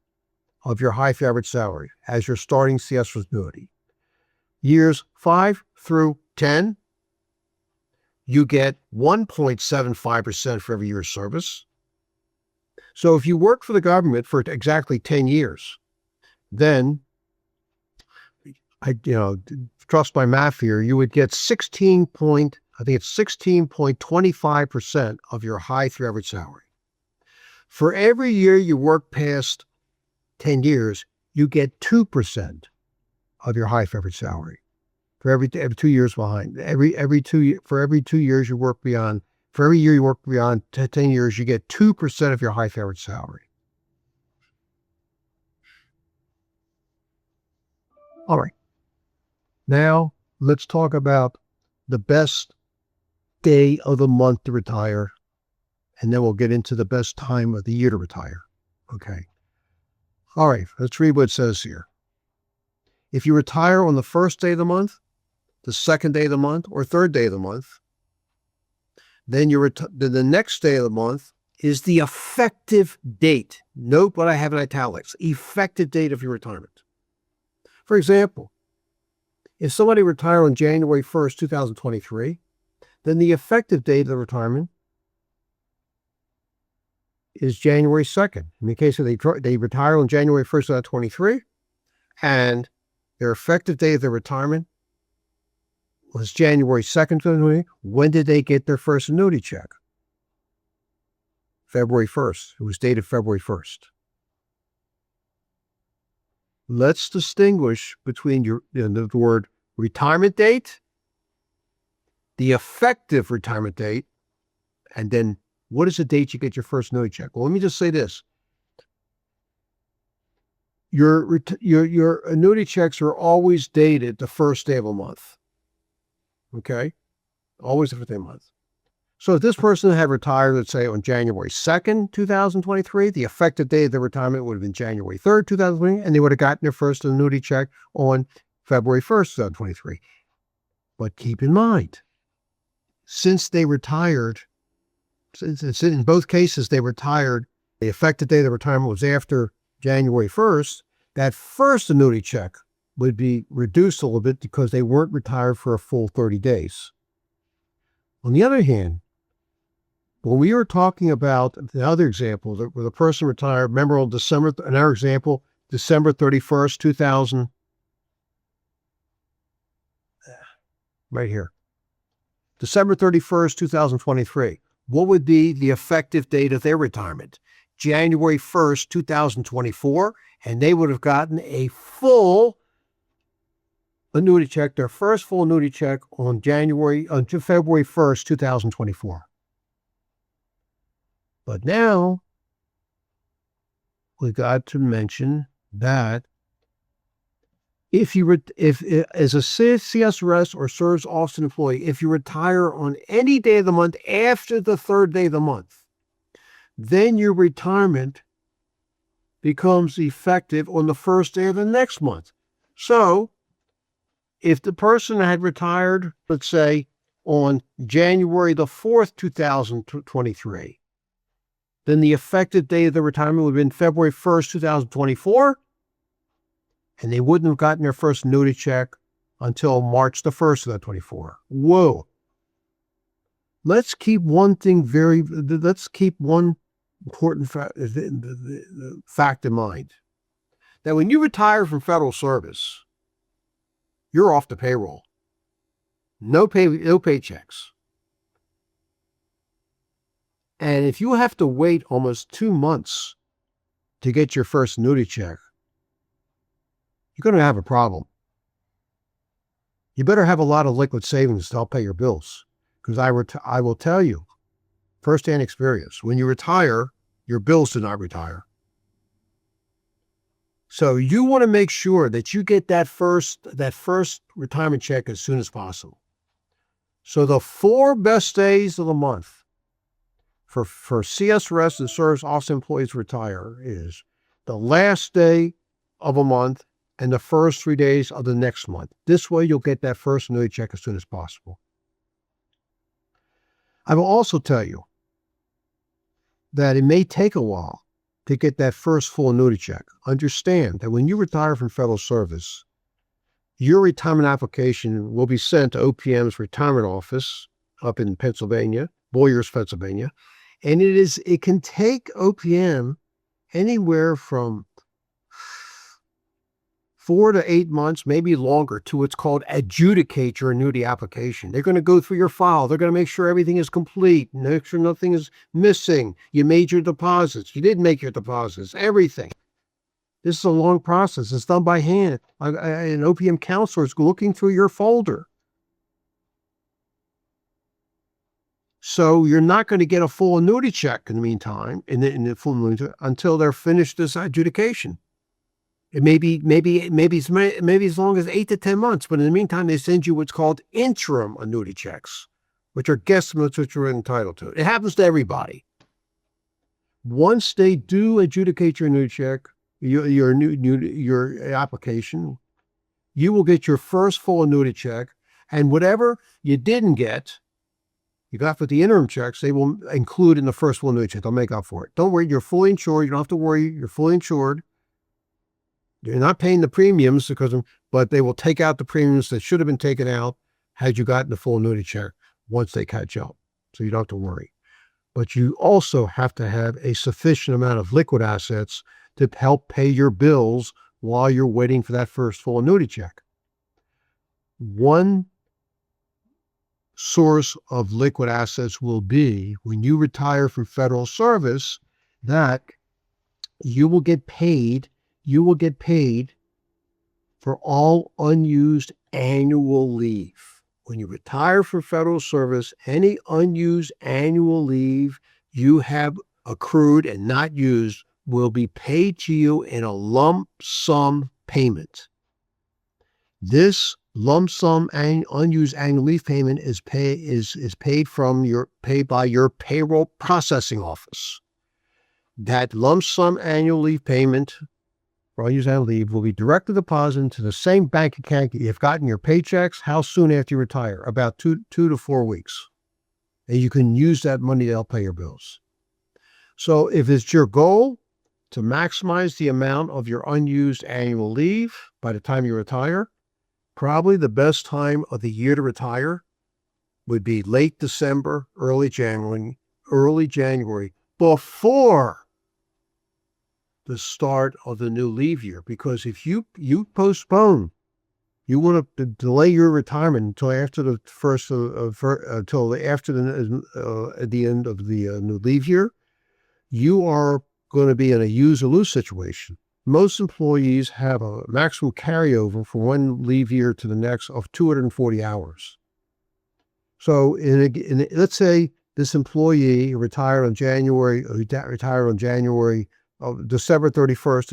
of your high through average salary as your starting CSRS annuity. Years 5 through 10, you get 1.75% for every year of service. So if you work for the government for exactly 10 years, then, trust my math here, you would get 16.25% of your high through average salary. For every year you work past 10 years, you get 2% of your high through average salary. For every 2 years behind, for every 2 years you work beyond, for every year you work beyond 10 years, you get 2% of your high average salary. All right. Now let's talk about the best day of the month to retire, and then we'll get into the best time of the year to retire. Okay. All right. Let's read what it says here. If you retire on the first day of the month, the second day of the month, or third day of the month, then the next day of the month is the effective date. Note what I have in italics, effective date of your retirement. For example, if somebody retired on January 1st, 2023, then the effective date of the retirement is January 2nd. In the case of they retire on January 1st, 2023, and their effective date of their retirement was January 2nd, 2020. When did they get their first annuity check? February 1st. It was dated February 1st. Let's distinguish between the word retirement date, the effective retirement date, and then what is the date you get your first annuity check? Well, let me just say this. Your annuity checks are always dated the first day of a month. Okay? Always the first day of a month. So if this person had retired, let's say on January 2nd, 2023, the effective date of their retirement would have been January 3rd, 2020, and they would have gotten their first annuity check on February 1st, 2023. But keep in mind, since they retired, since in both cases they retired, the effective date of the retirement was after January 1st, that first annuity check would be reduced a little bit because they weren't retired for a full 30 days. On the other hand, when we were talking about the other example, where the person retired, remember on in our example, December 31st, 2000, right here, December 31st, 2023, what would be the effective date of their retirement? January 1st, 2024, and they would have gotten a full annuity check, their first full annuity check on February 1st, 2024. But now we got to mention that if as a CSRS or serves office employee, if you retire on any day of the month after the third day of the month, then your retirement becomes effective on the first day of the next month. So if the person had retired, let's say on January the 4th, 2023, then the effective date of the retirement would have been February 1st, 2024, and they wouldn't have gotten their first annuity check until March the 1st, 2024. Whoa. Let's keep one important fact in mind. That when you retire from federal service, you're off the payroll. No paychecks. And if you have to wait almost 2 months to get your first annuity check, you're going to have a problem. You better have a lot of liquid savings to help pay your bills. Because I will tell you, firsthand experience, when you retire, your bills do not retire. So you want to make sure that you get that first retirement check as soon as possible. So the 4 best days of the month for CSRS and service office employees to retire is the last day of a month and the first 3 days of the next month. This way you'll get that first annuity check as soon as possible. I will also tell you that it may take a while to get that first full annuity check. Understand that when you retire from federal service, your retirement application will be sent to OPM's retirement office up in Pennsylvania, Boyers, Pennsylvania, and it can take OPM anywhere from 4 to 8 months, maybe longer, to what's called adjudicate your annuity application. They're going to go through your file. They're going to make sure everything is complete, make sure nothing is missing. You made your deposits. You didn't make your deposits, everything. This is a long process. It's done by hand. An OPM counselor is looking through your folder. So you're not going to get a full annuity check in the meantime, in the full annuity, until they're finished this adjudication. It may be as long as 8 to 10 months, but in the meantime, they send you what's called interim annuity checks, which are guesstimates which you're entitled to. It happens to everybody. Once they do adjudicate your annuity check, your application, you will get your first full annuity check, and whatever you didn't get, you got for the interim checks, they will include in the first full annuity check. They'll make up for it. Don't worry, you're fully insured. You don't have to worry. You're fully insured. You're not paying the premiums but they will take out the premiums that should have been taken out had you gotten the full annuity check once they catch up. So you don't have to worry. But you also have to have a sufficient amount of liquid assets to help pay your bills while you're waiting for that first full annuity check. One source of liquid assets will be when you retire from federal service, that you will get paid for all unused annual leave. When you retire from federal service, any unused annual leave you have accrued and not used will be paid to you in a lump sum payment. This lump sum unused annual leave payment is paid by your payroll processing office. That lump sum annual leave payment for unused annual leave will be directly deposited into the same bank account you've gotten your paychecks. How soon after you retire? About 2 to 4 weeks. And you can use that money to help pay your bills. So if it's your goal to maximize the amount of your unused annual leave by the time you retire, probably the best time of the year to retire would be late December, early January, before the start of the new leave year. Because if you postpone, you want to delay your retirement until after the at the end of the new leave year, you are going to be in a use or lose situation. Most employees have a maximum carryover from one leave year to the next of 240 hours. So let's say this employee retired on December 31st,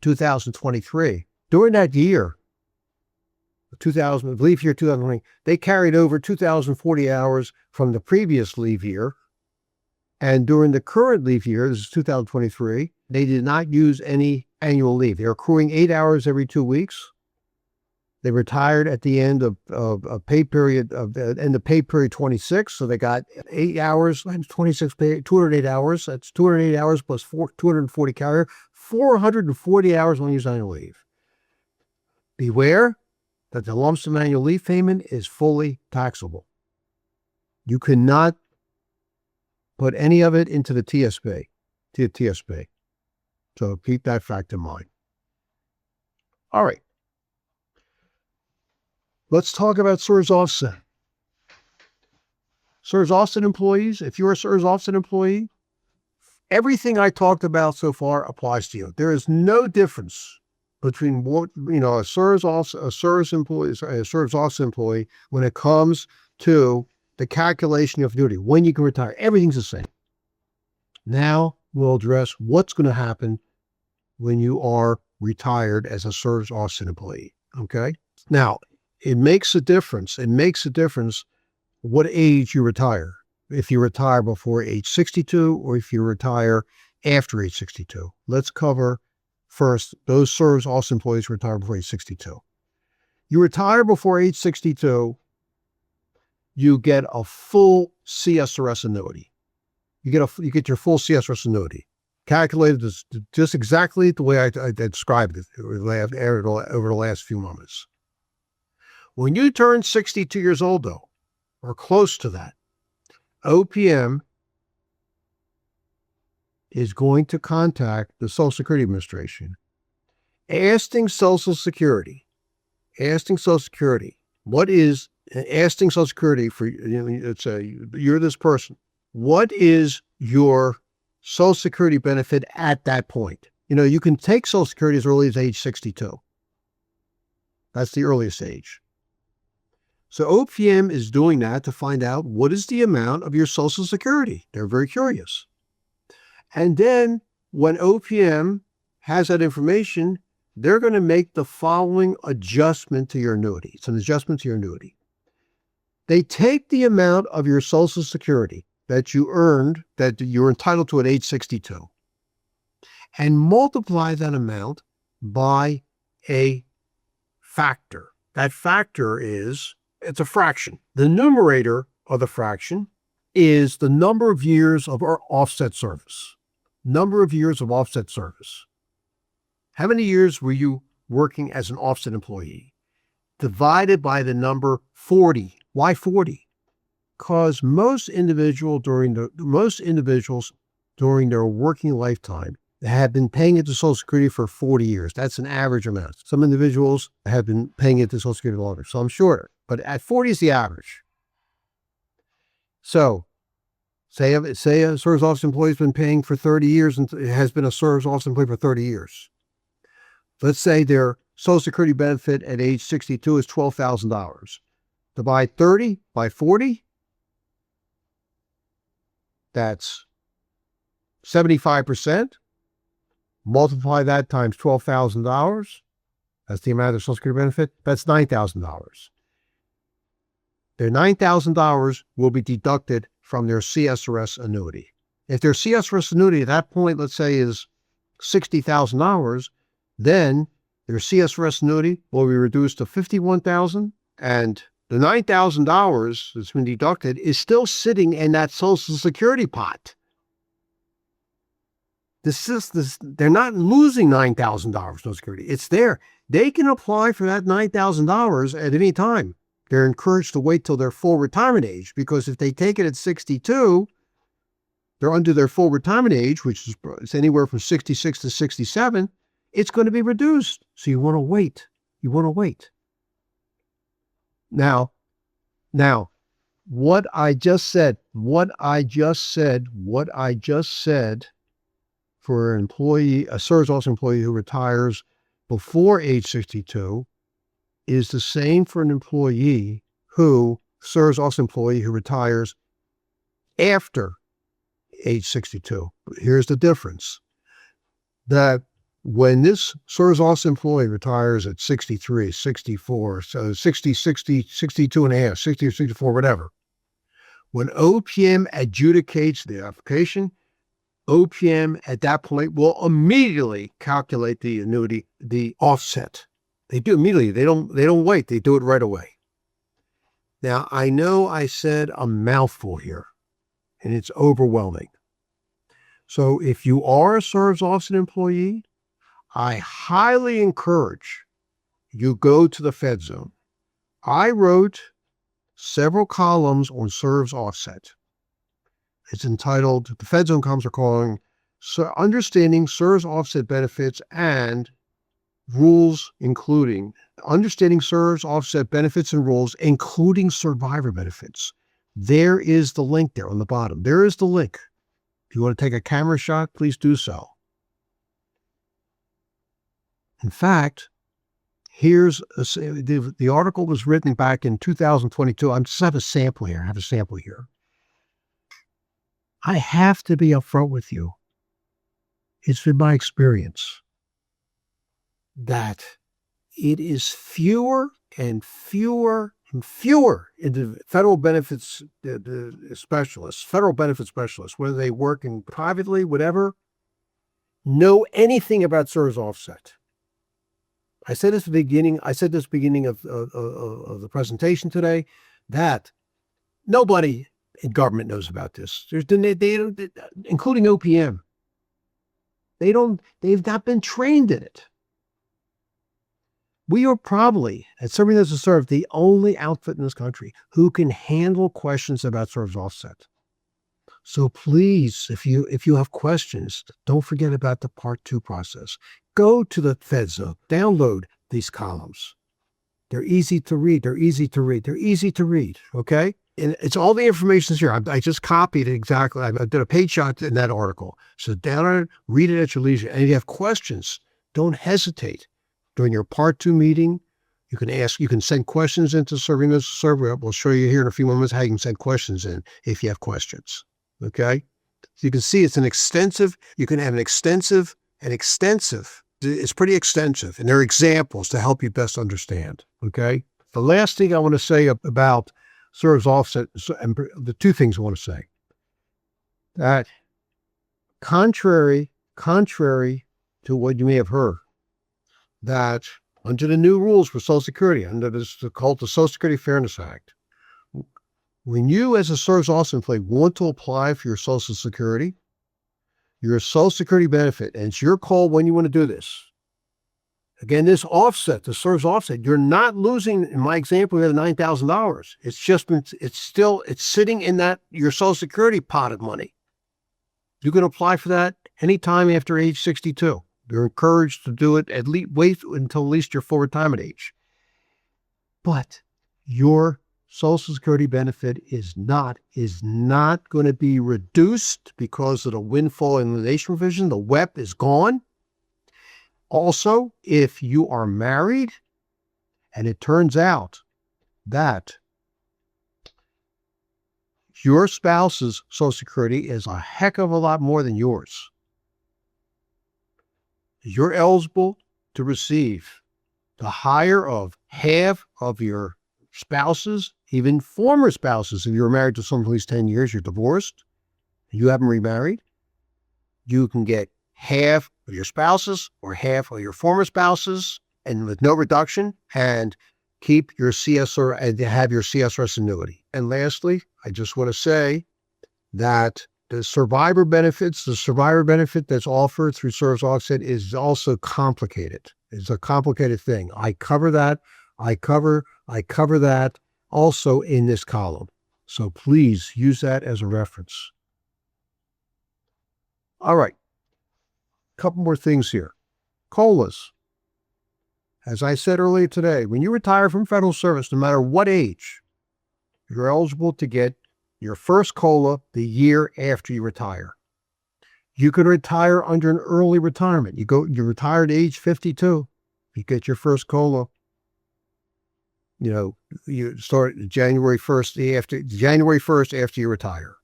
2023. During that year, 2000, leave year 2020, they carried over 2,040 hours from the previous leave year. And during the current leave year, this is 2023, they did not use any annual leave. They're accruing 8 hours every 2 weeks. They retired at the end of pay period, end of pay period 26. So they got 8 hours, 26 pay, 208 hours. That's 208 hours plus 240 carrier, 440 hours on use annual leave. Beware that the lump sum annual leave payment is fully taxable. You cannot put any of it into the TSP. So keep that fact in mind. All right. Let's talk about CSRS offset. CSRS offset employees, if you're a CSRS offset employee, everything I talked about so far applies to you. There is no difference between what, a CSRS offset employee when it comes to the calculation of annuity, when you can retire. Everything's the same. Now we'll address what's going to happen when you are retired as a CSRS offset employee. Okay. Now, it makes a difference. It makes a difference what age you retire. If you retire before age 62 or if you retire after age 62. Let's cover first those CSRS offset employees who retire before age 62. You retire before age 62, you get a full CSRS annuity. You get your full CSRS annuity, calculated just exactly the way I described it over the last few moments. When you turn 62 years old, though, or close to that, OPM is going to contact the Social Security Administration, asking Social Security, asking Social Security for, let's say you're this person. What is your Social Security benefit at that point? You can take Social Security as early as age 62. That's the earliest age. So OPM is doing that to find out what is the amount of your Social Security. They're very curious. And then when OPM has that information, they're going to make the following adjustment to your annuity. It's an adjustment to your annuity. They take the amount of your Social Security that you earned, that you're entitled to at age 62, and multiply that amount by a factor. That factor it's a fraction. The numerator of the fraction is the number of years of our offset service. Number of years of offset service. How many years were you working as an offset employee? Divided by the number 40. Why 40? Because most individuals during their working lifetime have been paying into Social Security for 40 years. That's an average amount. Some individuals have been paying into Social Security longer, so I'm shorter. But at 40 is the average. So say a CSRS office employee has been paying for 30 years and has been a CSRS office employee for 30 years. Let's say their Social Security benefit at age 62 is $12,000. Divide 30 by 40, that's 75%. Multiply that times $12,000. That's the amount of their Social Security benefit. That's $9,000. Their $9,000 will be deducted from their CSRS annuity. If their CSRS annuity at that point, let's say, is $60,000, then their CSRS annuity will be reduced to $51,000, and the $9,000 that's been deducted is still sitting in that Social Security pot. They're not losing $9,000 Social Security. It's there. They can apply for that $9,000 at any time. They're encouraged to wait till their full retirement age, because if they take it at 62, they're under their full retirement age, which is anywhere from 66 to 67. It's going to be reduced. So you want to wait. You want to wait. Now, what I just said for an employee, a CSRS office employee who retires before age 62, is the same for an employee CSRS office employee who retires after age 62. Here's the difference. The When this service office employee retires at 63, 64, so 60, 60, 62 and a half, 60 or 64, whatever, when OPM adjudicates the application, OPM at that point will immediately calculate the annuity, the offset. They do immediately. They don't wait. They do it right away. Now, I know I said a mouthful here, and it's overwhelming. So if you are a service office employee, I highly encourage you go to the Fed Zone. I wrote several columns on service offset. It's entitled, the Fed Zone columns are calling Understanding Service Offset Benefits and Rules, including Understanding Service Offset Benefits and Rules, including survivor benefits. There is the link there on the bottom. There is the link. If you want to take a camera shot, please do so. In fact, here's the article was written back in 2022. I just have a sample here. I have to be upfront with you. It's been my experience that it is fewer and fewer and fewer into federal benefits specialists, federal benefit specialists, whether they work in privately, whatever, know anything about service offset. I said this beginning of the presentation today, that nobody in government knows about this. Including OPM. They've not been trained in it. We are probably, at Serving Those Who Serve, the only outfit in this country who can handle questions about service offset. So please, if you have questions, don't forget about the Part 2 process. Go to the Fed Zone, download these columns. They're easy to read. Okay? And it's all the information here. I just copied it exactly. I did a page shot in that article. So download it, read it at your leisure. And if you have questions, don't hesitate. During your Part 2 meeting, you can send questions into Serving Those Who Serve. We'll show you here in a few moments how you can send questions in if you have questions. Okay? So you can see it's you can have an extensive, it's pretty extensive. And there are examples to help you best understand. Okay? The last thing I want to say about service offset, and the two things I want to say, that contrary to what you may have heard, that under the new rules for Social Security, under this called the Social Security Fairness Act, when you as a service office employee want to apply for your Social Security, your Social Security benefit, and it's your call when you want to do this. Again, this offset, the service offset, you're not losing, in my example, you have $9,000. It's sitting in that, your Social Security pot of money. You can apply for that anytime after age 62. You're encouraged to do it wait until at least your full retirement age. But your Social Security benefit is not going to be reduced because of the windfall elimination provision. The WEP is gone. Also, if you are married and it turns out that your spouse's Social Security is a heck of a lot more than yours, you're eligible to receive the higher of half of your spouses, even former spouses. If you're married to someone for at least 10 years, you're divorced, you haven't remarried, you can get half of your spouses or half of your former spouses, and with no reduction, and keep your CSR and have your CSRS annuity. And lastly, I just want to say that the survivor benefit that's offered through service offset is also complicated. It's a complicated thing. I cover that also in this column. So please use that as a reference. All right. Couple more things here. COLAs. As I said earlier today, when you retire from federal service, no matter what age, you're eligible to get your first COLA the year after you retire. You can retire under an early retirement. You retire at age 52, you get your first COLA. You start January 1st after you retire.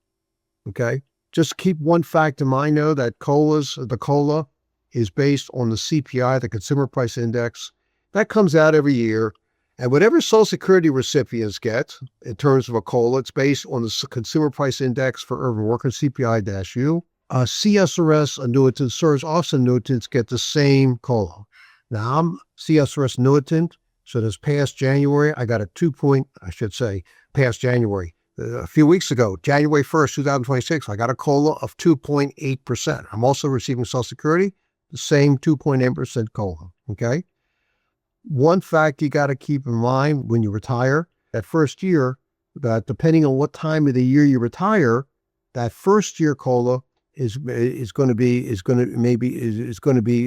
Okay? Just keep one fact in mind, though, that the COLA is based on the CPI, the Consumer Price Index. That comes out every year. And whatever Social Security recipients get in terms of a COLA, it's based on the Consumer Price Index for urban workers, CPI-U. CSRS annuitants, service office annuitants get the same COLA. Now, I'm CSRS annuitant, so this past January, I got a past January. A few weeks ago, January 1st, 2026, I got a COLA of 2.8%. I'm also receiving Social Security, the same 2.8% COLA, okay? One fact you got to keep in mind when you retire, that first year, that depending on what time of the year you retire, that first year COLA is going to be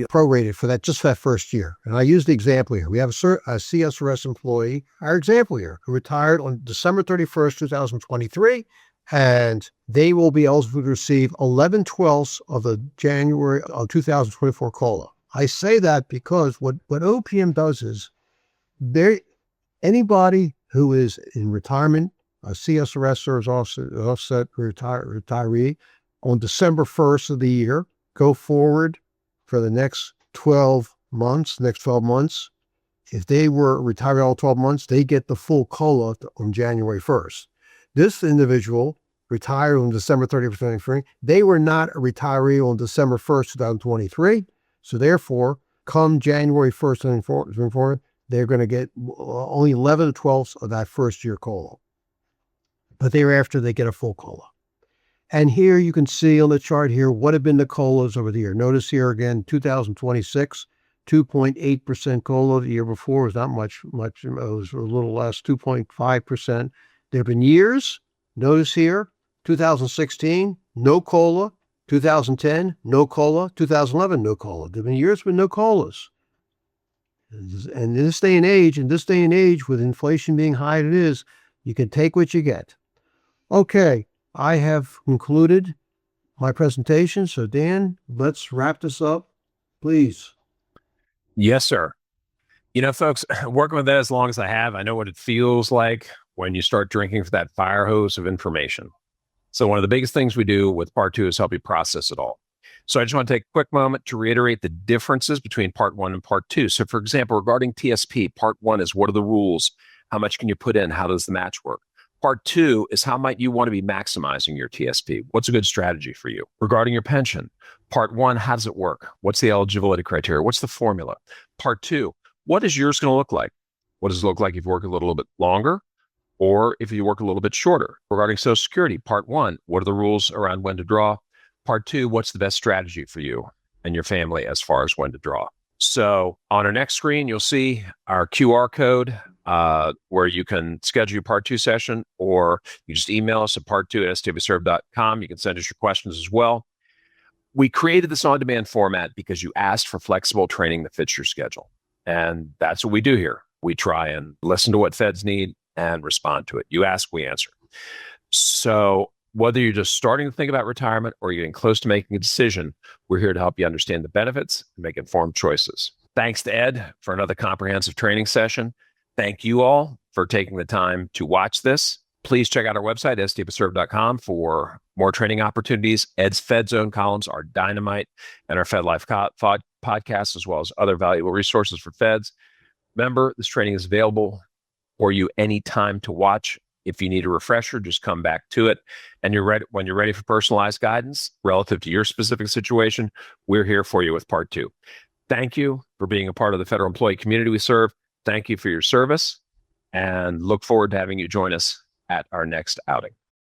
prorated for that, just that first year. And I use the example here. We have a CSRS employee, our example here, who retired on December 31st, 2023, and they will be eligible to receive 11/12 of the January of 2024 COLA. I say that because what OPM does is anybody who is in retirement, a CSRS service offset retiree, on December 1st of the year, go forward for the next 12 months. If they were retired all 12 months, they get the full COLA on January 1st. This individual retired on December 31st, 2023. They were not a retiree on December 1st, 2023. So therefore, come January 1st, 2024, they're going to get only 11/12 of that first year COLA. But thereafter, they get a full COLA. And here you can see on the chart here what have been the COLAs over the year. Notice here again, 2026, 2.8% COLA. The year before was not much. It was a little less, 2.5%. There have been years. Notice here, 2016, no COLA. 2010, no COLA. 2011, no COLA. There have been years with no COLAs. And in this day and age, with inflation being high as it is, you can take what you get. Okay, I have concluded my presentation. So Dan, let's wrap this up, please. Yes, sir. You know, folks, working with that as long as I have, I know what it feels like when you start drinking from that fire hose of information. So one of the biggest things we do with part 2 is help you process it all. So I just want to take a quick moment to reiterate the differences between part 1 and part 2. So for example, regarding TSP, part 1 is what are the rules? How much can you put in? How does the match work? Part 2 is how might you want to be maximizing your TSP? What's a good strategy for you? Regarding your pension, part 1, how does it work? What's the eligibility criteria? What's the formula? Part 2, what is yours going to look like? What does it look like if you work a little bit longer? Or if you work a little bit shorter? Regarding Social Security, part 1, what are the rules around when to draw? Part 2, what's the best strategy for you and your family as far as when to draw? So on our next screen, you'll see our QR code where you can schedule your part 2 session, or you just email us at part2@stwserve.com. You can send us your questions as well. We created this on-demand format because you asked for flexible training that fits your schedule. And that's what we do here. We try and listen to what feds need and respond to it. You ask, we answer. So whether you're just starting to think about retirement or you're getting close to making a decision, we're here to help you understand the benefits and make informed choices. Thanks to Ed for another comprehensive training session. Thank you all for taking the time to watch this. Please check out our website, stwserve.com, for more training opportunities. Ed's Fed Zone columns are dynamite, and our FedLife podcast, as well as other valuable resources for feds. Remember, this training is available for you anytime to watch. If you need a refresher, just come back to it. And when you're ready for personalized guidance relative to your specific situation, we're here for you with part 2. Thank you for being a part of the federal employee community we serve. Thank you for your service, and look forward to having you join us at our next outing.